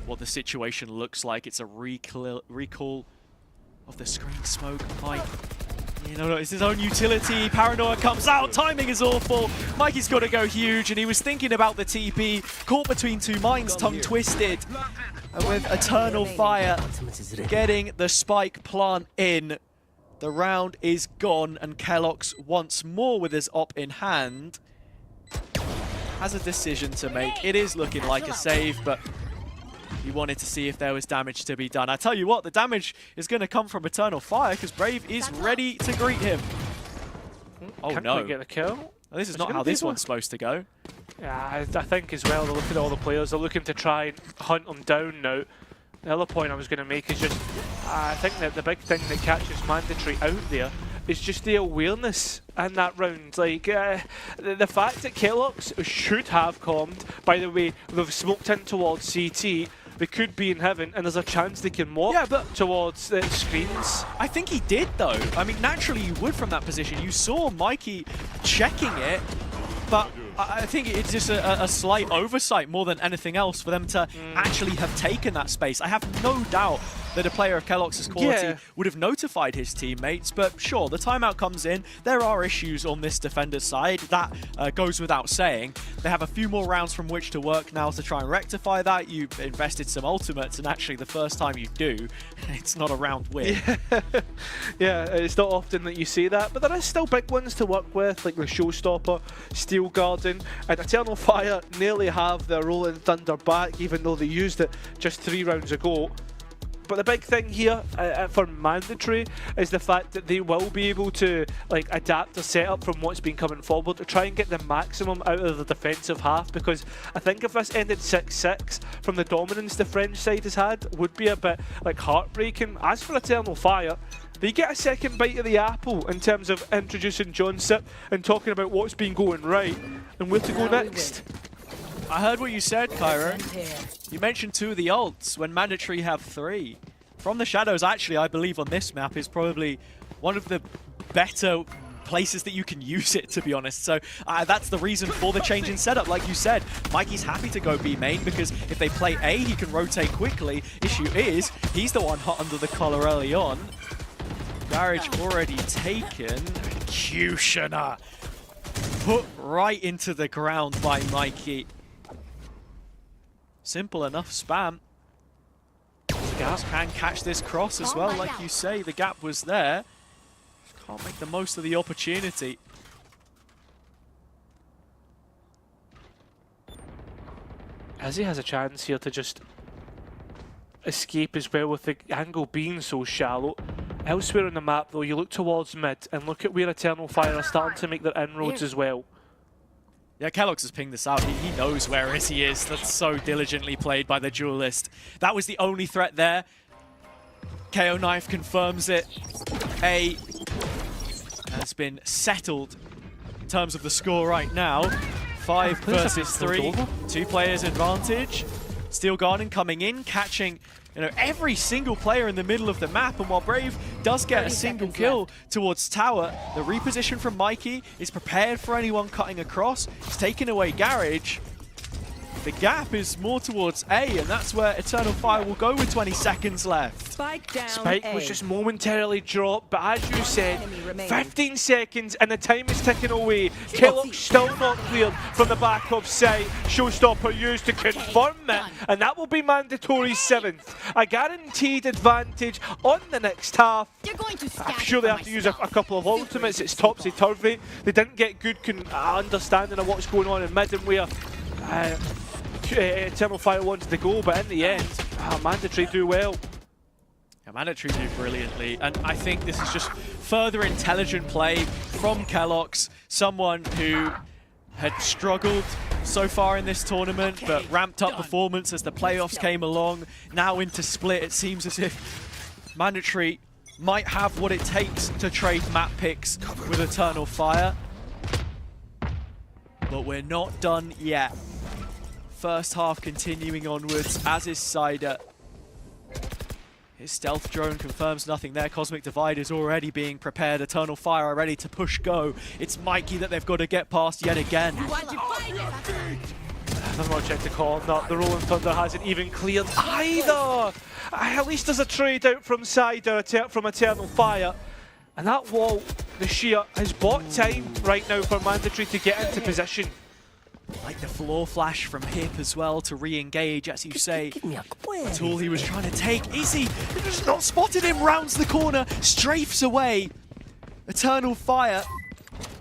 Speaker 11: what the situation looks like. It's a recall of the screen smoke. Mike, you know, it's his own utility. Paranoia comes out. Timing is awful. Mikey's got to go huge, and he was thinking about the TP. Caught between 2 minds, tongue twisted. And with Eternal Fire getting the spike plant in, the round is gone, and Kellogg's once more with his op in hand has a decision to make. It is looking like a save, but he wanted to see if there was damage to be done. I tell you what, the damage is going to come from Eternal Fire because Brave is ready to greet him. Oh
Speaker 12: Can't
Speaker 11: no.
Speaker 12: get the kill.
Speaker 11: This is not how this one's supposed to go.
Speaker 12: Yeah, I think as well, they're looking at all the players, they're looking to try and hunt them down now. The other point I was going to make is just, I think that the big thing that catches Mandatory out there is just the awareness in that round. Like, the fact that Kellogg's should have calmed, by the way, they've smoked in towards CT, they could be in heaven, and there's a chance they can walk towards the screens.
Speaker 11: I think he did though. I mean, naturally you would from that position. You saw Mikey checking it, but I think it's just a slight oversight more than anything else for them to actually have taken that space. I have no doubt that a player of Kellogg's quality would have notified his teammates, but sure, the timeout comes in. There are issues on this defender's side. That goes without saying. They have a few more rounds from which to work now to try and rectify that. You've invested some ultimates, and actually the first time you do, it's not a round win.
Speaker 12: Yeah, it's not often that you see that, but there is still big ones to work with, like the Showstopper, Steel Garden, and Eternal Fire nearly have their Rolling Thunder back, even though they used it just 3 rounds ago. But the big thing here for Mandatory is the fact that they will be able to adapt the setup from what's been coming forward to try and get the maximum out of the defensive half, because I think if this ended 6-6 from the dominance the French side has had, would be a bit heartbreaking. As for Eternal Fire, they get a second bite of the apple in terms of introducing John Sip and talking about what's been going right and where to go next.
Speaker 11: I heard what you said, Cairo. You mentioned 2 of the ults when Mandatory have 3. From the Shadows, actually, I believe on this map is probably one of the better places that you can use it, to be honest. So that's the reason for the change in setup. Like you said, Mikey's happy to go B main because if they play A, he can rotate quickly. Issue is, he's the one hot under the collar early on. Garage already taken. Kushner put right into the ground by Mikey. Simple enough spam. Gas can catch this cross as well, like you say. The gap was there. Can't make the most of the opportunity.
Speaker 12: Azzy has a chance here to just escape as well, with the angle being so shallow. Elsewhere on the map though, you look towards mid and look at where Eternal Fire are starting to make their inroads as well.
Speaker 11: Yeah, Kellogg's has pinged this out. He knows where he is. That's so diligently played by the duelist. That was the only threat there. KO Knife confirms it. A has been settled in terms of the score right now. 5 versus 3. 2 players advantage. Steel Garden coming in, catching every single player in the middle of the map, and while Brave does get a single kill towards tower, the reposition from Mikey is prepared for anyone cutting across. He's taken away Garage. The gap is more towards A, and that's where Eternal Fire will go with 20 seconds left.
Speaker 6: Spike down.
Speaker 12: Spike was just momentarily dropped, but as you said, 15 seconds and the time is ticking away. Kellogg's still not cleared from the back of site. Showstopper used to confirm it, and that will be Mandatory's 7th. A guaranteed advantage on the next half. I'm sure they have to use a couple of ultimates. It's topsy-turvy. They didn't get good understanding of what's going on in mid and where Eternal Fire wanted to go, but in the end, Mandatory do well.
Speaker 11: Yeah, Mandatory do brilliantly, and I think this is just further intelligent play from Kellogg's, someone who had struggled so far in this tournament, but ramped up performance as the playoffs came along. Now into Split, it seems as if Mandatory might have what it takes to trade map picks with Eternal Fire. But we're not done yet. First half continuing onwards, as is Cider. His stealth drone confirms nothing there. Cosmic Divide is already being prepared. Eternal Fire are ready to push go. It's Mikey that they've got to get past yet again.
Speaker 12: I've not checked the corner. The Rolling Thunder hasn't even cleared either. At least there's a trade out from Cider from Eternal Fire. And that wall, the sheer, has bought time right now for Mandatory to get into position.
Speaker 11: Like the floor flash from Hip as well to re-engage, as you say. The tool he was trying to take. Izzy, who has not spotted him, rounds the corner, strafes away. Eternal Fire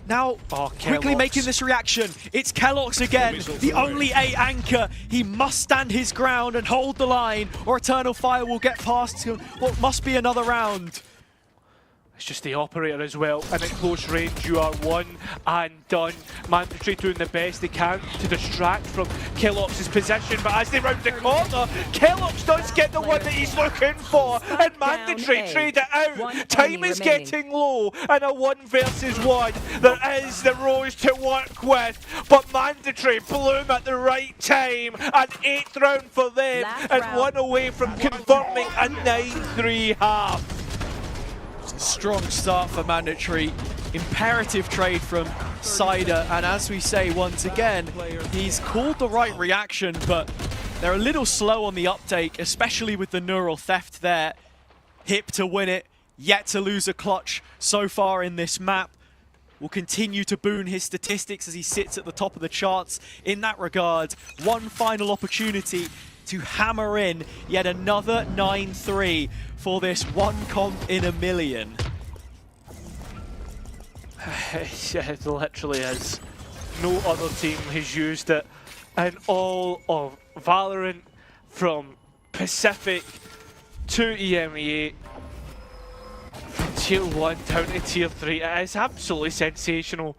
Speaker 11: now quickly making this reaction. It's Kellogg's again, the only A anchor. He must stand his ground and hold the line, or Eternal Fire will get past what must be another round.
Speaker 12: It's just the operator as well, and at close range you are one and done. Mandatory doing the best they can to distract from Kellogg's position, but as they round the corner, Kellogg's does get the one that he's looking for, and Mandatory trade it out. Time is getting low, and a 1 versus 1. There is the Rose to work with, but Mandatory bloom at the right time. An 8th round for them, and one away from confirming a 9-3 half.
Speaker 11: Strong start for Mandatory. Imperative trade from Cider, and as we say once again, he's called the right reaction, but they're a little slow on the uptake, especially with the neural theft there. Hip to win it, yet to lose a clutch so far in this map. Will continue to boon his statistics as he sits at the top of the charts in that regard. One final opportunity to hammer in yet another 9-3 for this one comp in a million.
Speaker 12: It literally is. No other team has used it in all of Valorant, from Pacific to EMEA, from Tier 1 down to Tier 3. It is absolutely sensational.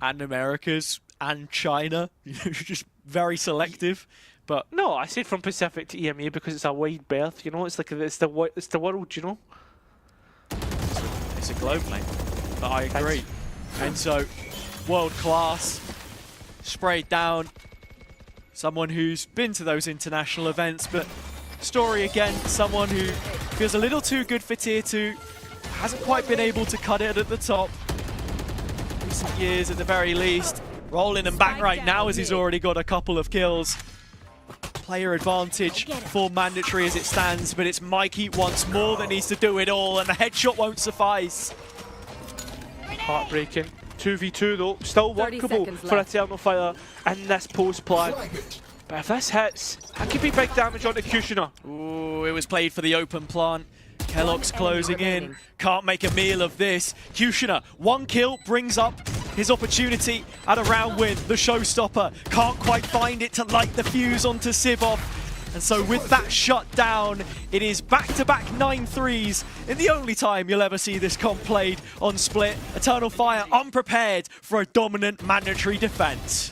Speaker 11: And Americas and China, just very selective. But
Speaker 12: no, I said from Pacific to EMEA because it's a wide berth, you know, it's like it's the world, you know.
Speaker 11: It's a globe, mate. But I agree. And so, world class, sprayed down. Someone who's been to those international events, but story again, someone who feels a little too good for Tier 2, hasn't quite been able to cut it at the top. Recent years at the very least. Rolling him back right now as he's already got a couple of kills. Player advantage for Mandatory as it stands, but it's Mikey once more that needs to do it all, and the headshot won't suffice.
Speaker 12: Heartbreaking. 2v2 though, still workable for Eternal Fire in this post plan. But if this hits, that could be big damage onto Kushner.
Speaker 11: Ooh, it was played for the open plant. Kellogg's closing in. Can't make a meal of this. Kushner, 1 kill brings up his opportunity at a round win. The showstopper can't quite find it to light the fuse onto Sivov. And so with that shut down, it is back-to-back 9-3s in the only time you'll ever see this comp played on Split. Eternal Fire unprepared for a dominant Mandatory defense.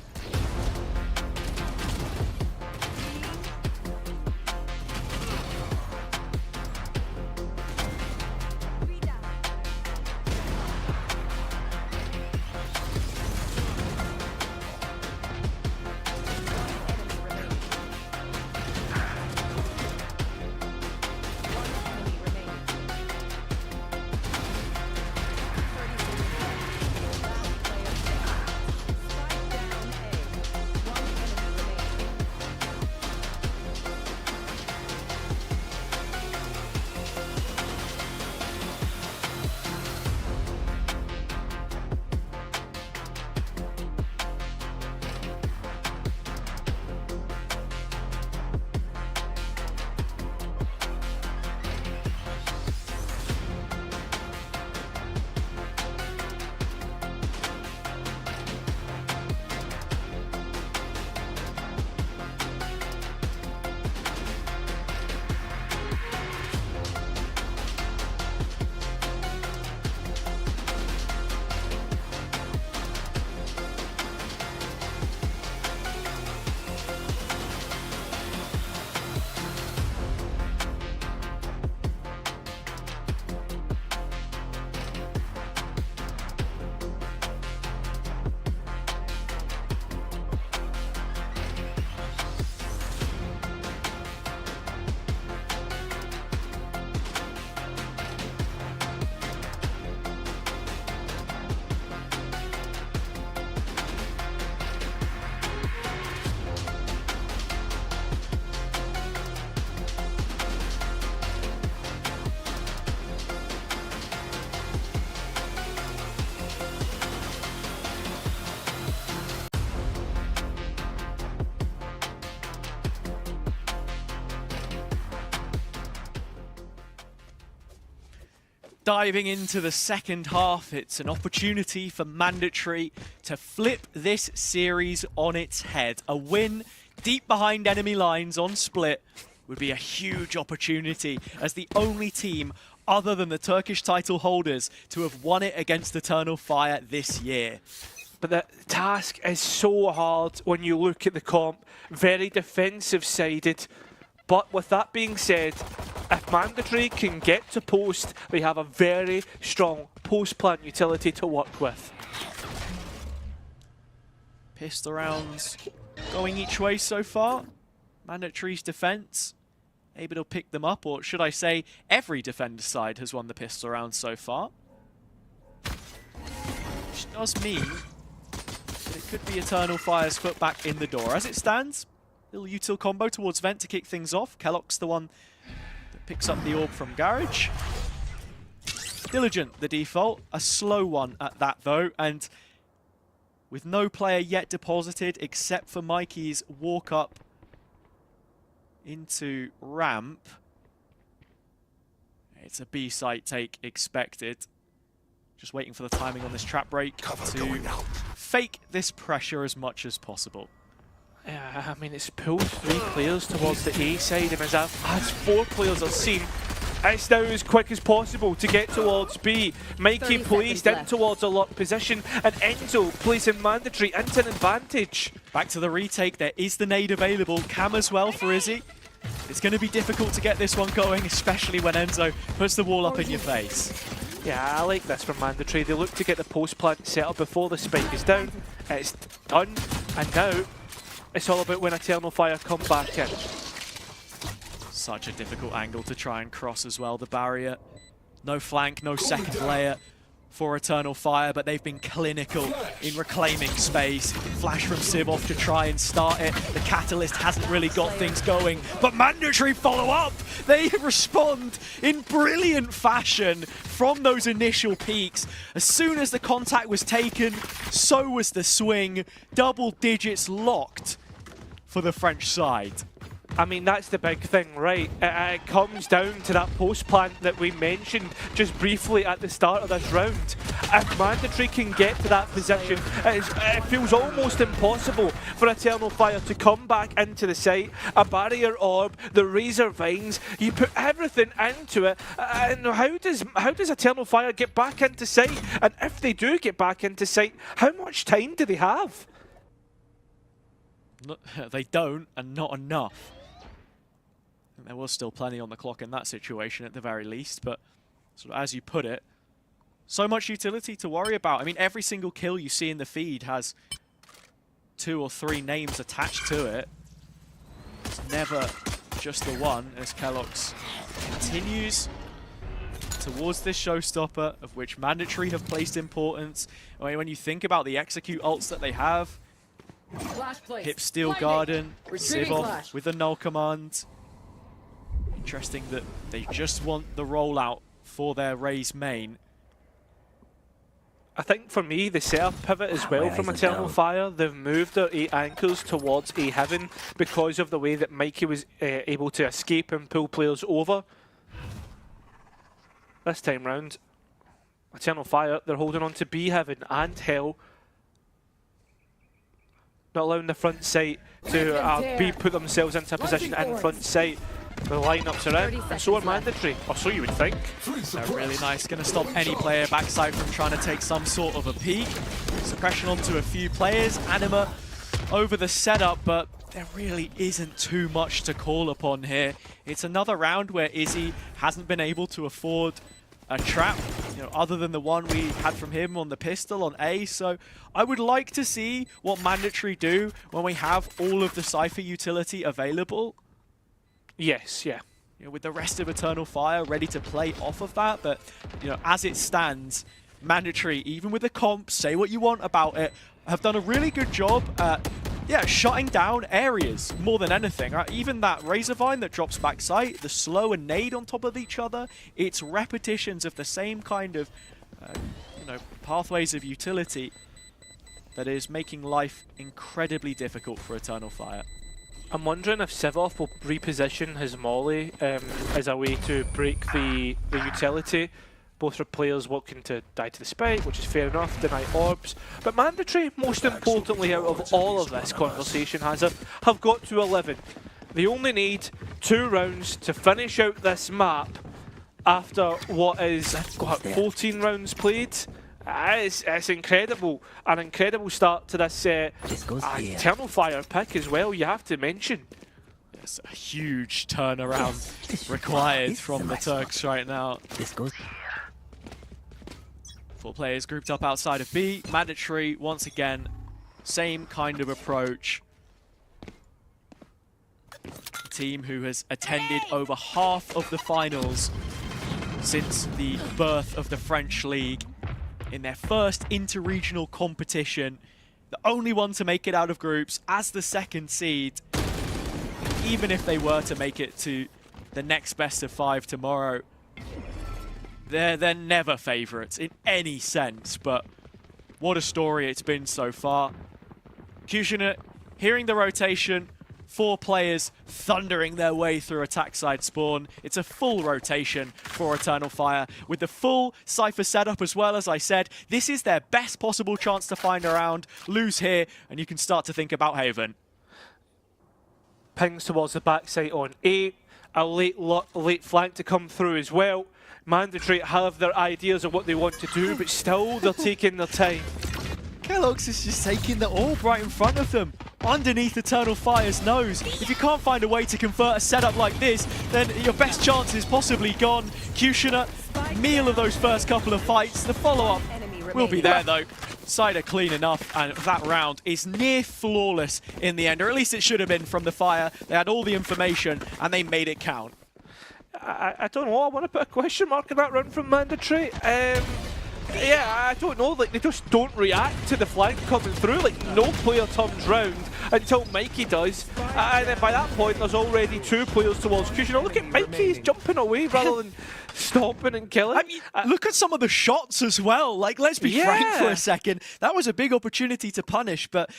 Speaker 11: Diving into the second half, it's an opportunity for Mandatory to flip this series on its head. A win deep behind enemy lines on Split would be a huge opportunity as the only team other than the Turkish title holders to have won it against Eternal Fire this year.
Speaker 12: But the task is so hard when you look at the comp, very defensive-sided. But with that being said, if Mandatory can get to post, they have a very strong post-plant utility to work with.
Speaker 11: Pistol rounds going each way so far. Mandatory's defense able to pick them up, or should I say every defender side has won the pistol round so far. Which does mean that it could be Eternal Fire's foot back in the door. As it stands, little util combo towards Vent to kick things off. Kellock's the one that picks up the orb from Garage. Diligent, the default. A slow one at that, though, and with no player yet deposited except for Mikey's walk up into ramp. It's a B site take expected. Just waiting for the timing on this trap break to fake this pressure as much as possible.
Speaker 12: Yeah, I mean, it's pulled 3 players towards the A side, and as 4 players are seen, it's now as quick as possible to get towards B. Mikey placed in towards a locked position, and Enzo placing Mandatory into an advantage.
Speaker 11: Back to the retake, there is the nade available. Cam as well for Izzy. It's going to be difficult to get this one going, especially when Enzo puts the wall up in your face.
Speaker 12: Yeah, I like this from Mandatory. They look to get the post plant set up before the spike is down. It's done, and now it's all about when Eternal Fire come back in.
Speaker 11: Such a difficult angle to try and cross as well, the barrier. No flank, no second layer for Eternal Fire, but they've been clinical in reclaiming space. Flash from Civ off to try and start it. The Catalyst hasn't really got things going, but Mandatory follow up! They respond in brilliant fashion from those initial peaks. As soon as the contact was taken, so was the swing. Double digits locked for the French side.
Speaker 12: I mean, that's the big thing, right? It comes down to that post plant that we mentioned just briefly at the start of this round. If Mandatory can get to that position, it feels almost impossible for Eternal Fire to come back into the site. A barrier orb, the Razor Vines, you put everything into it, and how does Eternal Fire get back into site? And if they do get back into site, how much time do they have?
Speaker 11: They don't, and not enough. There was still plenty on the clock in that situation at the very least, but sort of as you put it, so much utility to worry about. I mean, every single kill you see in the feed has 2 or 3 names attached to it. It's never just the one, as Kellogg's continues towards this showstopper, of which Mandatory have placed importance. I mean, when you think about the execute ults that they have, Hip Steel Garden, Civ off with the null command. Interesting that they just want the rollout for their Raze main.
Speaker 12: I think for me, the setup pivot as well from Eternal Fire, they've moved their A anchors towards A Heaven because of the way that Mikey was able to escape and pull players over. This time round, Eternal Fire, they're holding on to B Heaven and Hell. Not allowing the front sight to B put themselves into a position in front sight. The lineups are out, and so are Mandatory, or so you would think.
Speaker 11: They're really nice, going to stop any player backside from trying to take some sort of a peek. Suppression onto a few players, Anima over the setup, but there really isn't too much to call upon here. It's another round where Izzy hasn't been able to afford a trap, other than the one we had from him on the pistol on A. So I would like to see what Mandatory do when we have all of the Cypher utility available.
Speaker 12: Yes, yeah.
Speaker 11: With the rest of Eternal Fire ready to play off of that, but as it stands, Mandatory, even with the comp, say what you want about it, have done a really good job at shutting down areas more than anything. Right? Even that Razor Vine that drops back sight, the slow and nade on top of each other, it's repetitions of the same kind of pathways of utility that is making life incredibly difficult for Eternal Fire.
Speaker 12: I'm wondering if Sivoth will reposition his Molly as a way to break the utility, both for players looking to die to the spike, which is fair enough, deny orbs. But Mandatory, most importantly out of all of this conversation, have got to 11. They only need 2 rounds to finish out this map, after what is 14 rounds played. It's incredible. An incredible start to this Eternal Fire pick as well, you have to mention.
Speaker 11: It's a huge turnaround required from the Turks right now. 4 players grouped up outside of B. Mandatory, once again, same kind of approach. A team who has attended over half of the finals since the birth of the French League. In their first inter-regional competition, the only one to make it out of groups as the 2nd seed. Even if they were to make it to the next best of 5 tomorrow, they're never favourites in any sense, but what a story it's been so far. Kushner hearing the rotation, 4 players thundering their way through attack side spawn. It's a full rotation for Eternal Fire. With the full Cypher setup as well, as I said, this is their best possible chance to find a round. Lose here, and you can start to think about Haven.
Speaker 12: Pings towards the backside on A. A late flank to come through as well. Mandatory have their ideas of what they want to do, but still they're taking their time.
Speaker 11: Kellogg's is just taking the orb right in front of them, underneath Eternal Fire's nose. If you can't find a way to convert a setup like this, then your best chance is possibly gone. Kushner, meal of those first couple of fights. The follow-up will be there though. Cider clean enough, and that round is near flawless in the end, or at least it should have been from the Fire. They had all the information, and they made it count.
Speaker 12: I don't know, I want to put a question mark on that run from Mandatory. Yeah, I don't know, like they just don't react to the flank coming through, like no player turns round until Mikey does, and then by that point there's already 2 players towards Kushner. Look at Mikey, he's jumping away rather than stopping and killing.
Speaker 11: I mean, look at some of the shots as well, like let's be frank for a second, that was a big opportunity to punish, but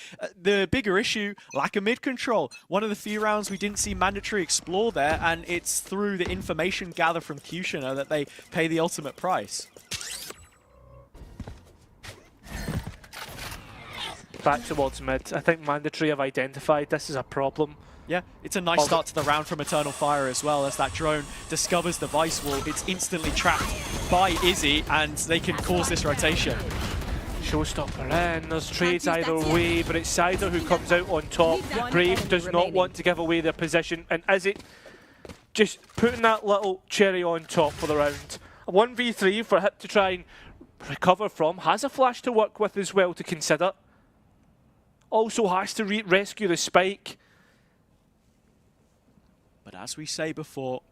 Speaker 11: the bigger issue, lack of mid control. One of the few rounds we didn't see Mandatory explore there, and it's through the information gathered from Kushner that they pay the ultimate price.
Speaker 12: Back towards mid. I think Mandatory have identified this as a problem.
Speaker 11: Yeah, it's a nice start to the round from Eternal Fire as well. As that drone discovers the Vice Wall, it's instantly trapped by Izzy, and they can cause this rotation.
Speaker 12: Showstopper in, there's trades either way, but it's Cider who comes out on top. Brave does not want to give away their position, and Izzy just putting that little cherry on top for the round. A 1v3 for Hip to try and recover from, has a flash to work with as well to consider. Also has to rescue the spike.
Speaker 11: But as we say before,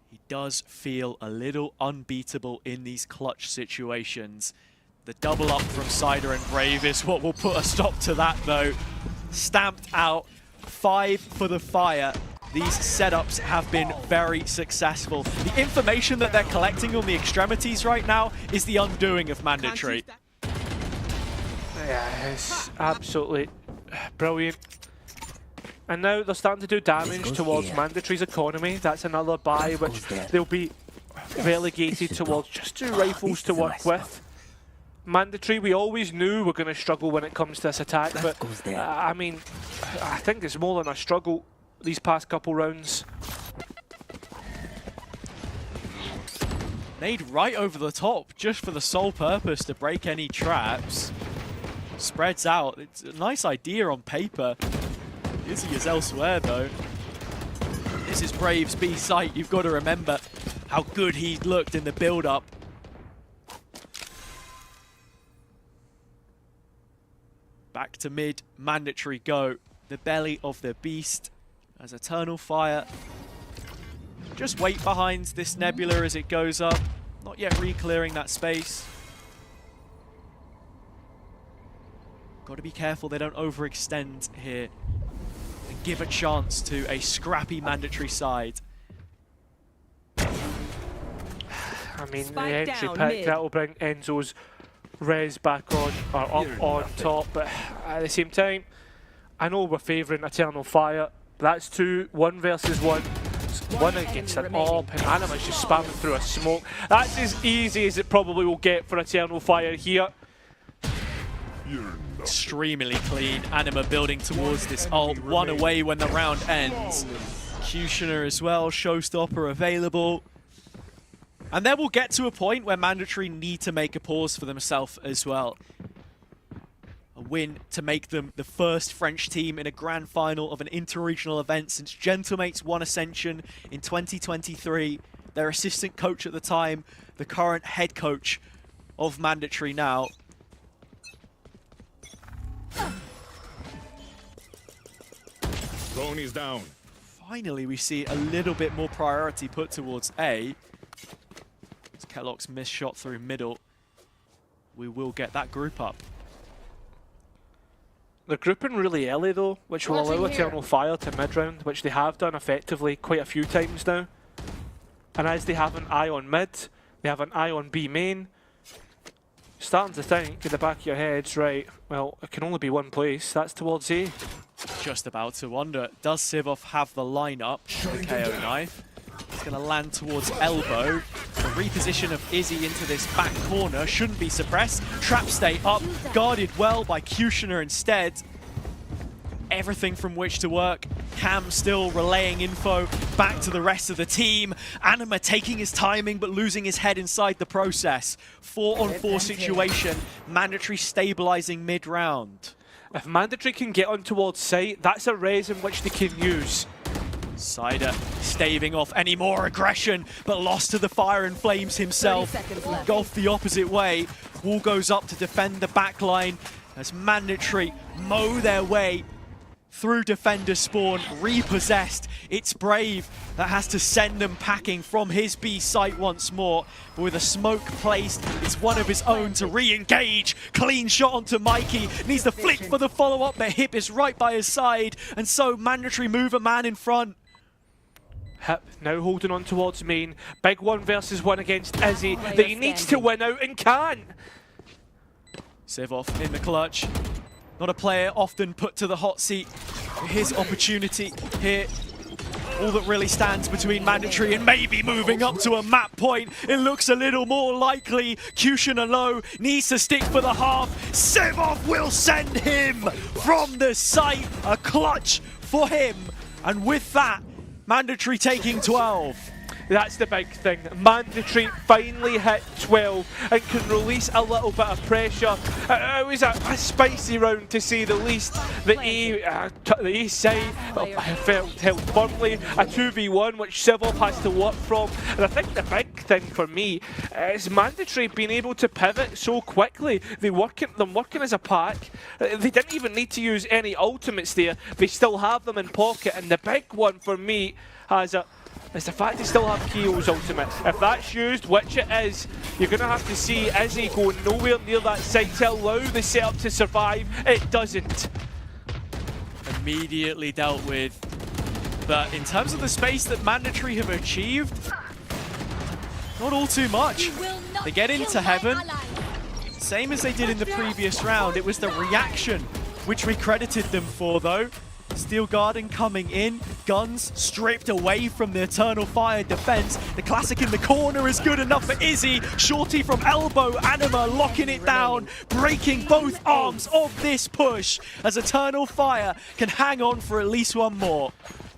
Speaker 11: he does feel a little unbeatable in these clutch situations. The double up from Cider and Brave is what will put a stop to that though. Stamped out, 5 for the Fire. These setups have been very successful. The information that they're collecting on the extremities right now is the undoing of Mandatory.
Speaker 12: Yeah, it's absolutely brilliant. And now they're starting to do damage towards Mandatory's economy. That's another buy which they'll be relegated towards just 2 rifles to work with. Mandatory, we always knew we're going to struggle when it comes to this attack, but I mean, I think it's more than a struggle these past couple rounds.
Speaker 11: Nade right over the top, just for the sole purpose to break any traps. Spreads out. It's a nice idea on paper. Izzy is elsewhere though. This is Brave's B site. You've got to remember how good he looked in the build-up. Back to mid, Mandatory go. The belly of the beast as Eternal Fire. Just wait behind this Nebula as it goes up. Not yet re-clearing that space. Got to be careful they don't overextend here and give a chance to a scrappy Mandatory side.
Speaker 12: I mean, the entry pick, that will bring Enzo's res back on, or up on top, but at the same time, I know we're favouring Eternal Fire, but that's 2, 1 versus 1. 1 against an AWP, and Anima's just spamming through a smoke. That's as easy as it probably will get for Eternal Fire here.
Speaker 11: Extremely clean. Anima building towards this ult. 1 away when the round ends. Kushner as well. Showstopper available. And then we'll get to a point where Mandatory need to make a pause for themselves as well. A win to make them the first French team in a grand final of an interregional event since Gentlemates won Ascension in 2023. Their assistant coach at the time, the current head coach of Mandatory now.
Speaker 4: Drone is down.
Speaker 11: Finally, we see a little bit more priority put towards A. As Kellogg's missed shot through middle. We will get that group up.
Speaker 12: They're grouping really early though, which will allow Eternal Fire to mid-round, which they have done effectively quite a few times now. And as they have an eye on mid, they have an eye on B main. Starting to think in the back of your heads, right, well, it can only be one place, that's towards A.
Speaker 11: Just about to wonder, does Sivov have the lineup? The KO knife. It's going to land towards elbow. The reposition of Izzy into this back corner shouldn't be suppressed. Trap stay up, guarded well by Kushner instead. Everything from which to work. Cam still relaying info back to the rest of the team. Anima taking his timing but losing his head inside the process. 4-on-4 situation. Mandatory stabilizing mid-round.
Speaker 12: If Mandatory can get on towards site, that's a res in which they can use.
Speaker 11: Cider staving off any more aggression, but lost to the fire and flames himself. Golf the opposite way. Wall goes up to defend the backline as Mandatory mow their way through defender spawn, repossessed. It's Brave that has to send them packing from his B site once more. But with a smoke placed, it's one of his own to re-engage. Clean shot onto Mikey. Needs to flick for the follow-up, but Hip is right by his side. And so Mandatory move a man in front.
Speaker 12: Hip now holding on towards main. Big 1v1 against Izzy that he needs to win out and can.
Speaker 11: Sivov in the clutch. Not a player often put to the hot seat. His opportunity here. All that really stands between Mandatory and maybe moving up to a map point. It looks a little more likely. Kushner low needs to stick for the half. Sivov will send him from the site. A clutch for him. And with that, Mandatory taking 12.
Speaker 12: That's the big thing. Mandatory finally hit 12 and can release a little bit of pressure. It was a spicy round to say the least. The A side felt held firmly. A 2v1 which Sivov has to work from. And I think the big thing for me is Mandatory being able to pivot so quickly. Them working as a pack. They didn't even need to use any ultimates there. They still have them in pocket. And the big one for me is the fact they still have Keo's ultimate. If that's used, which it is, you're going to have to see Izzy go nowhere near that site to allow the setup to survive. It doesn't.
Speaker 11: Immediately dealt with. But in terms of the space that Mandatory have achieved, not all too much. They get into heaven. Same as they did in the previous round. It was the reaction which we credited them for, though. Steel Garden coming in, guns stripped away from the Eternal Fire defense. The classic in the corner is good enough for Izzy. Shorty from elbow, Anima locking it down, breaking both arms of this push as Eternal Fire can hang on for at least one more.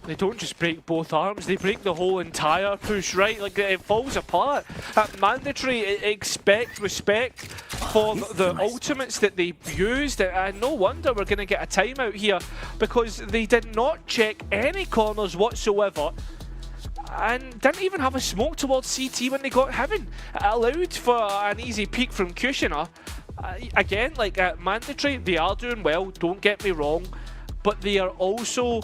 Speaker 12: They don't just break both arms, they break the whole entire push, right? Like, it falls apart. Mandatory expect respect for the ultimates that they used, and no wonder we're going to get a timeout here because they did not check any corners whatsoever and didn't even have a smoke towards CT when they got Heaven. It allowed for an easy peek from Kushner. Again, like Mandatory, they are doing well, don't get me wrong, but they are also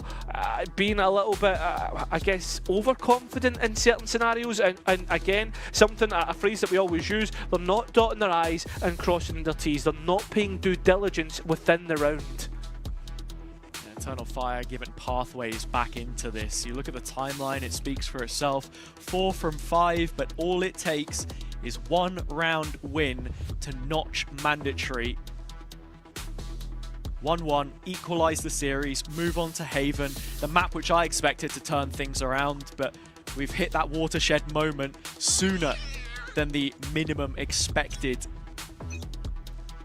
Speaker 12: being a little bit, I guess, overconfident in certain scenarios. And again, a phrase that we always use, they're not dotting their I's and crossing their T's. They're not paying due diligence within the round.
Speaker 11: Eternal Fire given pathways back into this. You look at the timeline, it speaks for itself. 4 from 5, but all it takes is one round win to notch Mandatory. 1-1, equalize the series, move on to Haven, the map which I expected to turn things around, but we've hit that watershed moment sooner than the minimum expected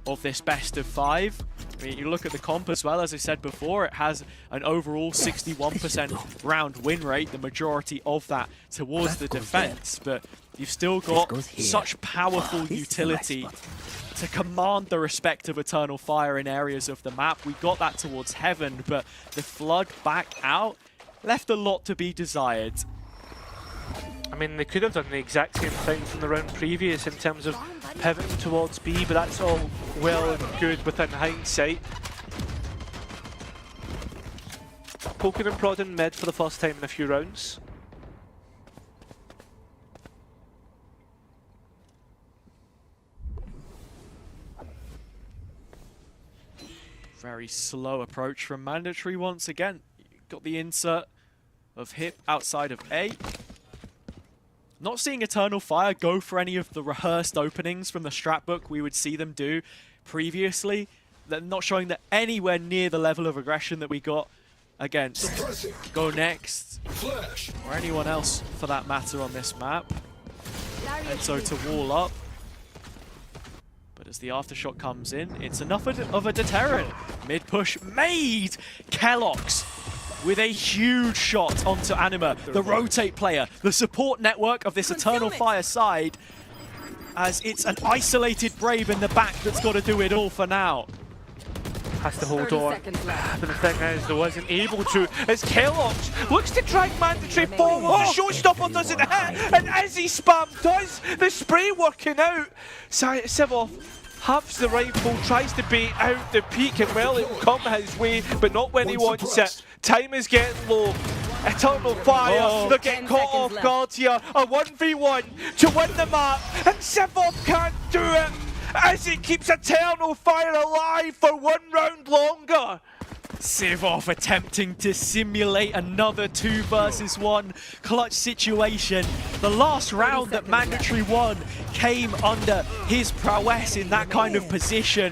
Speaker 11: of this best of 5. I mean, you look at the comp as well, as I said before, it has an overall 61% round win rate, the majority of that towards the defense, but you've still got such powerful utility to command the respect of Eternal Fire in areas of the map. We got that towards Heaven, but the flood back out left a lot to be desired.
Speaker 12: I mean, they could have done the exact same thing from the round previous in terms of pivoting towards B, but that's all well and good within hindsight. Poking and prodding mid for the first time in a few rounds.
Speaker 11: Very slow approach from Mandatory once again. Got the insert of Hip outside of A. Not seeing Eternal Fire go for any of the rehearsed openings from the strat book we would see them do previously. They're not showing that anywhere near the level of aggression that we got against Go Next, or anyone else for that matter on this map. And so to wall up. But as the aftershock comes in, it's enough of a deterrent. Mid push made! Kellogg's with a huge shot onto Anima, the rotate player, the support network of this Eternal Fire side, as it's an isolated Brave in the back that's got to do it all for now.
Speaker 12: Has to hold on, but the thing is, they wasn't able to, as Kellogg's looks to drag Mandatory forward, the showstopper doesn't hit, and Izzy spam does, the spray working out. Sivov halves the rifle, tries to bait out the peak, and well, it will come his way, but not when he wants it. Time is getting low. Eternal Fire, they're getting caught off guard here. A 1v1 to win the map, and Sivov can't do it as he keeps Eternal Fire alive for 1 round longer.
Speaker 11: Sivov attempting to simulate another 2 versus 1 clutch situation. The last round that Mandatory won came under his prowess in that kind of position.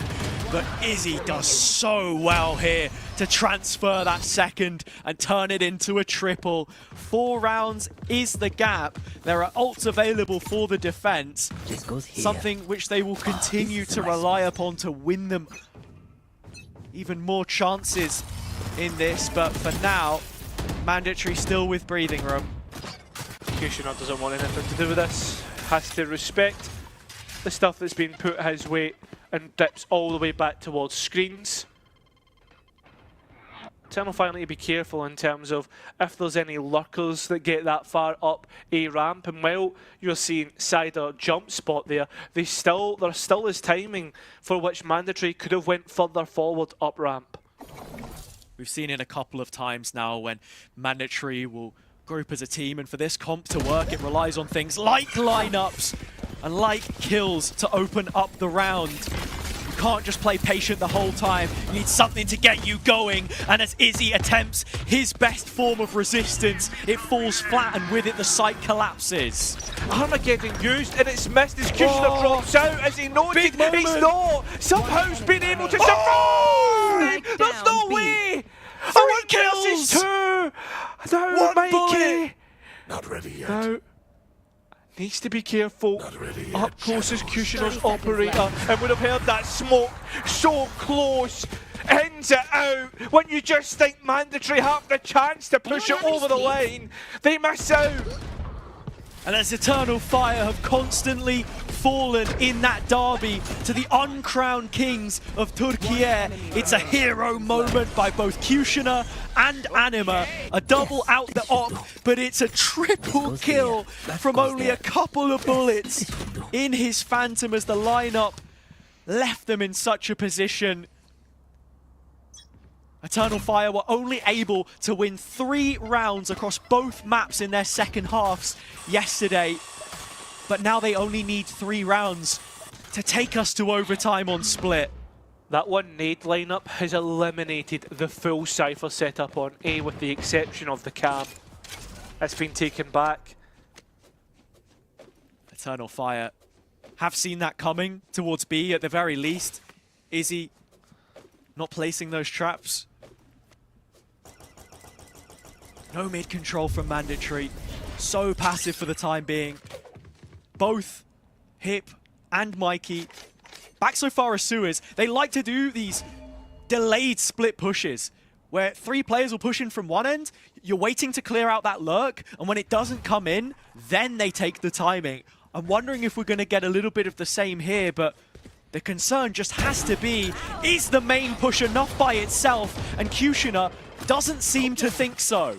Speaker 11: But Izzy does so well here to transfer that second and turn it into a triple. 4 rounds is the gap. There are ults available for the defense. Something which they will continue to rely upon to win them even more chances in this. But for now, Mandatory still with breathing room.
Speaker 12: Kushner doesn't want anything to do with this. Has to respect the stuff that's been put his way and dips all the way back towards screens. Eternal Fire need to be careful in terms of if there's any lurkers that get that far up a ramp, and while you're seeing Cider jump spot there, there still is timing for which Mandatory could have went further forward up ramp.
Speaker 11: We've seen it a couple of times now when Mandatory will group as a team, and for this comp to work, it relies on things like lineups and like kills to open up the round. You can't just play patient the whole time. You need something to get you going. And as Izzy attempts his best form of resistance, it falls flat, and with it the site collapses.
Speaker 12: Armor getting used, and it's missed as Kushner drops out as he noted he's not somehow been able to survive! There's no way!
Speaker 11: 3 kills!
Speaker 12: 2! No, Mikey!
Speaker 4: Not ready yet.
Speaker 12: No. Needs to be careful. Up close as Kushner's operator, and would have heard that smoke so close. Ends it out when you just think Mandatory have the chance to push it over the line. They miss out.
Speaker 11: And as Eternal Fire have constantly fallen in that derby to the uncrowned kings of Türkiye, it's a hero moment by both Kushner and Anima. A double out the op, but it's a triple kill from only a couple of bullets in his Phantom as the lineup left them in such a position. Eternal Fire were only able to win 3 rounds across both maps in their second halves yesterday, but now they only need 3 rounds to take us to overtime on Split.
Speaker 12: That one nade lineup has eliminated the full Cypher setup on A, with the exception of the cam. It's been taken back.
Speaker 11: Eternal Fire have seen that coming towards B at the very least. Izzy not placing those traps. No mid control from Mandatory. So passive for the time being. Both Hip and Mikey back so far as Suez. They like to do these delayed split pushes, where 3 players will push in from one end, you're waiting to clear out that lurk, and when it doesn't come in, then they take the timing. I'm wondering if we're going to get a little bit of the same here, but the concern just has to be, is the main push enough by itself? And Kushner doesn't seem to think so.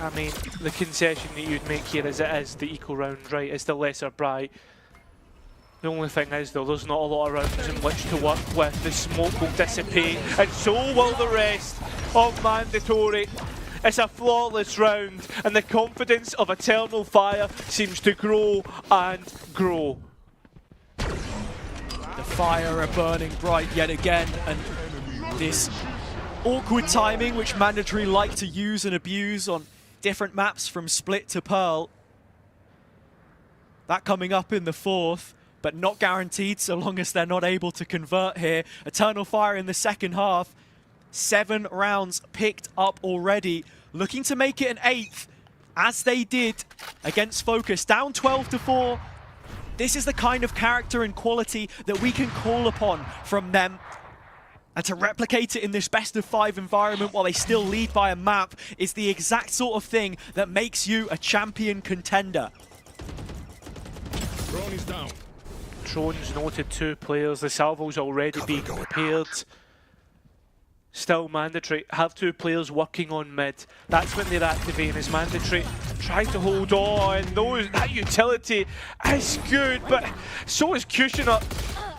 Speaker 12: I mean, the concession that you'd make here is it is the eco round, right? It's the lesser bright. The only thing is, though, there's not a lot of rounds in which to work with. The smoke will dissipate, and so will the rest of Mandatory. It's a flawless round, and the confidence of Eternal Fire seems to grow and grow.
Speaker 11: The fire are burning bright yet again, and this awkward timing which Mandatory like to use and abuse on different maps from Split to Pearl. That coming up in the 4th, but not guaranteed so long as they're not able to convert here. Eternal Fire in the second half, 7 rounds picked up already, looking to make it an 8th, as they did against Focus, down 12-4. This is the kind of character and quality that we can call upon from them. And to replicate it in this best-of-5 environment while they still lead by a map is the exact sort of thing that makes you a champion contender.
Speaker 4: Drone is down.
Speaker 12: Drones noted 2 players. The salvo's already being prepared. Still Mandatory have 2 players working on mid. That's when they're activating as Mandatory. Trying to hold on. That utility is good, but so is Kushner.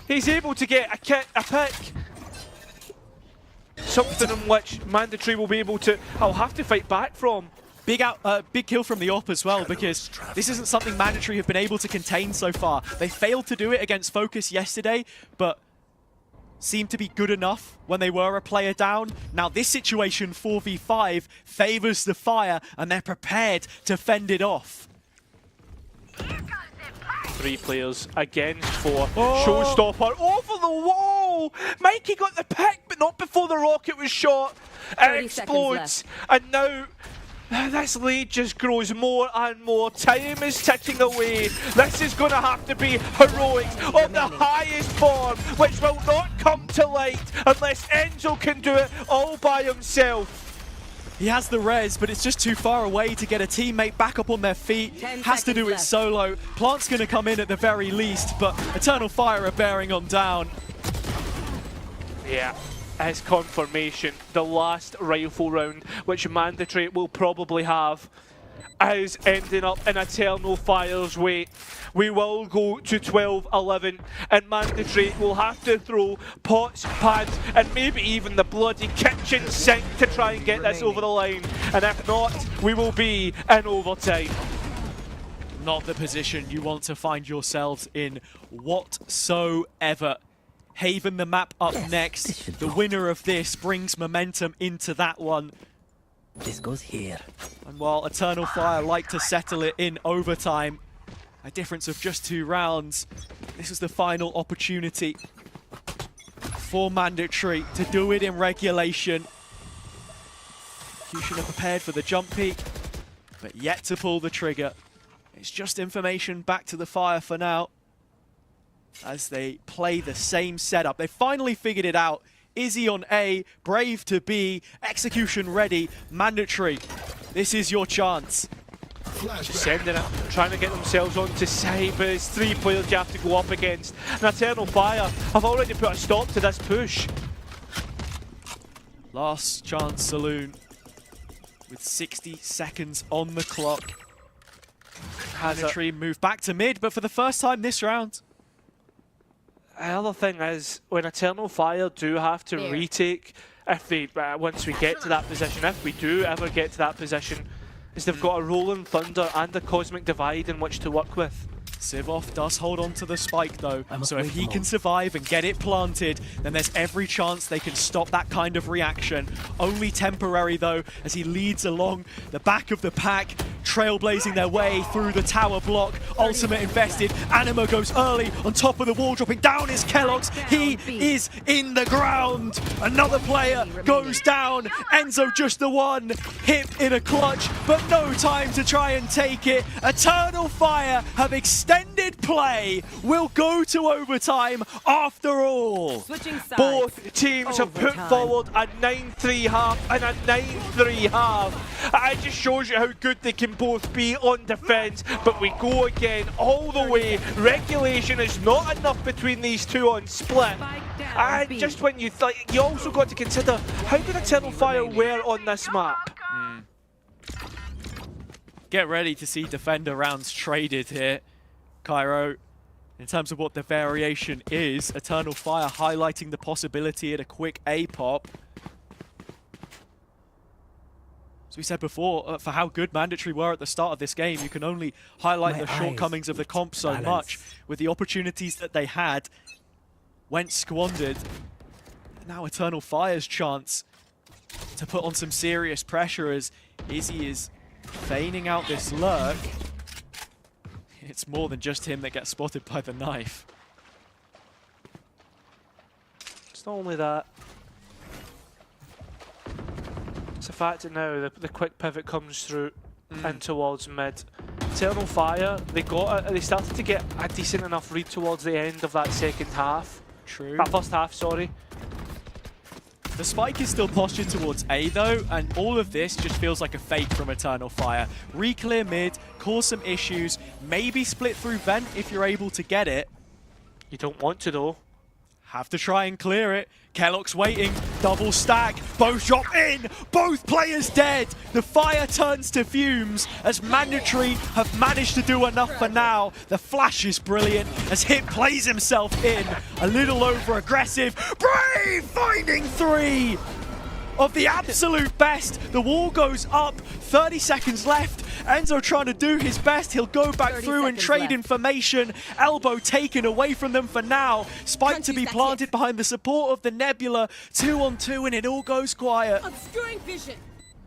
Speaker 12: He's able to get a pick. Something in which Mandatory will be able to, I'll have to fight back from.
Speaker 11: Big kill from the AWP as well, because this isn't something Mandatory have been able to contain so far. They failed to do it against Focus yesterday, but seemed to be good enough when they were a player down. Now this situation, 4v5, favors the Fire, and they're prepared to fend it off.
Speaker 12: 3 players against 4. Showstopper over the wall! Mikey got the pick, but not before the rocket was shot. It explodes, and now this lead just grows more and more. Time is ticking away. This is going to have to be heroics of the highest form, which will not come to light unless Enzo can do it all by himself.
Speaker 11: He has the res, but it's just too far away to get a teammate back up on their feet. Has to do it solo. Plant's going to come in at the very least, but Eternal Fire are bearing on down.
Speaker 12: Yeah. As confirmation, the last rifle round, which Mandatory will probably have, is ending up in Eternal Fire's way. We will go to 12-11, and Mandatory will have to throw pots, pans, and maybe even the bloody kitchen sink to try and get this over the line. And if not, we will be in overtime.
Speaker 11: Not the position you want to find yourselves in whatsoever. Haven the map up next. The winner of this brings momentum into that one.
Speaker 13: This goes here.
Speaker 11: And while Eternal Fire like to settle it in overtime, a difference of just 2 rounds, this is the final opportunity for Mandatory to do it in regulation. Kushner prepared for the jump peek, but yet to pull the trigger. It's just information back to the Fire for now, as they play the same setup. They finally figured it out. Izzy on A, Brave to B, execution ready, Mandatory. This is your chance.
Speaker 12: Sending it, trying to get themselves onto side, but it's 3 players you have to go up against. And Eternal Fire have already put a stop to this push.
Speaker 11: Last chance saloon with 60 seconds on the clock. Mandatory move back to mid, but for the first time this round.
Speaker 12: The other thing is, when Eternal Fire do have to retake, if they once we get to that position, if we do ever get to that position, is they've got a Rolling Thunder and a Cosmic Divide in which to work with.
Speaker 11: Sivov does hold on to the spike though, so if he can survive and get it planted, then there's every chance they can stop that kind of reaction. Only temporary though, as he leads along the back of the pack. trailblazing their way through the tower block. Ultimate invested. Anima goes early on top of the wall, dropping down is keloqz. He is in the ground. Another player goes down. Enzo just the one hit in a clutch, but no time to try and take it. Eternal Fire have extended play. Will go to overtime after all.
Speaker 12: Both teams have put forward a 9-3 half and a 9-3 half. It just shows you how good they can both be on defense, but we go again all the way. Regulation is not enough between these two on split. And just when you think, you also got to consider, how did Eternal Fire wear on this map?
Speaker 11: Get ready to see defender rounds traded here, Cairo. In terms of what the variation is, Eternal Fire highlighting the possibility at a quick A pop. As we said before, for how good Mandatory were at the start of this game, you can only highlight the shortcomings of the comp so much. With the opportunities that they had, went squandered. Now Eternal Fire's chance to put on some serious pressure as Izzy is feigning out this lurk. It's more than just him that gets spotted by the knife.
Speaker 12: It's not only that. It's the fact that now the quick pivot comes through and towards mid. Eternal Fire, they started to get a decent enough read towards the end of that second half.
Speaker 11: True.
Speaker 12: That first half, sorry.
Speaker 11: The spike is still postured towards A though, and all of this just feels like a fake from Eternal Fire. Re-clear mid, cause some issues, maybe split through vent if you're able to get it.
Speaker 12: You don't want to though.
Speaker 11: Have to try and clear it. keloqz waiting, double stack, both drop in, both players dead. The fire turns to fumes as Mandatory have managed to do enough for now. The flash is brilliant as Hit plays himself in, a little over aggressive. Brave finding 3 of the absolute best. The wall goes up, 30 seconds left. Enzo trying to do his best. He'll go back through and trade information. Elbow taken away from them for now. Spike to be planted behind the support of the Nebula. 2-on-2 and it all goes quiet.
Speaker 6: Obscuring vision.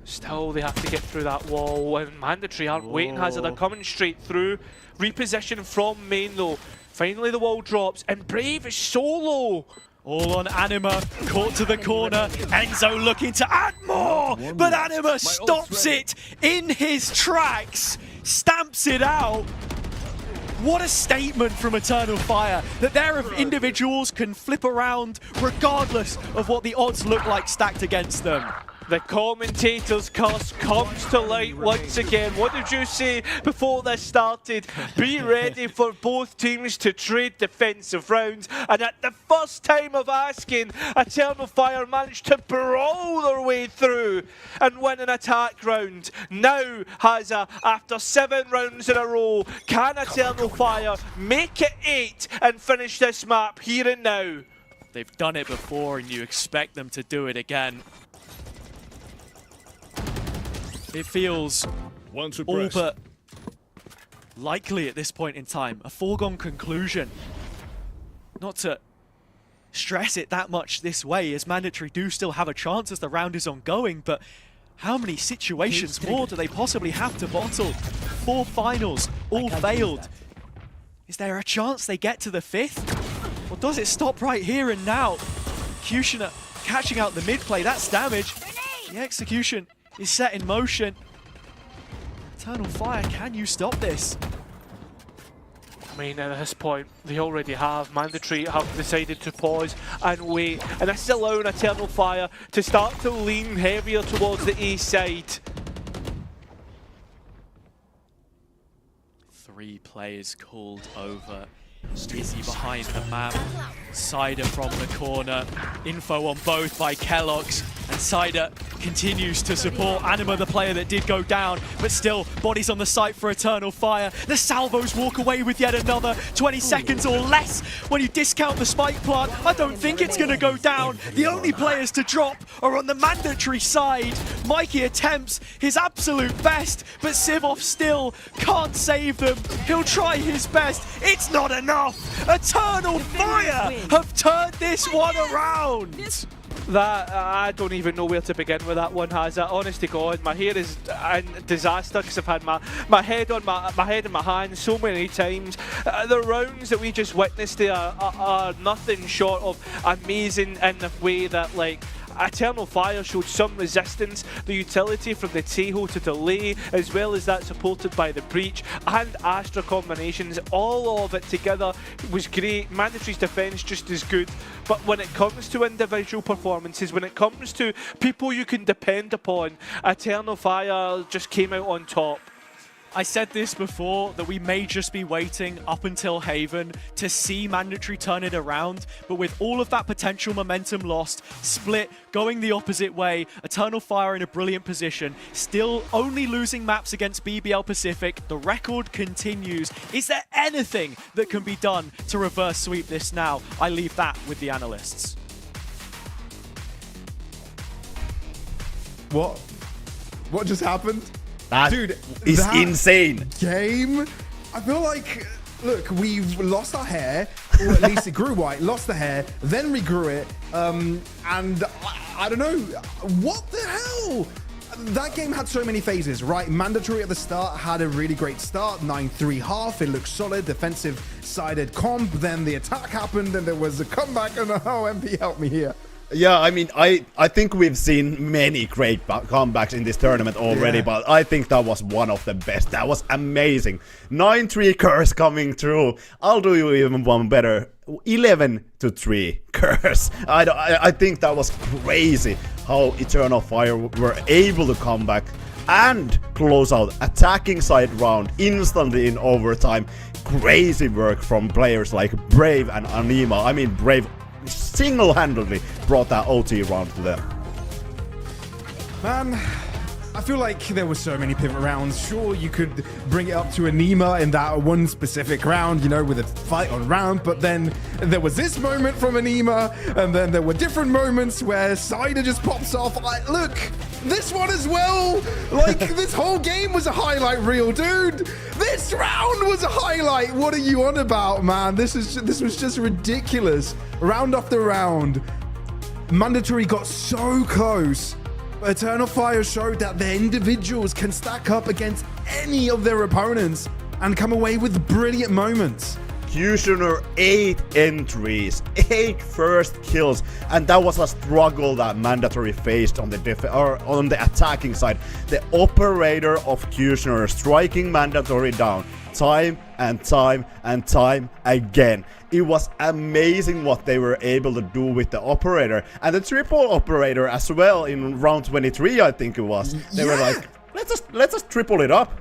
Speaker 12: Still, they have to get through that wall, and Mandatory aren't waiting, as they're coming straight through. Reposition from main though. Finally the wall drops, and Brave is solo.
Speaker 11: All on Anima, caught to the corner. Enzo looking to add more, but Anima stops it in his tracks, stamps it out. What a statement from Eternal Fire, that their individuals can flip around regardless of what the odds look like stacked against them.
Speaker 12: The commentator's curse comes to light once again. What did you say before this started? Be ready for both teams to trade defensive rounds. And at the first time of asking, Eternal Fire managed to brawl their way through and win an attack round. Now, Haza, after 7 rounds in a row, can Eternal Fire make it 8 and finish this map here and now?
Speaker 11: They've done it before and you expect them to do it again. It feels all but likely at this point in time. A foregone conclusion. Not to stress it that much this way, as Mandatory do still have a chance as the round is ongoing, but how many situations more do they possibly have to bottle? 4 finals, all failed. Is there a chance they get to the 5th? Or does it stop right here and now? Executioner catching out the mid play, that's damage. The execution is set in motion. Eternal Fire, can you stop this?
Speaker 12: I mean, at this point, they already have. Mandatory have decided to pause and wait, and this is allowing Eternal Fire to start to lean heavier towards the A side.
Speaker 11: 3 players called over. Izzy behind the map. Cider from the corner. Info on both by keloqz. And Cider continues to support Anima, the player that did go down, but still bodies on the site for Eternal Fire. The salvos walk away with yet another 20 seconds or less. When you discount the spike plant, I don't think it's going to go down. The only players to drop are on the Mandatory side. Mikey attempts his absolute best, but Sivov still can't save them. He'll try his best. It's not enough. Eternal Fire have turned this one around.
Speaker 12: That I don't even know where to begin with that one, Hazza. Honest to God, my hair is a disaster because I've had my head on my head in my hands so many times. The rounds that we just witnessed there are nothing short of amazing in the way that, like, Eternal Fire showed some resistance, the utility from the Tahoe to delay, as well as that supported by the Breach and Astra combinations. All of it together was great. Mandatory's defense just as good. But when it comes to individual performances, when it comes to people you can depend upon, Eternal Fire just came out on top.
Speaker 11: I said this before, that we may just be waiting up until Haven to see Mandatory turn it around, but with all of that potential momentum lost, Split going the opposite way, Eternal Fire in a brilliant position, still only losing maps against BBL Pacific, the record continues. Is there anything that can be done to reverse sweep this now? I leave that with the analysts.
Speaker 8: What just happened?
Speaker 9: That
Speaker 8: Dude,
Speaker 9: is
Speaker 8: that
Speaker 9: insane.
Speaker 8: Game, I feel like, look, we've lost our hair, or at least it grew white, lost the hair, then regrew it, and I don't know, what the hell? That game had so many phases, right? Mandatory at the start had a really great start, 9-3 half, it looked solid, defensive-sided comp, then the attack happened, and there was a comeback, and oh, MP, help me here.
Speaker 9: Yeah, I mean, I think we've seen many great comebacks in this tournament already, but I think that was one of the best. That was amazing. 9-3 curse coming through. I'll do you even one better. 11-3 curse. I think that was crazy how Eternal Fire were able to come back and close out attacking side round instantly in overtime. Crazy work from players like Brave and Anima. I mean, Brave single-handedly brought that OT round to them.
Speaker 8: Man, I feel like there were so many pivot rounds. Sure, you could bring it up to Anima in that one specific round, you know, with a fight on round, but then there was this moment from Anima, and then there were different moments where Cider just pops off. Look, this one as well. Like, this whole game was a highlight reel, dude. This round was a highlight. What are you on about, man? This was just ridiculous. Round after round, Mandatory got so close. But Eternal Fire showed that their individuals can stack up against any of their opponents and come away with brilliant moments.
Speaker 9: Kushner 8 entries, 8 first kills, and that was a struggle that Mandatory faced on the attacking side. The operator of Kushner striking Mandatory down time and time and time again. It was amazing what they were able to do with the operator and the triple operator as well in round 23, I think it was. They were like, let's just triple it up.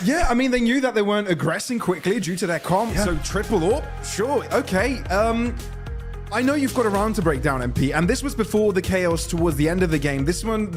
Speaker 8: Yeah, I mean, they knew that they weren't aggressing quickly due to their comp, so triple up, sure, okay. I know you've got a round to break down, MP, and this was before the chaos towards the end of the game. This one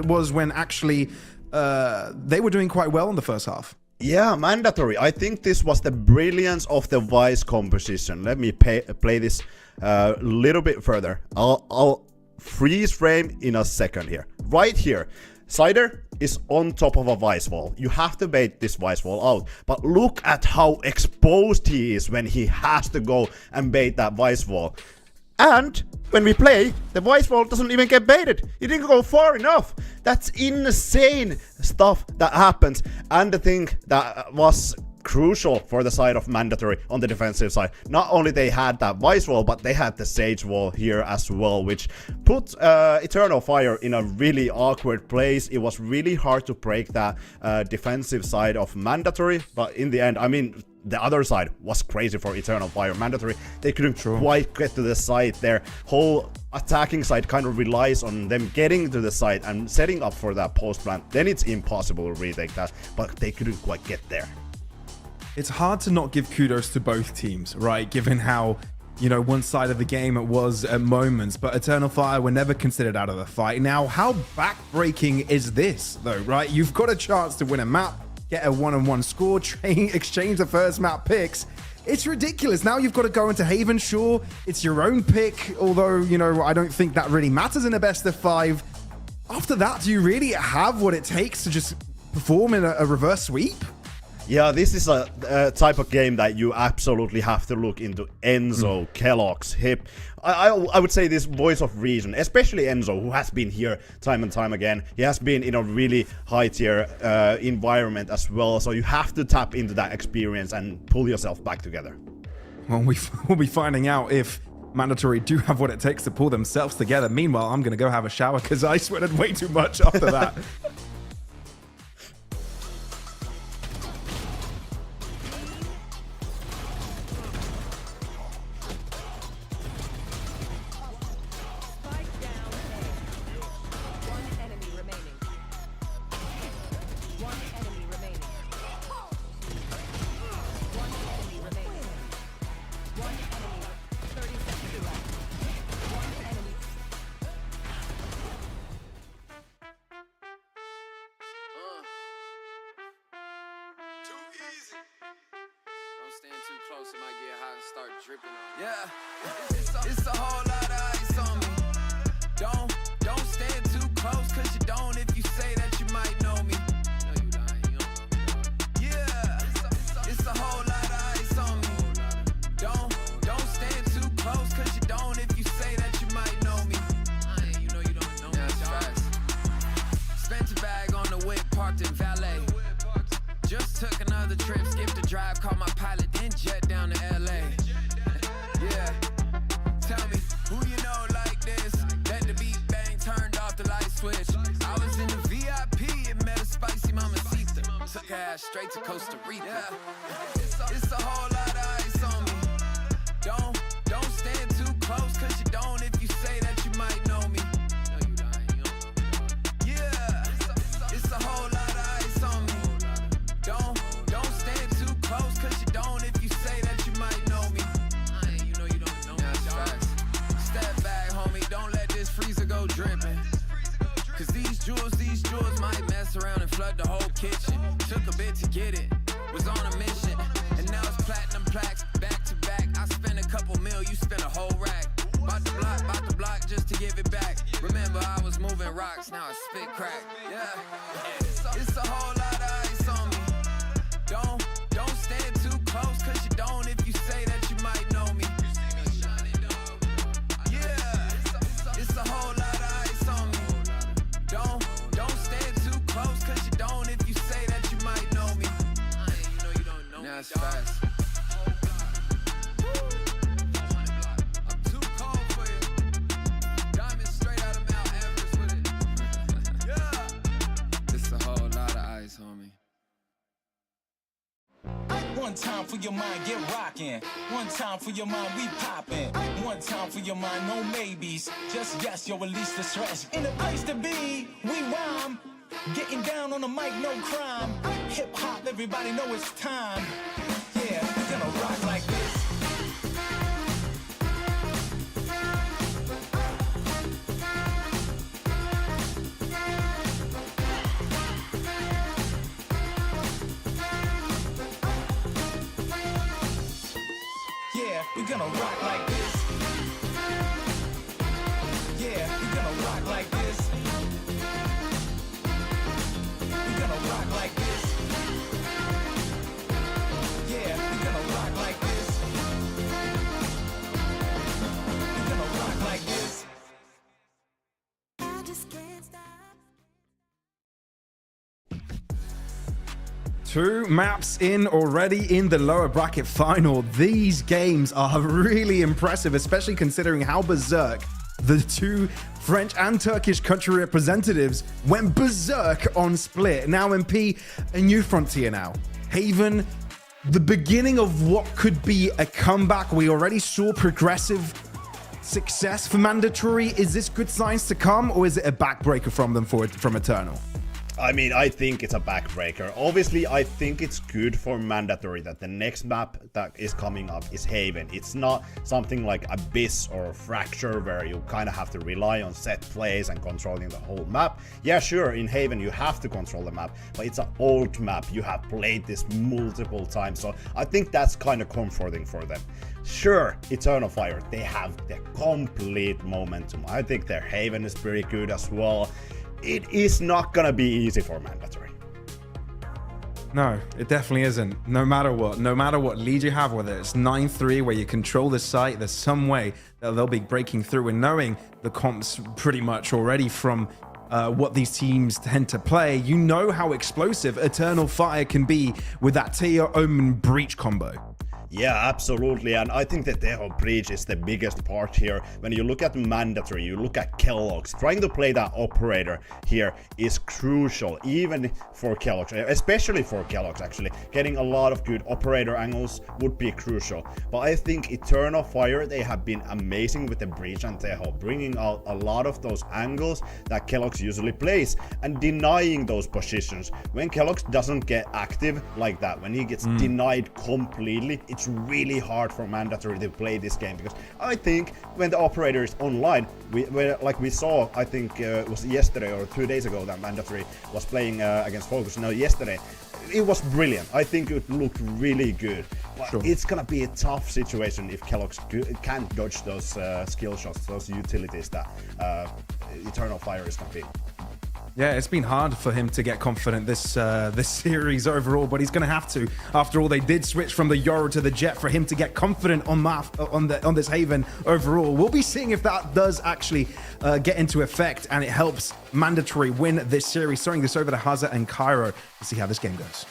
Speaker 8: was when actually they were doing quite well in the first half.
Speaker 9: Yeah, Mandatory. I think this was the brilliance of the Vice composition. Let me play this a little bit further. I'll freeze frame in a second here. Right here. Cider is on top of a Vice wall. You have to bait this Vice wall out. But look at how exposed he is when he has to go and bait that Vice wall. And when we play, the Vice wall doesn't even get baited. It didn't go far enough. That's insane stuff that happens. And the thing that was crucial for the side of Mandatory on the defensive side, not only they had that Vice wall, but they had the Sage wall here as well, which put Eternal Fire in a really awkward place. It was really hard to break that defensive side of Mandatory, but in the end, I mean, the other side was crazy for Eternal Fire. Mandatory, they couldn't quite get to the site. Their whole attacking side kind of relies on them getting to the site and setting up for that post plant. Then it's impossible to retake that, but they couldn't quite get there.
Speaker 8: It's hard to not give kudos to both teams, right? Given how, you know, one side of the game it was at moments, but Eternal Fire were never considered out of the fight. Now, how backbreaking is this, though, right? You've got a chance to win a map, get a one-on-one score, exchange the first map picks. It's ridiculous. Now you've got to go into Haven. Sure, it's your own pick, although, you know, I don't think that really matters in a best of 5. After that, do you really have what it takes to just perform in a reverse sweep?
Speaker 9: Yeah, this is a type of game that you absolutely have to look into Enzo, Kellogg's, Hip. I would say this voice of reason, especially Enzo, who has been here time and time again. He has been in a really high tier environment as well, so you have to tap into that experience and pull yourself back together.
Speaker 8: Well, we'll be finding out if Mandatory do have what it takes to pull themselves together. Meanwhile, I'm going to go have a shower because I sweated way too much after that.
Speaker 2: Don't stand too close, it might get hot and start dripping on you. Yeah, it's a whole lot of ice on me. Don't stand too close, cause you don't if you say that you might know me. No, you don't know me. Yeah, it's a whole lot of ice on me. Don't stand too close, cause you don't if you say that you might know me. You know you don't know me. That's facts. Spent a bag on the whip, parked in valet. Just took another trip, skipped the drive, called my pilot, then jet down to LA. Yeah, tell me, who you know like this? Let the beat bang, turned off the light switch. I was in the VIP and met a spicy mamacita. Took her ass straight to Costa Rica. Yeah. It's a whole lot of ice on me. Don't stand too close, cause you don't if you say that you might know me. No, you don't know me. Yeah, it's a whole lot of ice on me. Don't stand too close, cause you don't if you say that you might know me. You know you don't know me. That's facts. Step back, homie, don't let this freezer go dripping. Cause these jewels might mess around and flood the whole kitchen. Took a bit to get it, was on a mission. And now it's platinum plaques, back to back. I spent a couple mil, you spent a whole rack. Bout the block just to give it back. Remember I was moving rocks, now I spit crack. Yeah, it's a whole lot of ice on me. Don't stand too close, cause you don't if you say that you might know me. Yeah, it's a whole lot of ice on me. Don't stand too close, cause you don't if you say that you might know me. You know you don't know me. That's facts. I'm too cold for you. Diamonds straight out of Mount Everest with it. Yeah, it's a whole lot of ice, homie.
Speaker 7: One time for your mind, get rockin'. One time for your mind, we poppin'. One time for your mind, no maybes. Just yes, you'll release the stress. In a place to be, we rhyme. Getting down on the mic, no crime. Hip hop, everybody know it's time. Yeah, we're gonna rock like this. Yeah, we're gonna rock like this. Yeah, we're gonna rock like this. We're gonna rock like this. Yeah, we're gonna rock like this. We're gonna rock like this.
Speaker 6: I just can't stop.
Speaker 8: Two maps in already in the lower bracket final. These games are really impressive, especially considering how berserk the two French and Turkish country representatives went berserk on Split. Now MP, a new frontier now. Haven, the beginning of what could be a comeback. We already saw progressive success for Mandatory. Is this good signs to come, or is it a backbreaker from them from Eternal?
Speaker 9: I mean, I think it's a backbreaker. Obviously, I think it's good for Mandatory that the next map that is coming up is Haven. It's not something like Abyss or Fracture where you kind of have to rely on set plays and controlling the whole map. Yeah, sure, in Haven you have to control the map, but it's an old map. You have played this multiple times, so I think that's kind of comforting for them. Sure, Eternal Fire, they have the complete momentum. I think their Haven is pretty good as well. It is not gonna be easy for Mandatory.
Speaker 8: No, it definitely isn't. No matter what lead you have, whether it's 9-3 where you control the site, there's some way that they'll be breaking through. And knowing the comps pretty much already from what these teams tend to play, you know how explosive Eternal Fire can be with that Tear Omen Breach combo.
Speaker 9: Yeah, absolutely, and I think that Teho Breach is the biggest part here. When you look at Mandatory, you look at Kellogg's, trying to play that operator here is crucial, even for Kellogg's, especially for Kellogg's actually. Getting a lot of good operator angles would be crucial, but I think Eternal Fire, they have been amazing with the Breach and Teho, bringing out a lot of those angles that Kellogg's usually plays, and denying those positions. When Kellogg's doesn't get active like that, when he gets denied completely, it's really hard for Mandatory to play this game, because I think when the operator is online, like we saw, I think it was yesterday or 2 days ago that Mandatory was playing against Focus. No, yesterday. It was brilliant. I think it looked really good. But it's gonna be a tough situation if Kellogg's can't dodge those skill shots, those utilities that Eternal Fire is gonna be.
Speaker 8: Yeah, it's been hard for him to get confident this series overall, but he's going to have to. After all, they did switch from the Yoru to the Jet for him to get confident on this Haven overall. We'll be seeing if that does actually get into effect and it helps Mandatory win this series. Throwing this over to Haza and Cairo to see how this game goes.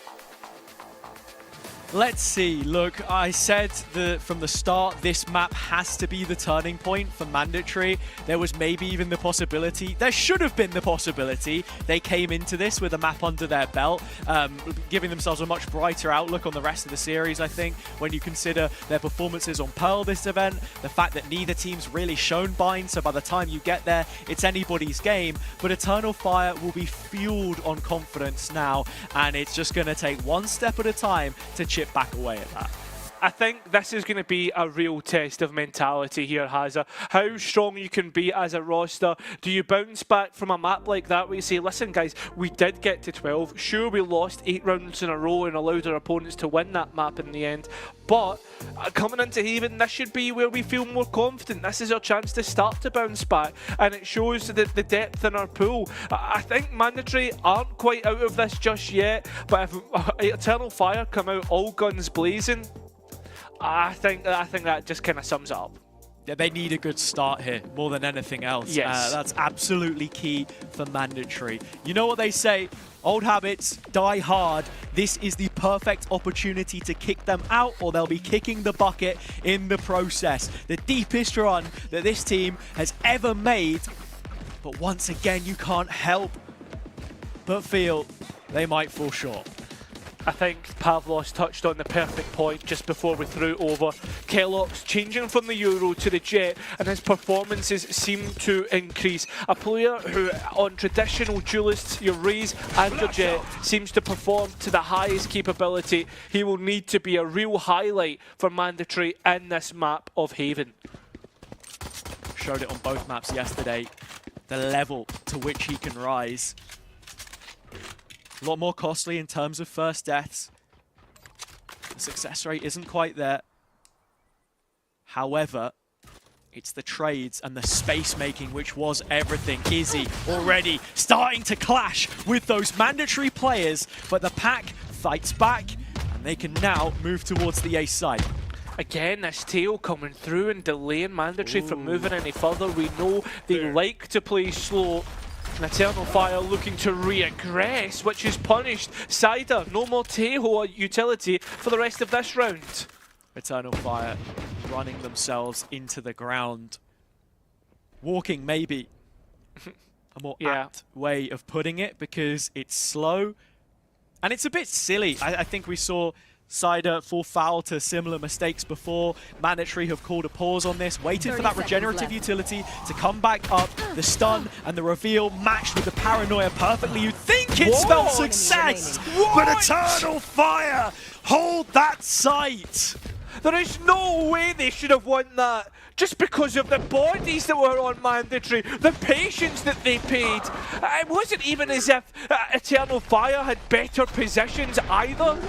Speaker 11: Let's see. Look, I said from the start, this map has to be the turning point for Mandatory. There was maybe even the possibility, there should have been the possibility, they came into this with a map under their belt, giving themselves a much brighter outlook on the rest of the series, I think, when you consider their performances on Pearl this event, the fact that neither team's really shown bind, so by the time you get there, it's anybody's game. But Eternal Fire will be fueled on confidence now, and it's just going to take one step at a time to chip back away at that.
Speaker 12: I think this is going to be a real test of mentality here, Haza. How strong you can be as a roster. Do you bounce back from a map like that where you say, listen guys, we did get to 12. Sure, we lost 8 rounds in a row and allowed our opponents to win that map in the end. But coming into Haven, this should be where we feel more confident. This is our chance to start to bounce back. And it shows the depth in our pool. I think Mandatory aren't quite out of this just yet. But if Eternal Fire come out all guns blazing, I think that just kind of sums it up.
Speaker 11: Yeah, they need a good start here more than anything else.
Speaker 12: Yes.
Speaker 11: That's absolutely key for Mandatory. You know what they say, old habits die hard. This is the perfect opportunity to kick them out, or they'll be kicking the bucket in the process. The deepest run that this team has ever made. But once again, you can't help but feel they might fall short.
Speaker 12: I think Pavlos touched on the perfect point just before we threw over. Kellogg's changing from the Euro to the Jet, and his performances seem to increase. A player who, on traditional duelists, your Raze and your Jet, seems to perform to the highest capability. He will need to be a real highlight for Mandatory in this map of Haven.
Speaker 11: Showed it on both maps yesterday, the level to which he can rise. A lot more costly in terms of first deaths. The success rate isn't quite there. However, it's the trades and the space making which was everything. Izzy already starting to clash with those Mandatory players, but the pack fights back and they can now move towards the ace side.
Speaker 12: Again, this tail coming through and delaying Mandatory from moving any further. We know they like to play slow. And Eternal Fire looking to reaggress, which is punished. Cider, no more Teho utility for the rest of this round.
Speaker 11: Eternal Fire running themselves into the ground. Walking maybe a more apt way of putting it, because it's slow. And it's a bit silly. I think we saw Cider fall foul to similar mistakes before. Mandatory have called a pause on this, waited for that regenerative utility to come back up. The stun and the reveal matched with the paranoia perfectly. You'd think it spelled success, but Eternal Fire hold that sight.
Speaker 12: There is no way they should have won that. Just because of the bodies that were on Mandatory, the patience that they paid. It wasn't even as if Eternal Fire had better positions either.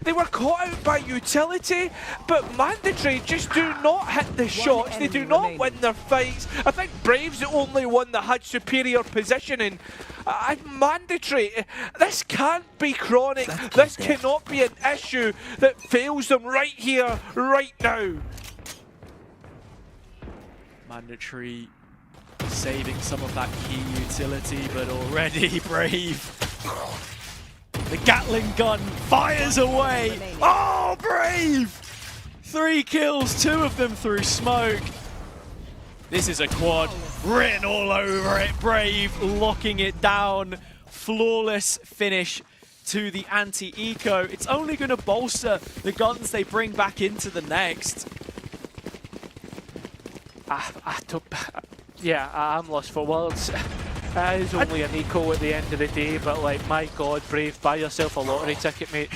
Speaker 12: They were caught out by utility, but Mandatory just do not hit the shots. They do not win their fights. I think Brave's the only one that had superior positioning. Mandatory, this can't be chronic. This cannot be an issue that fails them right here, right now.
Speaker 11: Mandatory saving some of that key utility, but already Brave. The Gatling gun fires away. Oh, Brave! 3 kills, 2 of them through smoke. This is a quad written all over it. Brave locking it down. Flawless finish to the anti-eco. It's only going to bolster the guns they bring back into the next.
Speaker 12: I'm lost for words. It is only an eco at the end of the day, but like, my God, Brave, buy yourself a lottery ticket, mate.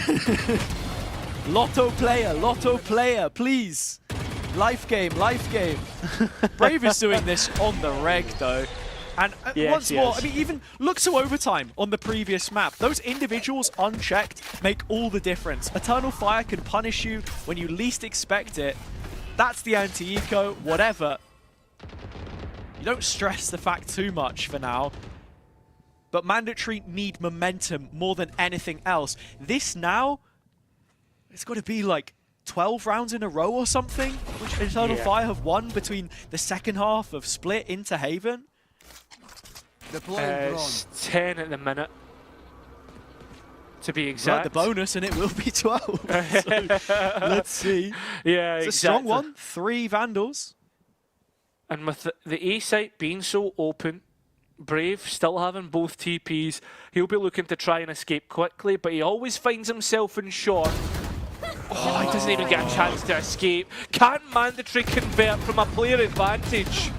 Speaker 11: Lotto player, please. Life game. Brave is doing this on the reg though. And once more, I mean, even look to overtime on the previous map. Those individuals unchecked make all the difference. Eternal Fire can punish you when you least expect it. That's the anti-eco, whatever. You don't stress the fact too much for now. But Mandatory need momentum more than anything else. This now, it's got to be like 12 rounds in a row or something, which Eternal Fire have won between the second half of Split into Haven.
Speaker 12: It's 10 at the minute, to be exact.
Speaker 11: Right, the bonus, and it will be 12. So, let's see.
Speaker 12: Yeah,
Speaker 11: it's a strong one. 3 Vandals.
Speaker 12: And with the A site being so open, Brave still having both TPs, he'll be looking to try and escape quickly, but he always finds himself in short. Oh, he doesn't even get a chance to escape. Can't Mandatory convert from a player advantage?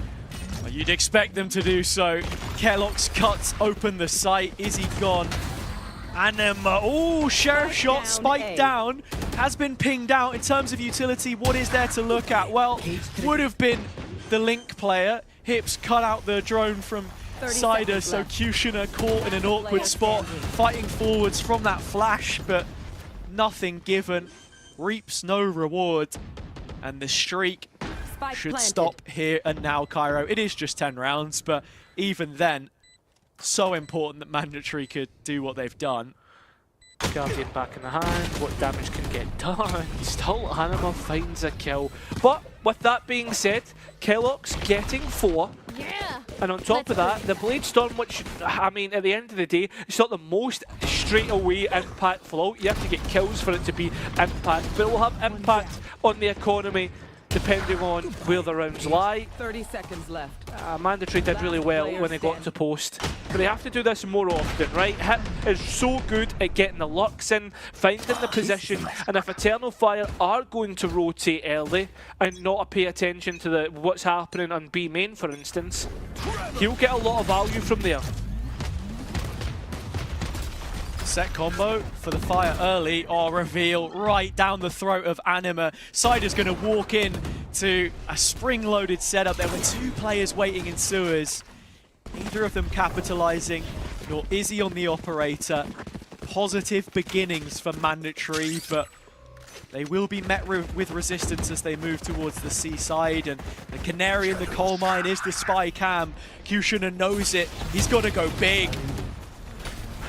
Speaker 11: Well, you'd expect them to do so. Kellogg's cuts open the site. Is he gone? Anima. Oh, Sheriff shot spiked down. Has been pinged out. In terms of utility, what is there to look at? Well, would have been the Link player. Hips cut out the drone from Cider, so Kushner caught in an awkward spot, fighting forwards from that flash, but nothing given. Reaps no reward, and the streak should stop here and now, Cairo. It is just 10 rounds, but even then, so important that Mandatory could do what they've done.
Speaker 12: Guardian back in the hand, what damage can get done? Still, Anima finds a kill. But with that being said, Kellogg's getting 4.
Speaker 6: Yeah.
Speaker 12: And on top of that, the Blade Storm, which, I mean, at the end of the day, it's not the most straight away impact flow. You have to get kills for it to be impact, but it will have impact on the economy depending on where the rounds lie.
Speaker 14: 30 seconds left.
Speaker 12: Mandatory did really well when they got to post, but they have to do this more often, right? Hip is so good at getting the lurks in, finding the position, and if Eternal Fire are going to rotate early and not pay attention to what's happening on B main, for instance, he'll get a lot of value from there.
Speaker 11: Set combo for the fire early, or reveal right down the throat of Anima. Cider's going to walk in to a spring-loaded setup. There were 2 players waiting in sewers. Neither of them capitalizing, nor is he on the operator. Positive beginnings for Mandatory, but they will be met with resistance as they move towards the seaside, and the canary in the coal mine is the spy cam. Kushner knows it. He's got to go big.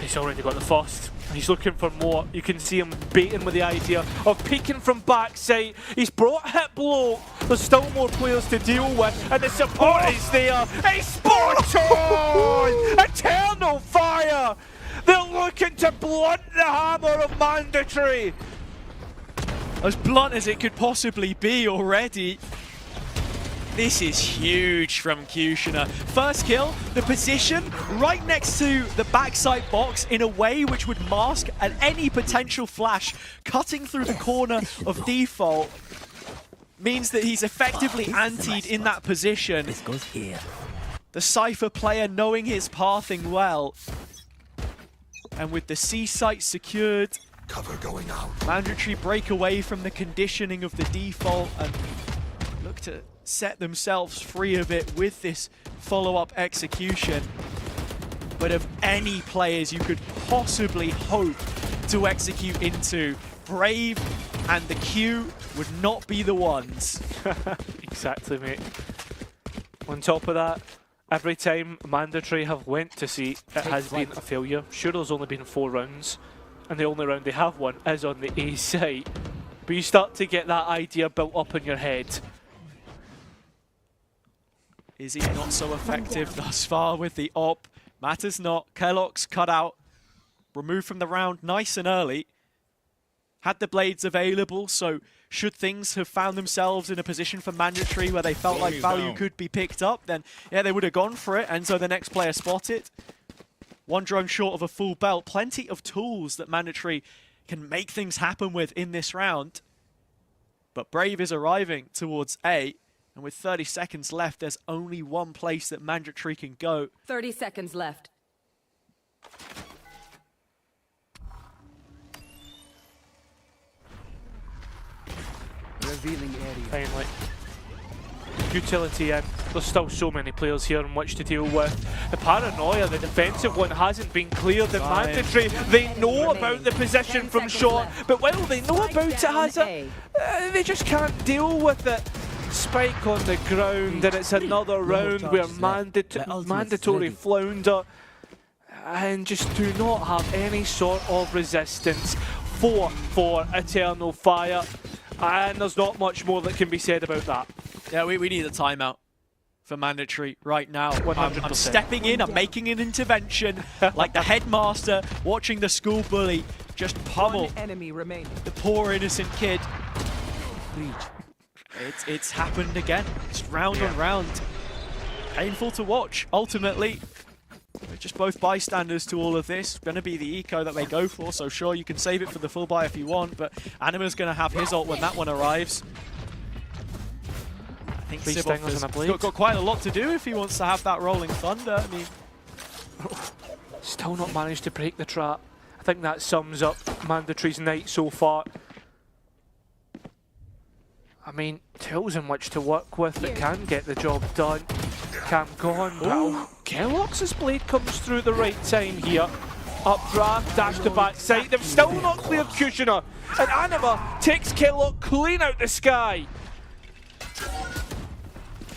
Speaker 12: He's already got the first. He's looking for more. You can see him baiting with the idea of peeking from backside. He's brought Hip low. There's still more players to deal with, and the support is there. It's spot on! Eternal Fire! They're looking to blunt the hammer of Mandatory.
Speaker 11: As blunt as it could possibly be already. This is huge from Kushner. First kill, the position right next to the backside box in a way which would mask at any potential flash. Cutting through the corner of default means that he's effectively antied in that position.
Speaker 13: This goes here.
Speaker 11: The Cypher player knowing his pathing well. And with the C site secured,
Speaker 4: Cover going out.
Speaker 11: Mandatory break away from the conditioning of the default and look to set themselves free of it with this follow-up execution. But of any players you could possibly hope to execute into. Brave and the Q would not be the ones.
Speaker 12: Exactly, mate. On top of that, every time Mandatory have went to C, it has been a failure. Sure, there's only been 4 rounds, and the only round they have won is on the A site. But you start to get that idea built up in your head.
Speaker 11: Is he not so effective thus far with the op? Matters not. Kellogg's cut out. Removed from the round nice and early. Had the blades available, so should things have found themselves in a position for Mandatory where they felt like value could be picked up, then yeah, they would have gone for it, and so the next player spotted. 1 drone short of a full belt. Plenty of tools that Mandatory can make things happen with in this round. But Brave is arriving towards A, and with 30 seconds left, there's only one place that Mandatory can go.
Speaker 6: 30 seconds left.
Speaker 13: Revealing area.
Speaker 12: Finally. Utility in. There's still so many players here in which to deal with. The paranoia, the defensive one hasn't been cleared. The Mandatory, they know about the position from short, but while they know about it, Hazard, they just can't deal with it. Spike on the ground, and it's another round where Mandatory flounder and just do not have any sort of resistance. 4 for Eternal Fire. And there's not much more that can be said about that.
Speaker 11: Yeah, we need a timeout for Mandatory right now.
Speaker 12: 100%.
Speaker 11: I'm stepping in, I'm making an intervention, like the headmaster watching the school bully just pummel the poor innocent kid. It's happened again. It's round on round. Painful to watch, ultimately. We're just both bystanders to all of this. Going to be the eco that they go for, so sure, you can save it for the full buy if you want, but Anima's going to have his ult when that one arrives. I think Sibov has got quite a lot to do if he wants to have that rolling thunder. I mean,
Speaker 12: still not managed to break the trap. I think that sums up Mandatory's night so far. I mean, tools in which to work with that can get the job done. Cam gone, but Kellogg's blade comes through the right time here. Updraft, dash to backside. They've still not cleared Kushner. And Anima takes Kellogg clean out the sky.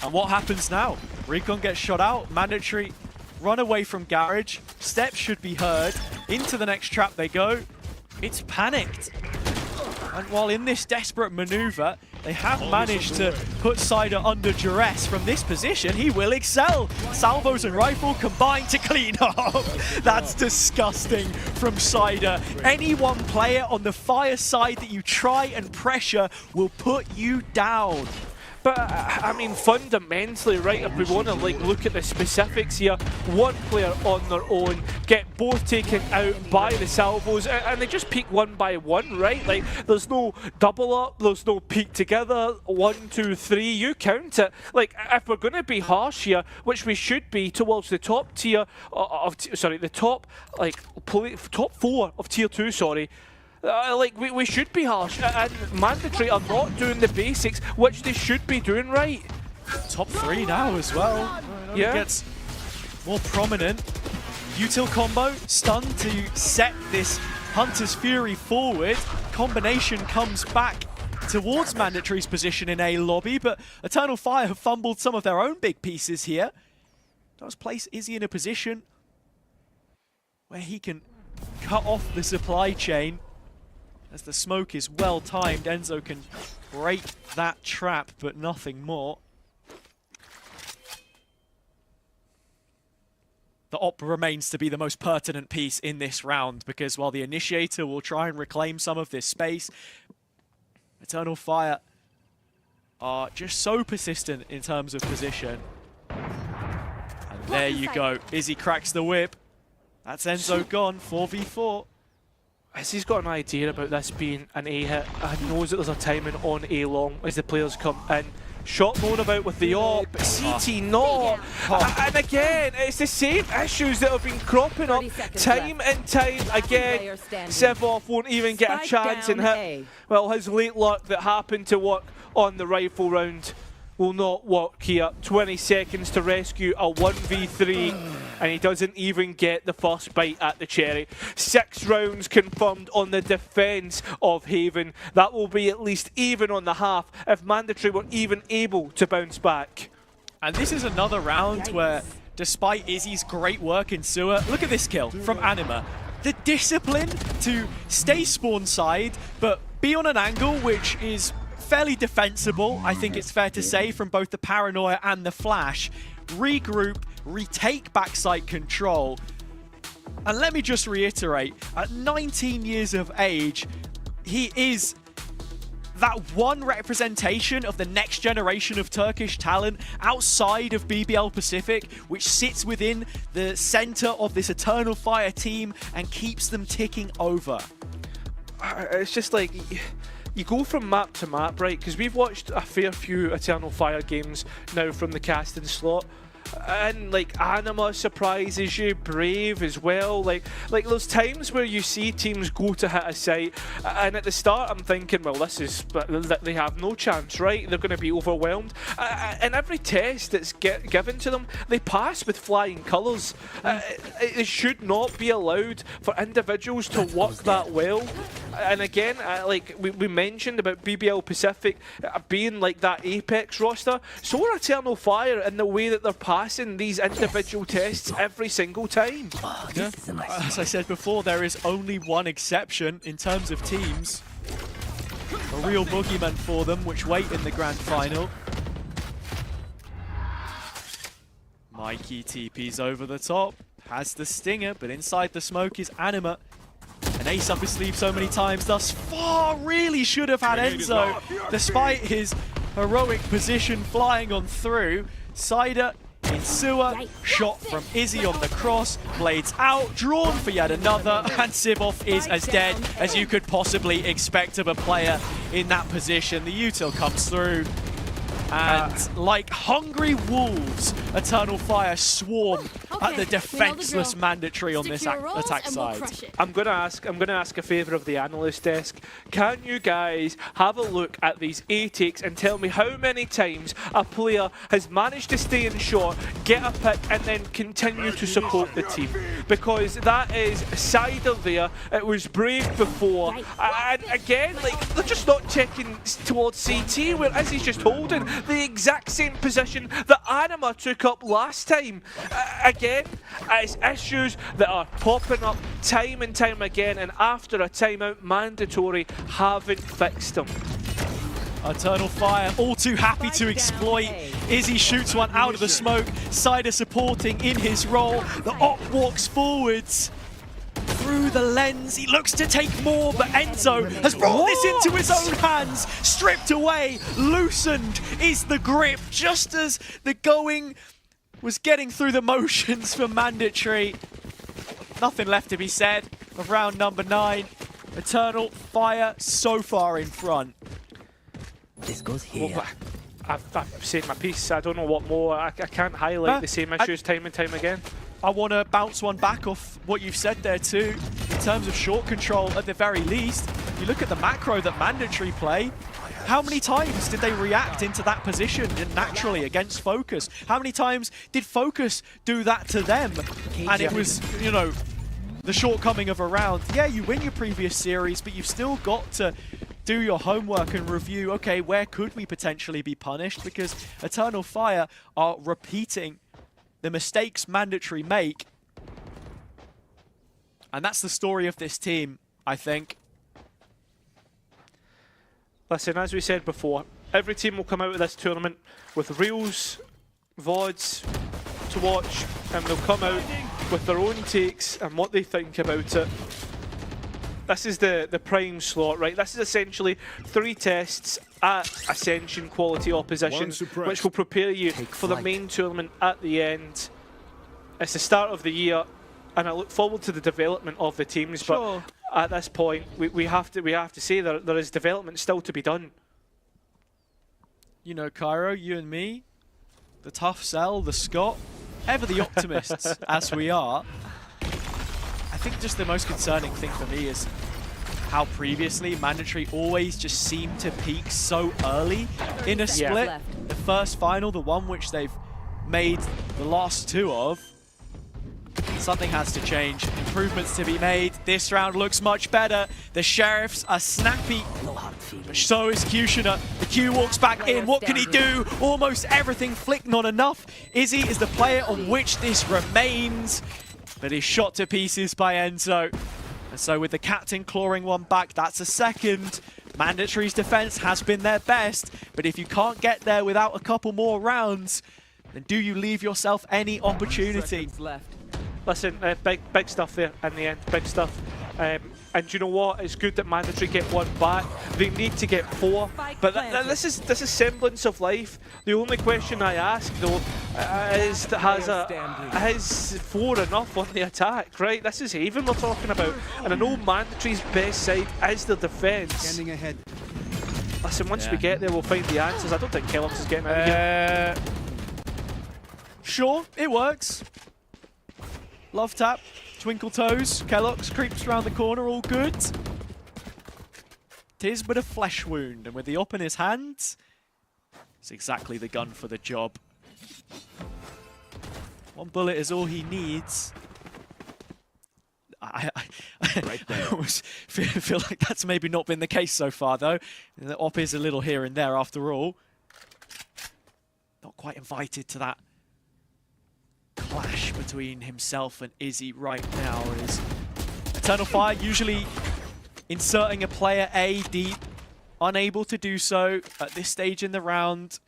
Speaker 11: And what happens now? Recon gets shot out. Mandatory run away from Garage. Steps should be heard. Into the next trap they go. It's panicked. And while in this desperate maneuver, they have managed to put Cider under duress. From this position, he will excel. Salvos and rifle combined to clean up. That's disgusting from Cider. Any one player on the Fire side that you try and pressure will put you down.
Speaker 12: But I mean, fundamentally, right, if we want to look at the specifics here, one player on their own, get both taken out by the salvos, and they just peek one by one, right? Like, there's no double up, there's no peek together, 1, 2, 3, you count it. Like, if we're going to be harsh here, which we should be towards the top tier of, the top 4 of tier 2, sorry. We should be harsh, and Mandatory are not doing the basics, which they should be doing right.
Speaker 11: Top 3 now as well.
Speaker 12: Yeah.
Speaker 11: It gets more prominent. Util combo, stun to set this Hunter's Fury forward. Combination comes back towards Mandatory's position in A lobby, but Eternal Fire have fumbled some of their own big pieces here. Does place Izzy in a position where he can cut off the supply chain. As the smoke is well timed, Enzo can break that trap, but nothing more. The op remains to be the most pertinent piece in this round, because while the Initiator will try and reclaim some of this space, Eternal Fire are just so persistent in terms of position. And there you go. Izzy cracks the whip. That's Enzo gone, 4v4.
Speaker 12: Izzy's got an idea about this being an A hit and knows that there's a timing on A long as the players come in. Shot known about with the op, CT not. And again, it's the same issues that have been cropping up time and time again. Sevov won't even get a chance and hit, well, his late luck that happened to work on the rifle round. will not work here. 20 seconds to rescue a 1v3, and he doesn't even get the first bite at the cherry. 6 rounds confirmed on the defense of Haven. That will be at least even on the half if Mandatory were even able to bounce back.
Speaker 11: And this is another round where, despite Izzy's great work in sewer, look at this kill from Anima. The discipline to stay spawn side, but be on an angle which is fairly defensible, I think it's fair to say, from both the Paranoia and the Flash. Regroup, retake backside control. And let me just reiterate, at 19 years of age, he is that one representation of the next generation of Turkish talent outside of BBL Pacific, which sits within the center of this Eternal Fire team and keeps them ticking over.
Speaker 12: It's just like, you go from map to map, right? Because we've watched a fair few Eternal Fire games now from the casting slot. And like Anima surprises you, Brave as well. Like there's times where you see teams go to hit a site, and at the start I'm thinking, well, this is, they have no chance, right? They're going to be overwhelmed. And every test that's given to them, they pass with flying colours. It should not be allowed for individuals to work that well. And again, like we mentioned about BBL Pacific being like that Apex roster, so are Eternal Fire in the way that they're passing these individual tests every single time.
Speaker 11: Yeah. As I said before, there is only one exception in terms of teams. A real boogeyman for them, which wait in the grand final. Mikey TP's over the top, has the stinger, but inside the smoke is Anima. An ace up his sleeve so many times thus far, really should have had Enzo, despite his heroic position flying on through. Cider in sewer, shot from Izzy on the cross, blades out, drawn for yet another, and Sivov is as dead as you could possibly expect of a player in that position. The util comes through, and like hungry wolves, Eternal Fire swarm at the defenseless Mandatory on this attack side.
Speaker 12: I'm gonna ask a favour of the analyst desk. Can you guys have a look at these A takes and tell me how many times a player has managed to stay in short, get a pick, and then continue to support the team? Because that is Cider there. It was Brave before, and again, like they're just not checking towards CT, where Izzy's just holding the exact same position that Anima took up last time. Again, it's issues that are popping up time and time again, and after a timeout, Mandatory haven't fixed them.
Speaker 11: Eternal Fire all too happy to exploit. Izzy shoots one out of the smoke, Cider supporting in his role. The Op walks forwards. Through the lens, he looks to take more, but Enzo has brought this into his own hands. Stripped away, loosened is the grip, just as the going was getting through the motions for Mandatory. Nothing left to be said of round number 9. Eternal Fire so far in front.
Speaker 13: This goes here.
Speaker 12: Well, I've said my piece. I don't know what more. I can't highlight the same issues time and time again.
Speaker 11: I want to bounce one back off what you've said there too. In terms of short control, at the very least, you look at the macro that Mandatory play. How many times did they react into that position naturally against Focus? How many times did Focus do that to them? And it was, you know, the shortcoming of a round. Yeah, you win your previous series, but you've still got to do your homework and review, okay, where could we potentially be punished? Because Eternal Fire are repeating the mistakes Mandatory make. And that's the story of this team, I think.
Speaker 12: Listen, as we said before, every team will come out of this tournament with reels, VODs to watch, and they'll come out with their own takes and what they think about it. This is the prime slot, right? This is essentially 3 tests at Ascension quality opposition, which will prepare you for the main tournament at the end. It's the start of the year, and I look forward to the development of the teams. But at this point, we have to say there is development still to be done.
Speaker 11: You know, Cairo, you and me, the tough sell, the Scott, ever the optimists as we are. I think just the most concerning thing for me is how previously Mandatory always just seemed to peak so early in a split. The first final, the one which they've made the last two of. Something has to change. Improvements to be made. This round looks much better. The Sheriffs are snappy, but so is Kushner. The Q walks back in. What can he do? Almost everything. Flick not enough. Izzy is the player on which this remains, but he's shot to pieces by Enzo. And so with the captain clawing one back, that's a second. Mandatory's defense has been their best, but if you can't get there without a couple more rounds, then do you leave yourself any opportunity?
Speaker 12: Listen, big stuff there in the end, big stuff. And you know what? It's good that Mandatory get one back. They need to get 4, but this is semblance of life. The only question I ask though is, is 4 enough on the attack? Right? This is Haven we're talking about, and I know Mandatory's best side is the defense. Listen, once we get there, we'll find the answers. I don't think Kellogg's is getting out of here.
Speaker 11: Sure, it works. Love tap, twinkle toes, Kellogg's creeps around the corner, all good. Tis but a flesh wound, and with the op in his hands, it's exactly the gun for the job. One bullet is all he needs. I almost feel like that's maybe not been the case so far, though. The op is a little here and there after all. Not quite invited to that clash between himself and Izzy right now. Is Eternal Fire usually inserting a player A deep, unable to do so at this stage in the round.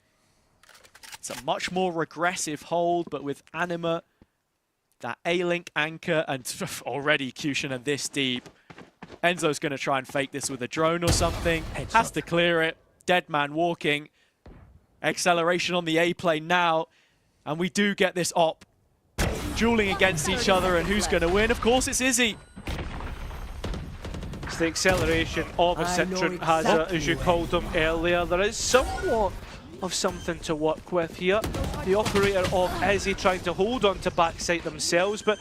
Speaker 11: It's a much more regressive hold, but with Anima, that A-Link anchor, and already Kushner this deep. Enzo's going to try and fake this with a drone or something. Has to clear it. Dead man walking. Acceleration on the A plane now. And we do get this op. Dueling against each other, and who's going to win? Of course, it's Izzy.
Speaker 12: It's the acceleration of a Citron Hazard, as you called them earlier. There is somewhat of something to work with here. The operator of Izzy trying to hold on to backside themselves, but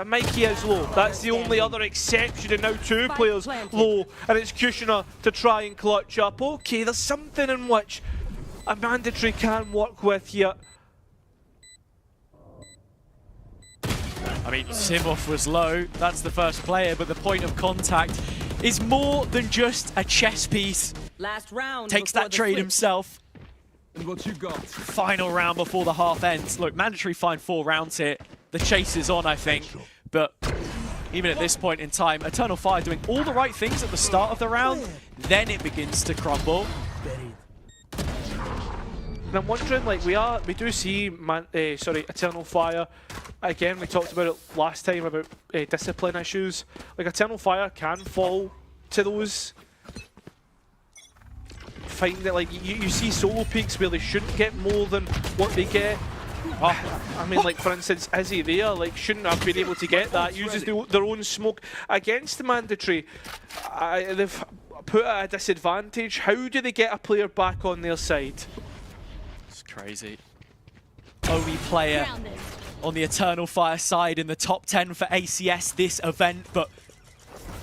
Speaker 12: Mikey is low. That's the only other exception, and now 2 players low, and it's Kushner to try and clutch up. Okay, there's something in which a Mandatory can work with here.
Speaker 11: I mean, Simov was low, that's the first player, but the point of contact is more than just a chess piece.
Speaker 13: Last round.
Speaker 11: Takes that trade himself. And what you got? Final round before the half ends. Look, Mandatory find 4 rounds here. The chase is on, I think. But even at this point in time, Eternal Fire doing all the right things at the start of the round, then it begins to crumble.
Speaker 12: And I'm wondering, like, we do see Eternal Fire. Again, we talked about it last time about discipline issues. Like, Eternal Fire can fall to those. Find that, like, you see solo peaks where they shouldn't get more than what they get. I mean, like, for instance, Izzy there, like, shouldn't have been able to get that. Uses their own smoke against the Mandatory. They've put at a disadvantage. How do they get a player back on their side?
Speaker 11: It's crazy. Only player on the Eternal Fire side in the top 10 for ACS this event, but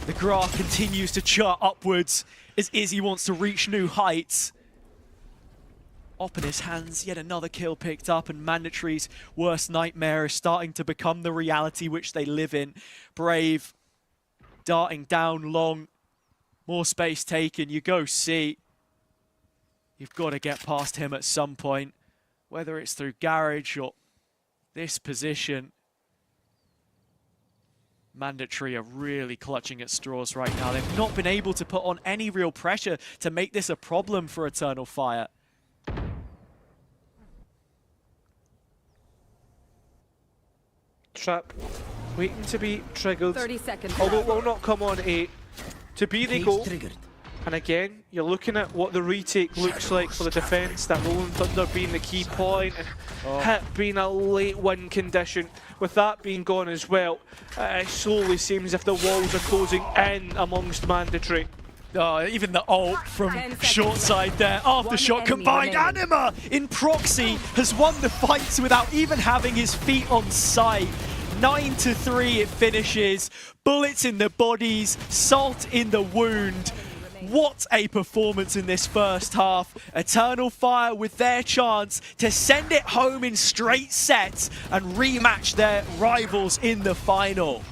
Speaker 11: the graph continues to chart upwards as Izzy wants to reach new heights. Op in his hands, yet another kill picked up, and Mandatory's worst nightmare is starting to become the reality which they live in. Brave, darting down long, more space taken, you go see. You've got to get past him at some point, whether it's through garage or this position. Mandatory are really clutching at straws right now. They've not been able to put on any real pressure to make this a problem for Eternal Fire.
Speaker 12: Trap waiting to be triggered.
Speaker 13: 30 seconds.
Speaker 12: Although it will not come on 8. To B they go. And again, you're looking at what the retake looks like for the defense. That Rolling Thunder being the key point, and Hit being a late win condition. With that being gone as well, it slowly seems as if the walls are closing in amongst Mandatory.
Speaker 11: Even the ult from short side there. Aftershock combined. Anima in proxy has won the fights without even having his feet on sight. 9-3 it finishes. Bullets in the bodies, salt in the wound. What a performance in this first half. Eternal Fire with their chance to send it home in straight sets and rematch their rivals in the final.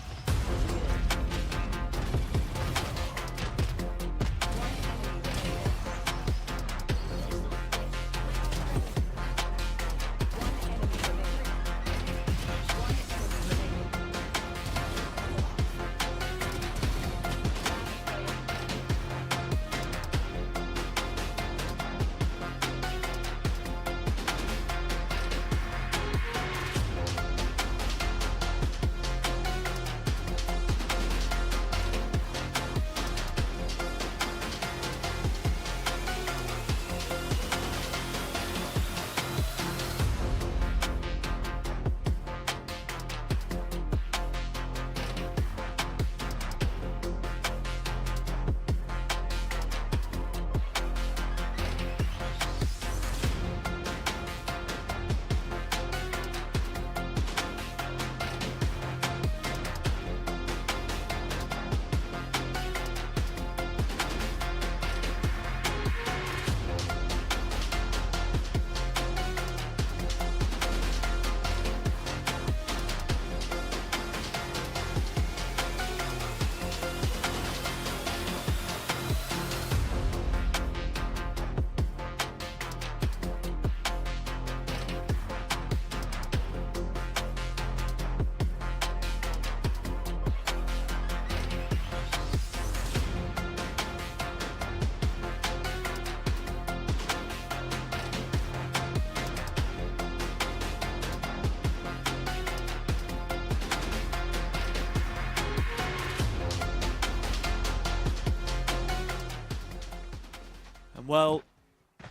Speaker 11: Well,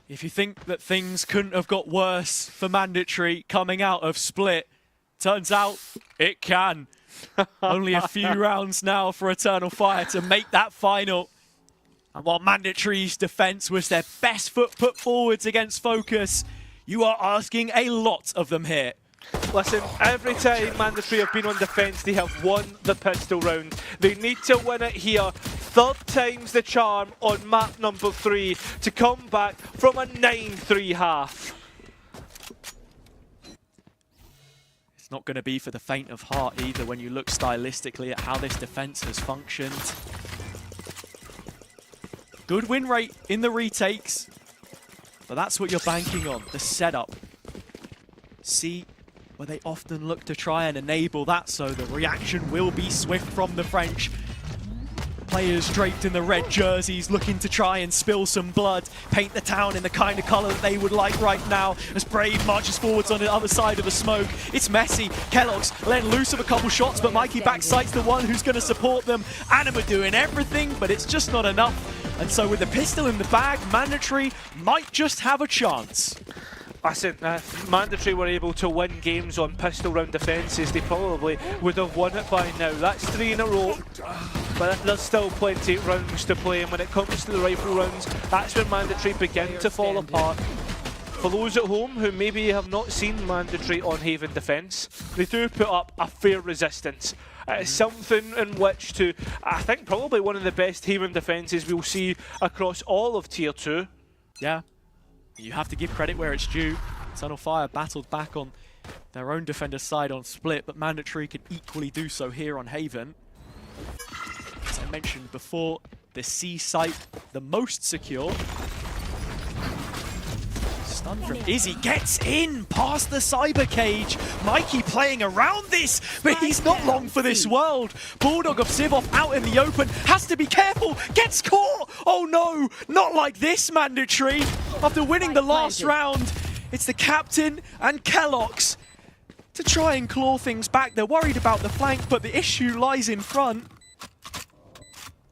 Speaker 11: if you think that things couldn't have got worse for Mandatory coming out of Split, turns out it can. Only a few rounds now for Eternal Fire to make that final. And while Mandatory's defense was their best foot put forwards against Focus, you are asking a lot of them here.
Speaker 12: Listen, every time Mandatory have been on defense, they have won the pistol round. They need to win it here. Third time's the charm on map number 3 to come back from a 9-3 half.
Speaker 11: It's not going to be for the faint of heart either when you look stylistically at how this defense has functioned. Good win rate in the retakes, but that's what you're banking on, the setup. See where they often look to try and enable that, so the reaction will be swift from the French. Players draped in the red jerseys looking to try and spill some blood, paint the town in the kind of colour that they would like right now as Brave marches forwards on the other side of the smoke. It's messy. Kellogg's letting loose of a couple shots, but Mikey Backside's the one who's going to support them. Anima doing everything, but it's just not enough. And so with the pistol in the bag, Mandatory might just have a chance.
Speaker 12: Listen, if Mandatory were able to win games on pistol round defences, they probably would have won it by now. That's 3 in a row, but there's still plenty of rounds to play, and when it comes to the rifle rounds, that's when Mandatory begin to fall apart. For those at home who maybe have not seen Mandatory on Haven defence, they do put up a fair resistance. It's something in which to, I think, probably one of the best Haven defences we'll see across all of Tier 2.
Speaker 11: Yeah. You have to give credit where it's due. Eternal Fire battled back on their own defender's side on Split, but Mandatory could equally do so here on Haven. As I mentioned before, the C site, the most secure. Stun from Izzy gets in past the cyber cage. Mikey playing around this, but he's not long for this world. Bulldog of Sivov out in the open, has to be careful, gets caught. Oh no, not like this, Mandatory. After winning the last round, it's the captain and Kellogg's to try and claw things back. They're worried about the flank, but the issue lies in front.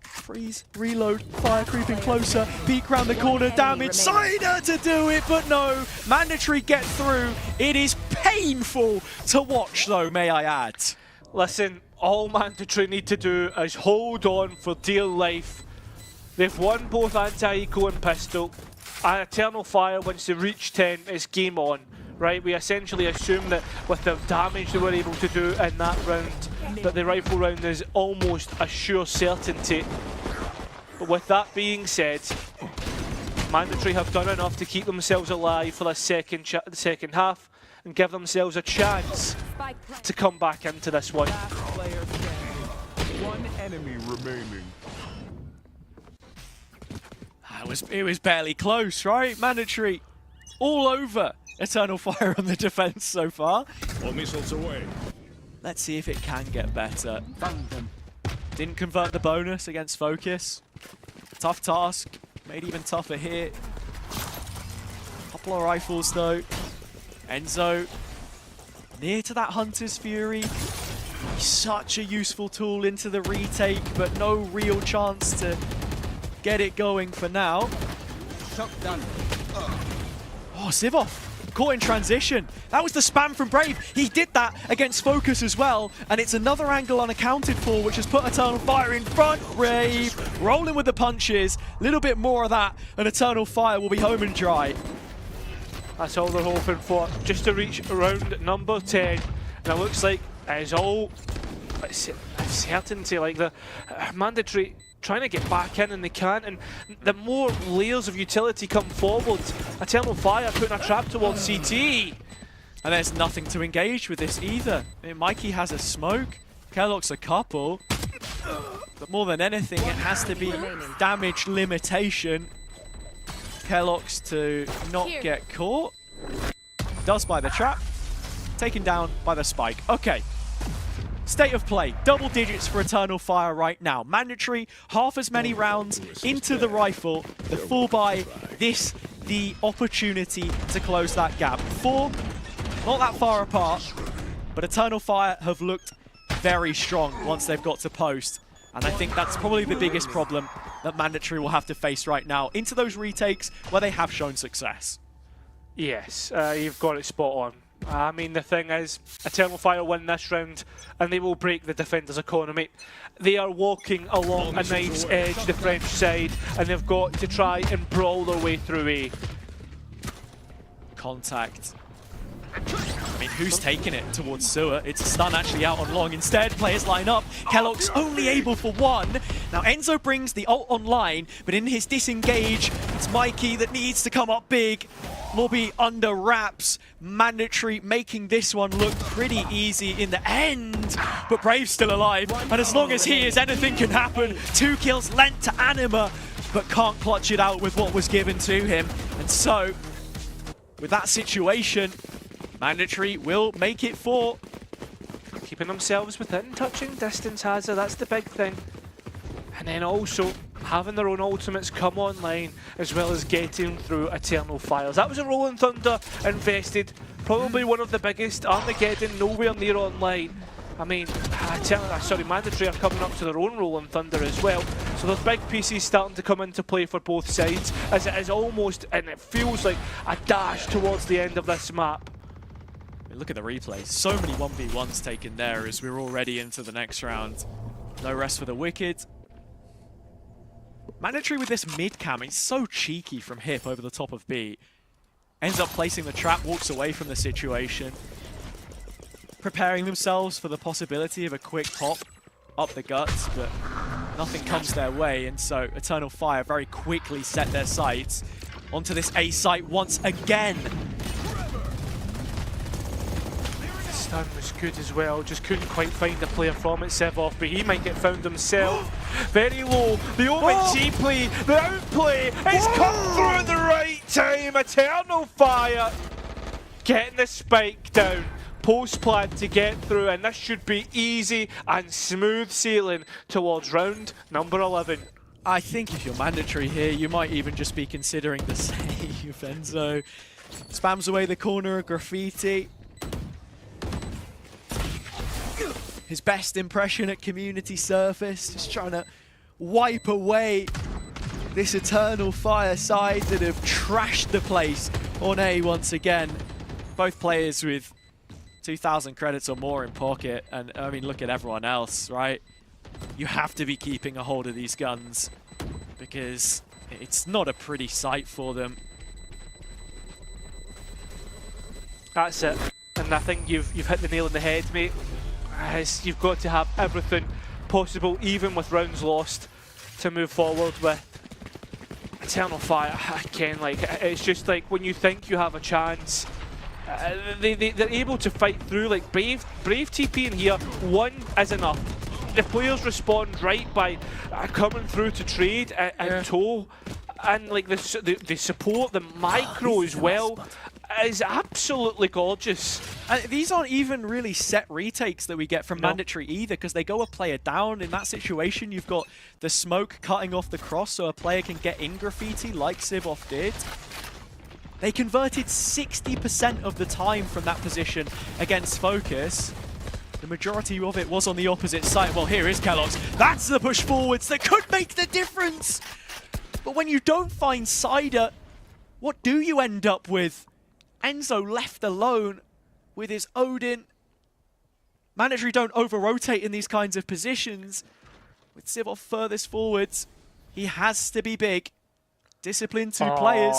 Speaker 11: Freeze, reload, fire creeping closer, peek round the corner, damage, Cider to do it, but no, Mandatory get through. It is painful to watch though, may I add.
Speaker 12: Listen, all Mandatory need to do is hold on for dear life. They've won both anti-eco and pistol. And Eternal Fire, once they reach 10, is game on. right? We essentially assume that with the damage they were able to do in that round, that the rifle round is almost a sure certainty. But with that being said, Mandatory have done enough to keep themselves alive for the second half and give themselves a chance to come back into this one.
Speaker 4: One enemy remaining.
Speaker 11: It was barely close, right? Mandatory all over Eternal Fire on the defense so far.
Speaker 4: All missiles away.
Speaker 11: Let's see if it can get better. Didn't convert the bonus against Focus. Tough task, made even tougher here. Couple of rifles though. Enzo near to that Hunter's Fury. Such a useful tool into the retake, but no real chance to get it going for now. Oh, Sivov caught in transition. That was the spam from Brave. He did that against Focus as well, and it's another angle unaccounted for, which has put Eternal Fire in front. Brave rolling with the punches. A little bit more of that, and Eternal Fire will be home and dry.
Speaker 12: That's all they're hoping for, just to reach round number 10. And it looks like it's all a certainty, like the Mandatory trying to get back in and they can't, and the more layers of utility come forward. Eternal Fire putting a trap towards CT.
Speaker 11: And there's nothing to engage with this either. I mean, Mikey has a smoke, Kellogg's a couple, but more than anything it has to be damage limitation. Kellogg's to not get caught. Does by the trap. Taken down by the spike. Okay. State of play. Double digits for Eternal Fire right now. Mandatory, half as many rounds into the rifle. The full buy. This, the opportunity to close that gap. 4, not that far apart, but Eternal Fire have looked very strong once they've got to post. And I think that's probably the biggest problem that Mandatory will have to face right now into those retakes where they have shown success.
Speaker 12: Yes, you've got it spot on. I mean, the thing is, Eternal Fire win this round and they will break the defender's economy. They are walking along a knife's edge, the French side, and they've got to try and brawl their way through A.
Speaker 11: Contact. I mean, who's taking it towards Sewer? It's a stun actually out on long. Instead, players line up. Kellogg's only able for one. Now, Enzo brings the ult online, but in his disengage, it's Mikey that needs to come up big. Lobby under wraps. Mandatory making this one look pretty easy in the end. But Brave's still alive, and as long as he is, anything can happen. 2 kills lent to Anima, but can't clutch it out with what was given to him. And so, with that situation, Mandatory will make it 4.
Speaker 12: Keeping themselves within touching distance, Hazard, that's the big thing. And then also having their own ultimates come online, as well as getting through Eternal Fires. That was a Rolling Thunder invested, probably one of the biggest. Armageddon nowhere near online. I mean, Mandatory are coming up to their own Rolling Thunder as well. So there's big pieces starting to come into play for both sides, as it is almost, and it feels like, a dash towards the end of this map.
Speaker 11: Look at the replays. So many 1v1s taken there as we're already into the next round. No rest for the Wicked. Mandatory with this mid cam, it's so cheeky from Hip over the top of B. Ends up placing the trap, walks away from the situation. Preparing themselves for the possibility of a quick pop up the guts, but nothing comes their way, and so Eternal Fire very quickly set their sights onto this A site once again.
Speaker 12: Stun was good as well, just couldn't quite find a player from it, Sevov, but he might get found himself. Very low, the OMG play, the outplay, it's come through at the right time. Eternal Fire getting the spike down, post plan to get through, and this should be easy and smooth sailing towards round number 11.
Speaker 11: I think if you're Mandatory here, you might even just be considering the save. Enzo spams away the corner of Graffiti. His best impression at community surface, just trying to wipe away this Eternal Fire side that have trashed the place on A once again. Both players with 2,000 credits or more in pocket, and I mean, look at everyone else, right? You have to be keeping a hold of these guns because it's not a pretty sight for them.
Speaker 12: That's it. And I think you've hit the nail on the head, mate. You've got to have everything possible, even with rounds lost, to move forward with Eternal Fire. Again, like, it's just like when you think you have a chance, they're able to fight through. Like Brave TP in here, one is enough. The players respond right by coming through to trade and tow, and like the support, the micro as well, is absolutely gorgeous.
Speaker 11: And these aren't even really set retakes that we get from Mandatory either, because they go a player down. In that situation, you've got the smoke cutting off the cross so a player can get in graffiti like Sivov did. They converted 60% of the time from that position against Focus. The majority of it was on the opposite side. Well, here is Kellogg's. That's the push forwards that could make the difference. But when you don't find Cider, what do you end up with? Enzo left alone with his Odin. Mandatory don't over-rotate in these kinds of positions. With Sivov furthest forwards, he has to be big. Discipline 2 players.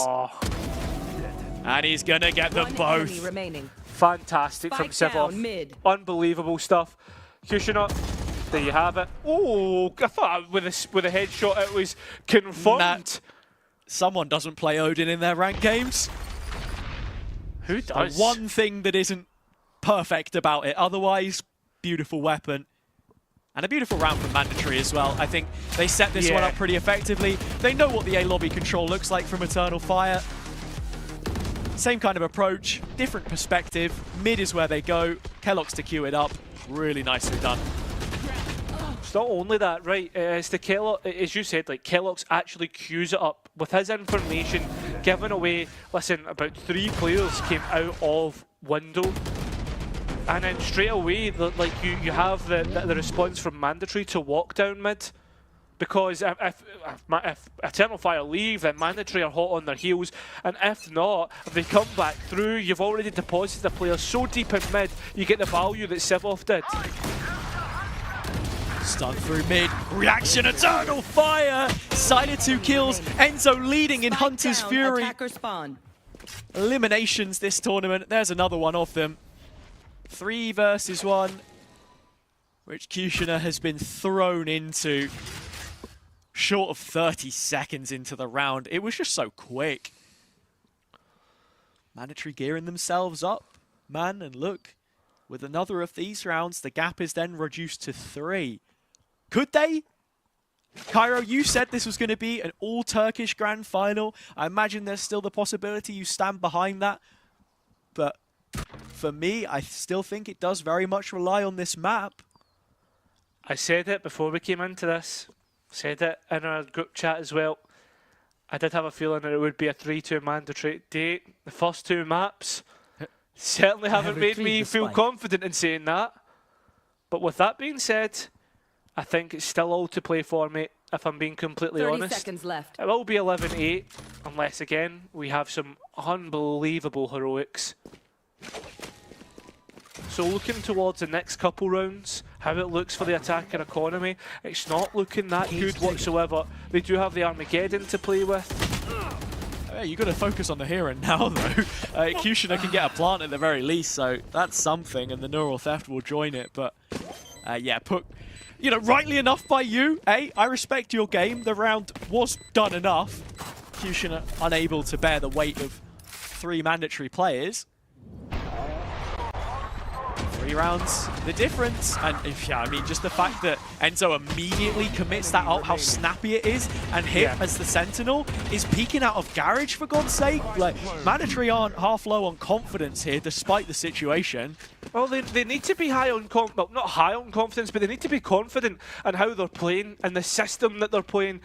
Speaker 11: And he's gonna get them both.
Speaker 12: Fantastic from Sivov. Unbelievable stuff. Kushina, there you have it. Oh, I thought with a headshot it was confirmed.
Speaker 11: Someone doesn't play Odin in their ranked games.
Speaker 12: Who does?
Speaker 11: The one thing that isn't perfect about it. Otherwise, beautiful weapon. And a beautiful round from Mandatory as well. I think they set this one up pretty effectively. They know what the A lobby control looks like from Eternal Fire. Same kind of approach, different perspective. Mid is where they go. Kellogg's to queue it up. Really nicely done.
Speaker 12: It's not only that, right? It's the Kellogg, as you said, like Kellogg's actually queues it up with his information given away. Listen, about 3 players came out of window, and then straight away, like you have the response from Mandatory to walk down mid. Because if Eternal Fire leave, then Mandatory are hot on their heels. And if not, if they come back through, you've already deposited a player so deep in mid, you get the value that Sivov did.
Speaker 11: Stun through mid. Reaction, Eternal Fire! Cider 2 kills. Enzo leading in Hunter's Fury. Eliminations this tournament. There's another one of them. 3 versus 1. Which Kushina has been thrown into. Short of 30 seconds into the round. It was just so quick. Mandatory gearing themselves up, man, and look, with another of these rounds, the gap is then reduced to 3. Could they? Cairo, you said this was going to be an all-Turkish grand final. I imagine there's still the possibility you stand behind that. But for me, I still think it does very much rely on this map.
Speaker 12: I said it before we came into this. Said it in our group chat as well. I did have a feeling that it would be a 3-2 Mandatory date. The first 2 maps certainly haven't made me feel confident in saying that. But with that being said, I think it's still all to play for me, if I'm being completely honest.
Speaker 6: 30 seconds left.
Speaker 12: It will be 11-8, unless again we have some unbelievable heroics. So looking towards the next couple rounds, how it looks for the attacker economy, it's not looking that good whatsoever. They do have the Armageddon to play with.
Speaker 11: You've got to focus on the hero now, though. Kushina can get a plant at the very least, so that's something, and the Neural Theft will join it. But yeah, rightly enough by you. I respect your game. The round was done enough. Kushina unable to bear the weight of 3 Mandatory players. 3 rounds, the difference, and I mean, just the fact that Enzo immediately commits that up, how snappy it is, and hit as the Sentinel is peeking out of Garage, for God's sake. Like, Mandatory aren't half low on confidence here, despite the situation.
Speaker 12: Well, they need to be high on well, not high on confidence, but they need to be confident in how they're playing and the system that they're playing.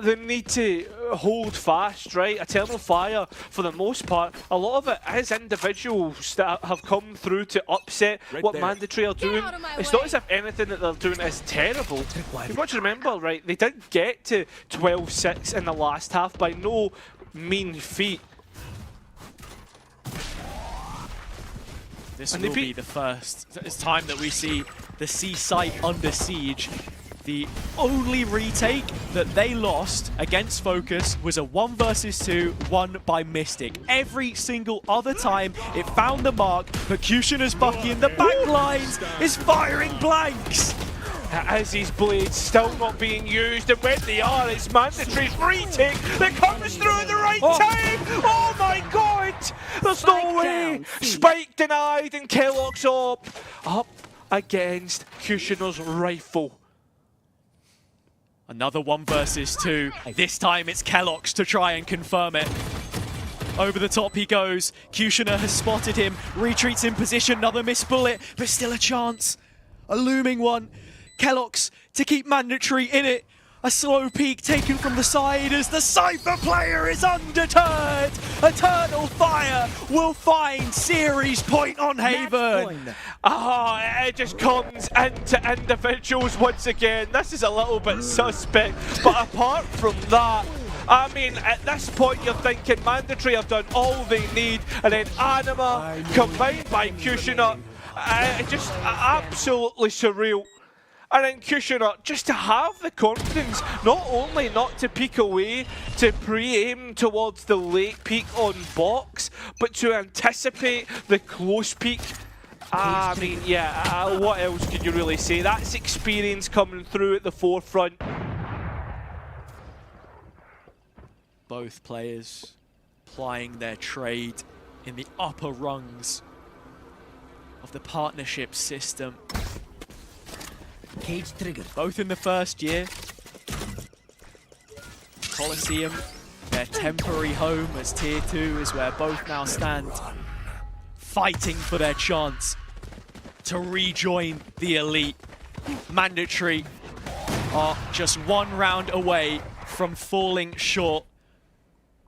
Speaker 12: They need to hold fast, right? Eternal Fire, for the most part, a lot of it is individuals that have come through to upset what Mandatory are doing. It's not as if anything that they're doing is terrible. You've got to remember, right, they did get to 12-6 in the last half by no mean feat.
Speaker 11: This will be the first time that we see the C site under siege The only retake that they lost against Focus was a 1 versus 2 won by Mystic. Every single other time it found the mark, but Kushina's Bucky in the back lines is firing blanks.
Speaker 12: As his blades still not being used, and when they are, it's Mandatory's retake that comes through at the right time! Oh my god! There's no way! Spike denied, and Kellogg's up against Kushina's rifle.
Speaker 11: Another 1 versus 2. This time it's Kellogg's to try and confirm it. Over the top he goes. Kushina has spotted him, retreats in position, another missed bullet, but still a chance. A looming one. Kellogg's to keep Mandatory in it. A slow peek taken from the side as the Cypher player is undeterred. Eternal Fire will find series point on Haven.
Speaker 12: It just comes into individuals once again. This is a little bit suspect, but apart from that, I mean, at this point you're thinking Mandatory have done all they need, and then Anima combined by Kushina, just absolutely surreal. And then Kushina, just to have the confidence, not only not to peek away, to pre-aim towards the late peek on box, but to anticipate the close peek. I mean, yeah, what else can you really say? That's experience coming through at the forefront.
Speaker 11: Both players plying their trade in the upper rungs of the partnership system.
Speaker 13: Cage triggered.
Speaker 11: Both in the first year. Coliseum, their temporary home as Tier 2 is where both now stand, fighting for their chance to rejoin the elite. Mandatory are just 1 round away from falling short.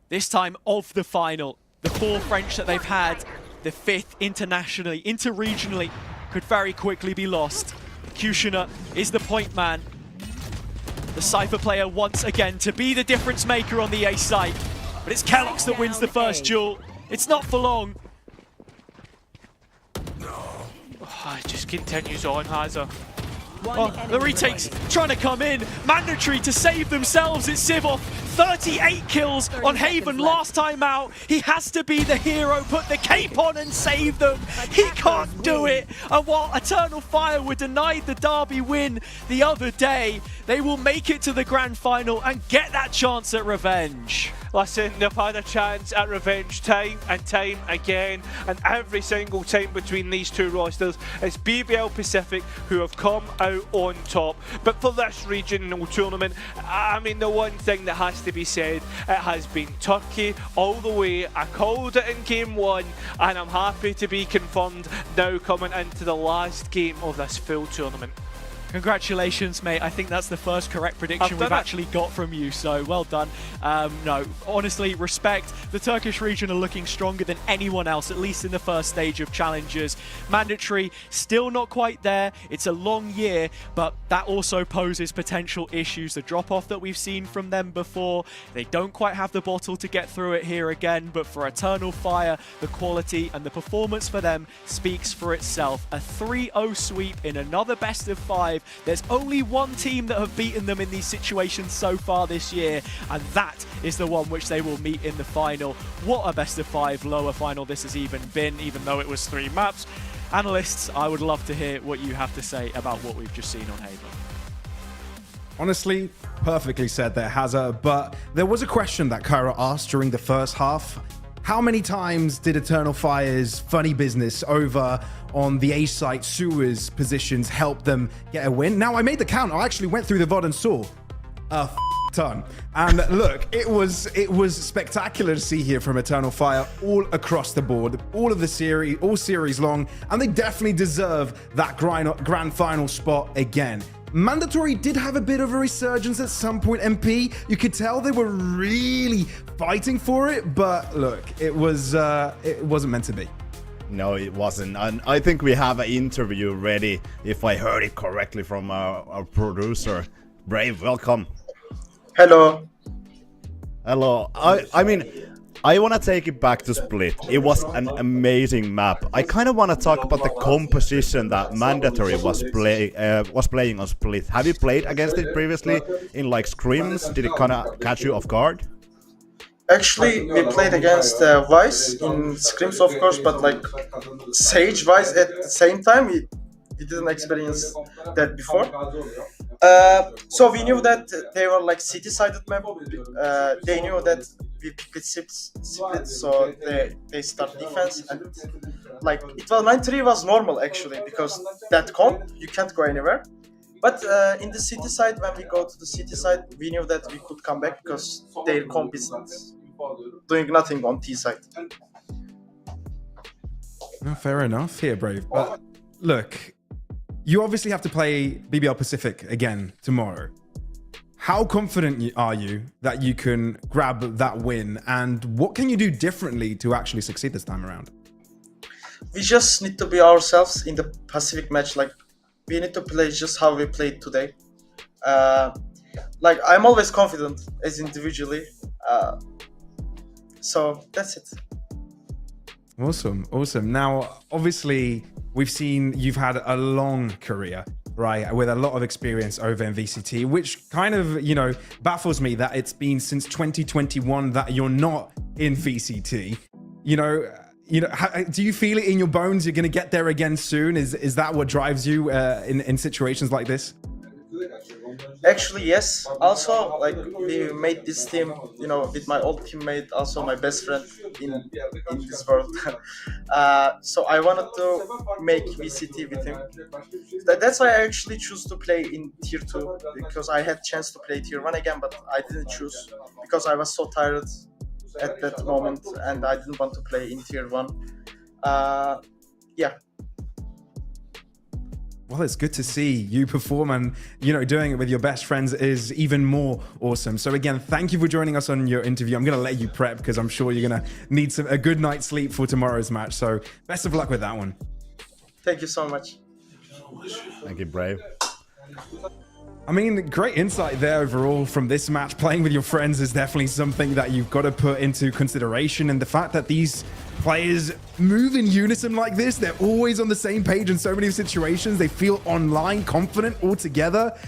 Speaker 11: This time of the final. The 4 French that they've had, the 5th internationally, interregionally, could very quickly be lost. Kushina is the point man. The Cypher player once again to be the difference maker on the A site. But it's Kellogg's that wins the first duel. It's not for long.
Speaker 12: It just continues on, Hazza.
Speaker 11: The retake's trying to come in. Mandatory to save themselves. It's Sivov. 38 kills on Haven last time out. He has to be the hero, put the cape on and save them. He can't do it. And while Eternal Fire were denied the Derby win the other day, they will make it to the grand final and get that chance at revenge.
Speaker 12: Listen, they've had a chance at revenge time and time again, and every single time between these two rosters, it's BBL Pacific who have come out on top. But for this regional tournament, I mean, the one thing that has to be said, it has been Turkey all the way. I called it in game 1, and I'm happy to be confirmed now coming into the last game of this full tournament.
Speaker 11: Congratulations, mate. I think that's the first correct prediction we've actually got from you, so well done. No, honestly, respect. The Turkish region are looking stronger than anyone else, at least in the first stage of challenges. Mandatory, still not quite there. It's a long year, but that also poses potential issues. The drop-off that we've seen from them before, they don't quite have the bottle to get through it here again, but for Eternal Fire, the quality and the performance for them speaks for itself. A 3-0 sweep in another best of 5. There's only one team that have beaten them in these situations so far this year, and that is the one which they will meet in the final. What a best of 5 lower final this has even been, even though it was 3 maps. Analysts, I would love to hear what you have to say about what we've just seen on Haven.
Speaker 8: Honestly, perfectly said there, Hazza, but there was a question that Kyra asked during the first half. How many times did Eternal Fire's funny business over on the A site sewers positions help them get a win? Now, I made the count. I actually went through the VOD and saw a ton. And look, it was spectacular to see here from Eternal Fire all across the board, all of the series, all series long, and they definitely deserve that grand final spot again. Mandatory did have a bit of a resurgence at some point, MP. You could tell they were really fighting for it, but look, it wasn't meant to be.
Speaker 9: No, it wasn't. And I think we have an interview ready, if I heard it correctly from our producer. Brave, welcome.
Speaker 14: Hello.
Speaker 9: Hello. I mean, I want to take it back to Split. It was an amazing map. I kind of want to talk about the composition that Mandatory was playing on Split. Have you played against it previously in like scrims? Did it kind of catch you off guard?
Speaker 14: Actually, we played against Vice in scrims, of course, but like Sage Vice at the same time, we didn't experience that before. So we knew that they were like city-sided map. They knew that we picked split, so they start defense, and like it was 9-3 was normal actually, because that comp you can't go anywhere. But in the city side, when we go to the city side, we knew that we could come back because their comp is doing nothing on T side.
Speaker 8: Well, fair enough here, Brave. But look, you obviously have to play BBL Pacific again tomorrow. How confident are you that you can grab that win, and what can you do differently to actually succeed this time around?
Speaker 14: We just need to be ourselves in the Pacific match. Like, we need to play just how we played today. Like, I'm always confident as individually. So that's it.
Speaker 8: Awesome, awesome. Now, obviously, we've seen you've had a long career, right, with a lot of experience over in VCT, which kind of, you know, baffles me that it's been since 2021 that you're not in VCT. You know, do you feel it in your bones you're going to get there again soon? Is that what drives you in situations like this?
Speaker 14: Actually, yes. Also, like, we made this team, you know, with my old teammate, also my best friend in this world. So I wanted to make VCT with him. That's why I actually choose to play in Tier 2, because I had chance to play Tier 1 again, but I didn't choose because I was so tired at that moment and I didn't want to play in Tier 1. Yeah.
Speaker 8: Well, it's good to see you perform, and, you know, doing it with your best friends is even more awesome. So again, thank you for joining us on your interview. I'm going to let you prep because I'm sure you're going to need a good night's sleep for tomorrow's match. So best of luck with that one.
Speaker 14: Thank you so much.
Speaker 9: Thank you, Brave.
Speaker 8: I mean, great insight there overall from this match. Playing with your friends is definitely something that you've got to put into consideration. And the fact that these players move in unison like this, they're always on the same page in so many situations. They feel online confident all together.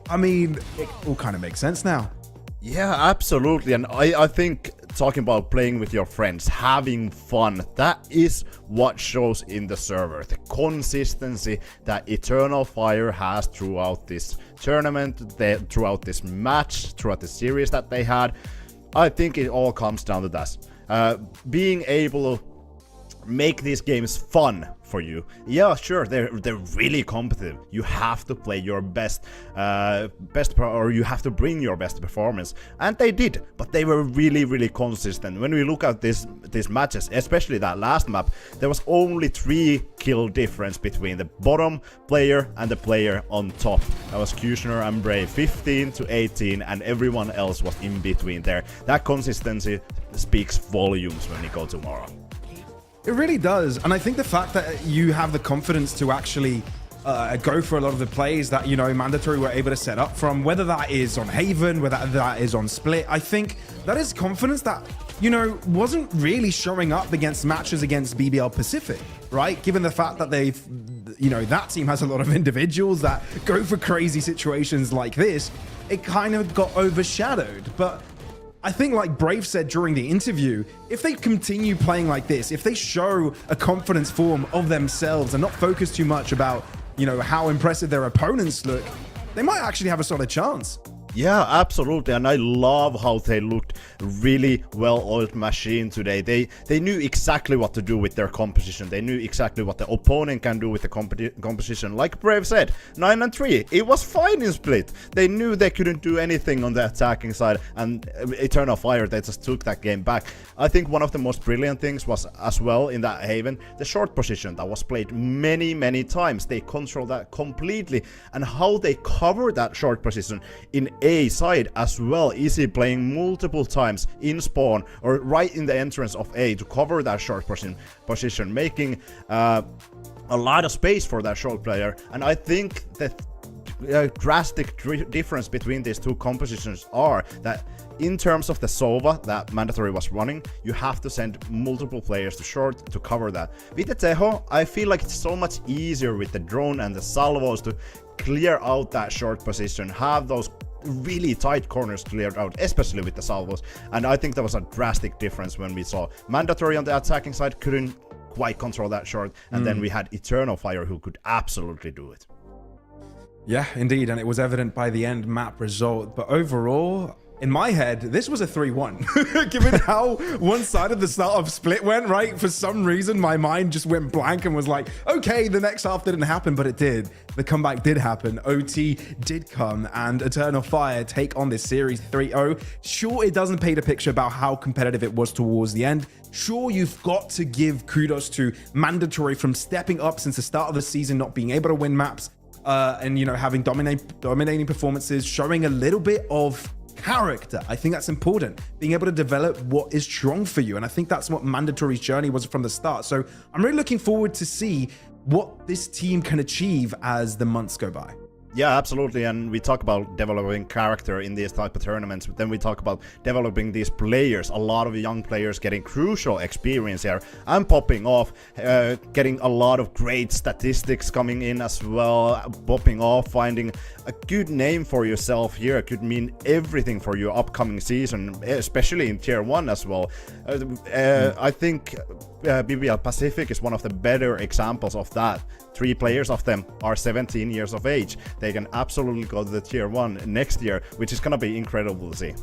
Speaker 8: I mean, it all kind of makes sense now.
Speaker 9: Yeah, absolutely. And I think talking about playing with your friends, having fun, that is what shows in the server. The consistency that Eternal Fire has throughout this tournament, throughout this match, throughout the series that they had. I think it all comes down to that. Being able to make these games fun for you. Yeah, sure, they're really competitive. You have to play your best, or you have to bring your best performance, and they did. But they were really consistent. When we look at these matches, especially that last map, there was only 3 kill difference between the bottom player and the player on top. That was Kushner and Brave, 15 to 18, and everyone else was in between there. That consistency speaks volumes when we go tomorrow.
Speaker 8: It really does. And I think the fact that you have the confidence to actually go for a lot of the plays that, you know, Mandatory were able to set up from, whether that is on Haven, whether that is on Split, I think that is confidence that, you know, wasn't really showing up against matches against BBL Pacific, right? Given the fact that they've, you know, that team has a lot of individuals that go for crazy situations like this, it kind of got overshadowed. But I think, like Brave said during the interview, if they continue playing like this, if they show a confidence form of themselves and not focus too much about, you know, how impressive their opponents look, they might actually have a solid chance.
Speaker 9: Yeah, absolutely, and I love how they looked really well-oiled machine today. They knew exactly what to do with their composition. They knew exactly what the opponent can do with the composition. Like Brave said, 9-3, it was fine in Split. They knew they couldn't do anything on the attacking side, and Eternal Fire, they just took that game back. I think one of the most brilliant things was, as well, in that Haven, the short position that was played many times. They controlled that completely, and how they covered that short position in A side as well, easy playing multiple times in spawn or right in the entrance of A to cover that short position, making a lot of space for that short player. And I think that drastic difference between these two compositions are that in terms of the Sova that Mandatory was running, you have to send multiple players to short to cover that. With the Teho, I feel like it's so much easier with the drone and the salvos to clear out that short position, have those really tight corners cleared out, especially with the salvos. And I think there was a drastic difference when we saw Mandatory on the attacking side couldn't quite control that short, and then we had Eternal Fire who could absolutely do it.
Speaker 8: Yeah, indeed, and it was evident by the end map result. But overall, in my head, this was a 3-1. Given how one-sided the start of Split went, right? For some reason, my mind just went blank and was like, okay, the next half didn't happen, but it did. The comeback did happen. OT did come, and Eternal Fire take on this series 3-0. Sure, it doesn't paint a picture about how competitive it was towards the end. Sure, you've got to give kudos to Mandatory from stepping up since the start of the season, not being able to win maps, and, you know, having dominating performances, showing a little bit of character. I think that's important, being able to develop what is strong for you, and I think that's what Mandatory's journey was from the start. So I'm really looking forward to see what this team can achieve as the months go by.
Speaker 9: Yeah, absolutely, and we talk about developing character in these type of tournaments, but then we talk about developing these players, a lot of young players getting crucial experience here and popping off, getting a lot of great statistics coming in as well, popping off, finding a good name for yourself here could mean everything for your upcoming season, especially in Tier 1 as well. I think BBL Pacific is one of the better examples of that. 3 players of them are 17 years of age. They can absolutely go to the Tier 1 next year, which is gonna be incredible to see.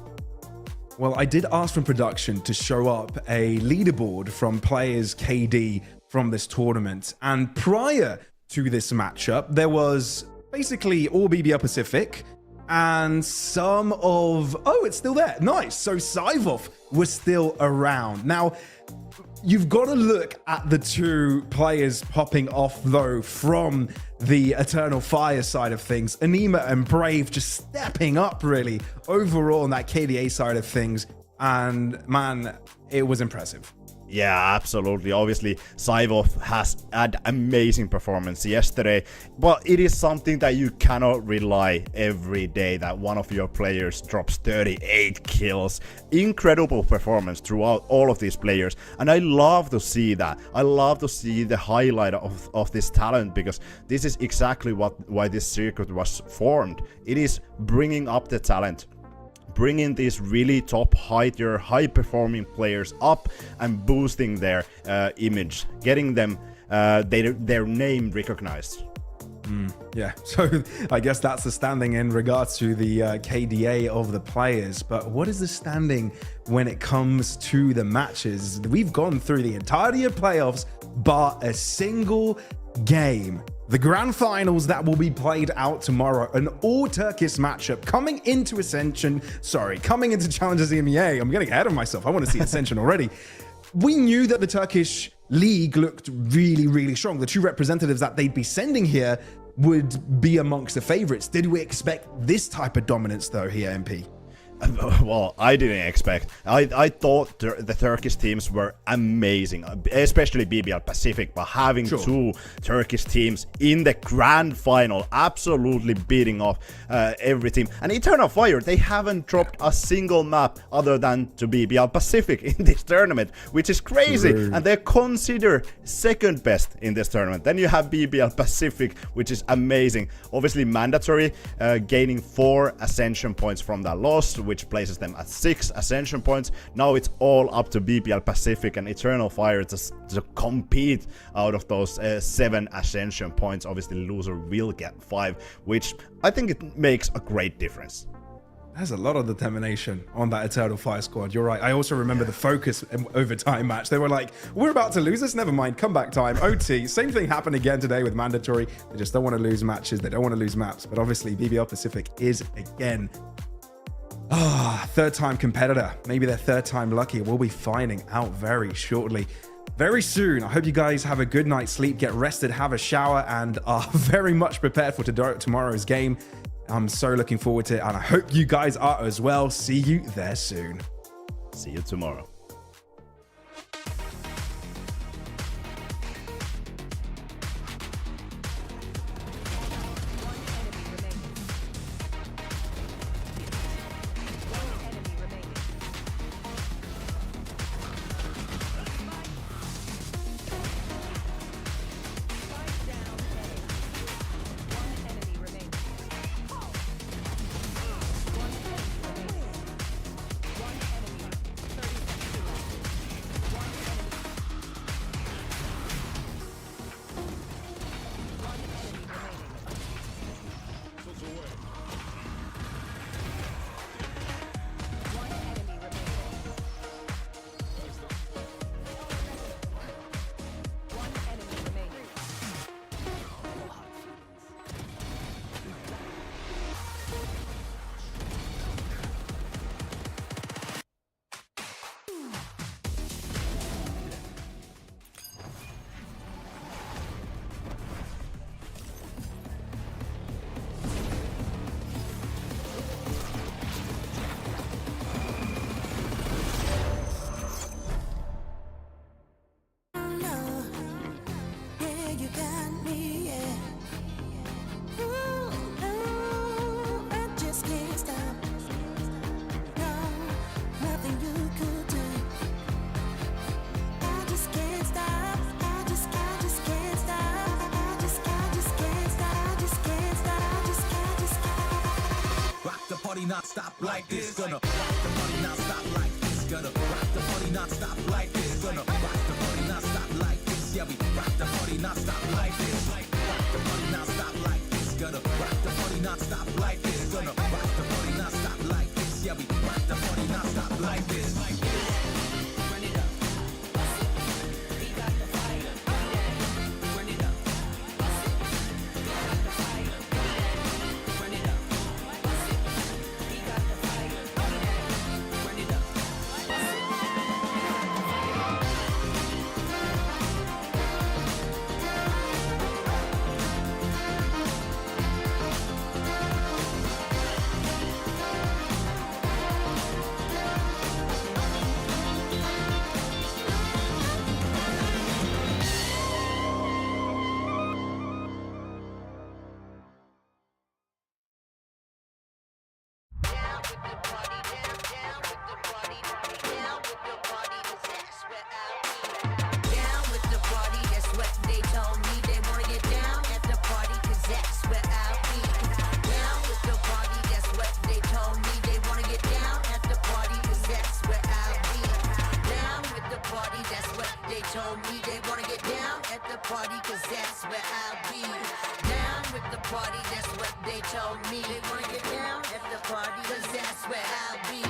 Speaker 8: Well, I did ask from production to show up a leaderboard from players KD from this tournament, and prior to this matchup, there was basically all BBL Pacific and some of... Oh, it's still there. Nice. So Saivov was still around. Now, you've got to look at the 2 players popping off, though, from the Eternal Fire side of things. EMEA and Brave just stepping up, really, overall on that KDA side of things. And, man, it was impressive.
Speaker 9: Yeah, absolutely. Obviously, Saivov has had amazing performance yesterday, but it is something that you cannot rely every day that one of your players drops 38 kills. Incredible performance throughout all of these players, and I love to see that. I love to see the highlight of this talent, because this is exactly why this circuit was formed. It is bringing up the talent, bringing these really top tier, high performing players up and boosting their image, getting them their name recognized.
Speaker 8: Yeah, so I guess that's the standing in regards to the KDA of the players. But what is the standing when it comes to the matches? We've gone through the entirety of playoffs, bar a single game. The grand finals that will be played out tomorrow, an all-Turkish matchup coming into Challengers EMEA. I'm getting ahead of myself. I want to see Ascension already. We knew that the Turkish league looked really, really strong. The 2 representatives that they'd be sending here would be amongst the favorites. Did we expect this type of dominance, though, here, MP?
Speaker 9: Well, I didn't expect. I thought the Turkish teams were amazing, especially BBL Pacific, but having 2 Turkish teams in the grand final, absolutely beating off every team. And Eternal Fire, they haven't dropped a single map other than to BBL Pacific in this tournament, which is crazy. And they're considered second best in this tournament. Then you have BBL Pacific, which is amazing. Obviously, Mandatory gaining 4 Ascension points from that loss, which places them at 6 Ascension points. Now it's all up to BBL Pacific and Eternal Fire to compete out of those 7 Ascension points. Obviously, loser will get 5, which I think it makes a great difference.
Speaker 8: There's a lot of determination on that Eternal Fire squad. You're right. I also remember the focus overtime match. They were like, we're about to lose this. Never mind. Comeback time. OT. Same thing happened again today with Mandatory. They just don't want to lose matches. They don't want to lose maps. But obviously, BBL Pacific is again... third time competitor. Maybe their 3rd time lucky. We'll be finding out very shortly. Very soon. I hope you guys have a good night's sleep, get rested, have a shower, and are very much prepared for tomorrow's game. I'm so looking forward to it, and I hope you guys are as well. See you there soon.
Speaker 9: See you tomorrow.
Speaker 6: One enemy remaining.
Speaker 2: not stop like this. Gonna rock the party not stop like this. Gonna rock the party not stop like this. Gonna rock the party not stop like this. Yeah, we rock the party not stop like this. Rock the party not stop like this. Gonna rock the party not stop like this. Gonna rock the party not stop like this. Yeah, we rock the party not stop like this. Run it up. We got the fire. Run it up. Run it up. We got the fire. Run it up. Down with the party, that's what they told me. They wanna get down at the party, cause that's where I'll be. Down with the party, that's what they told me. They wanna get down at the party, cause that's where I'll be. Down with the party, that's what they told me. They wanna get down at the party, cause that's where I'll be. Down with the party, that's what they told me. They wanna get down at the party, cause that's where I'll be.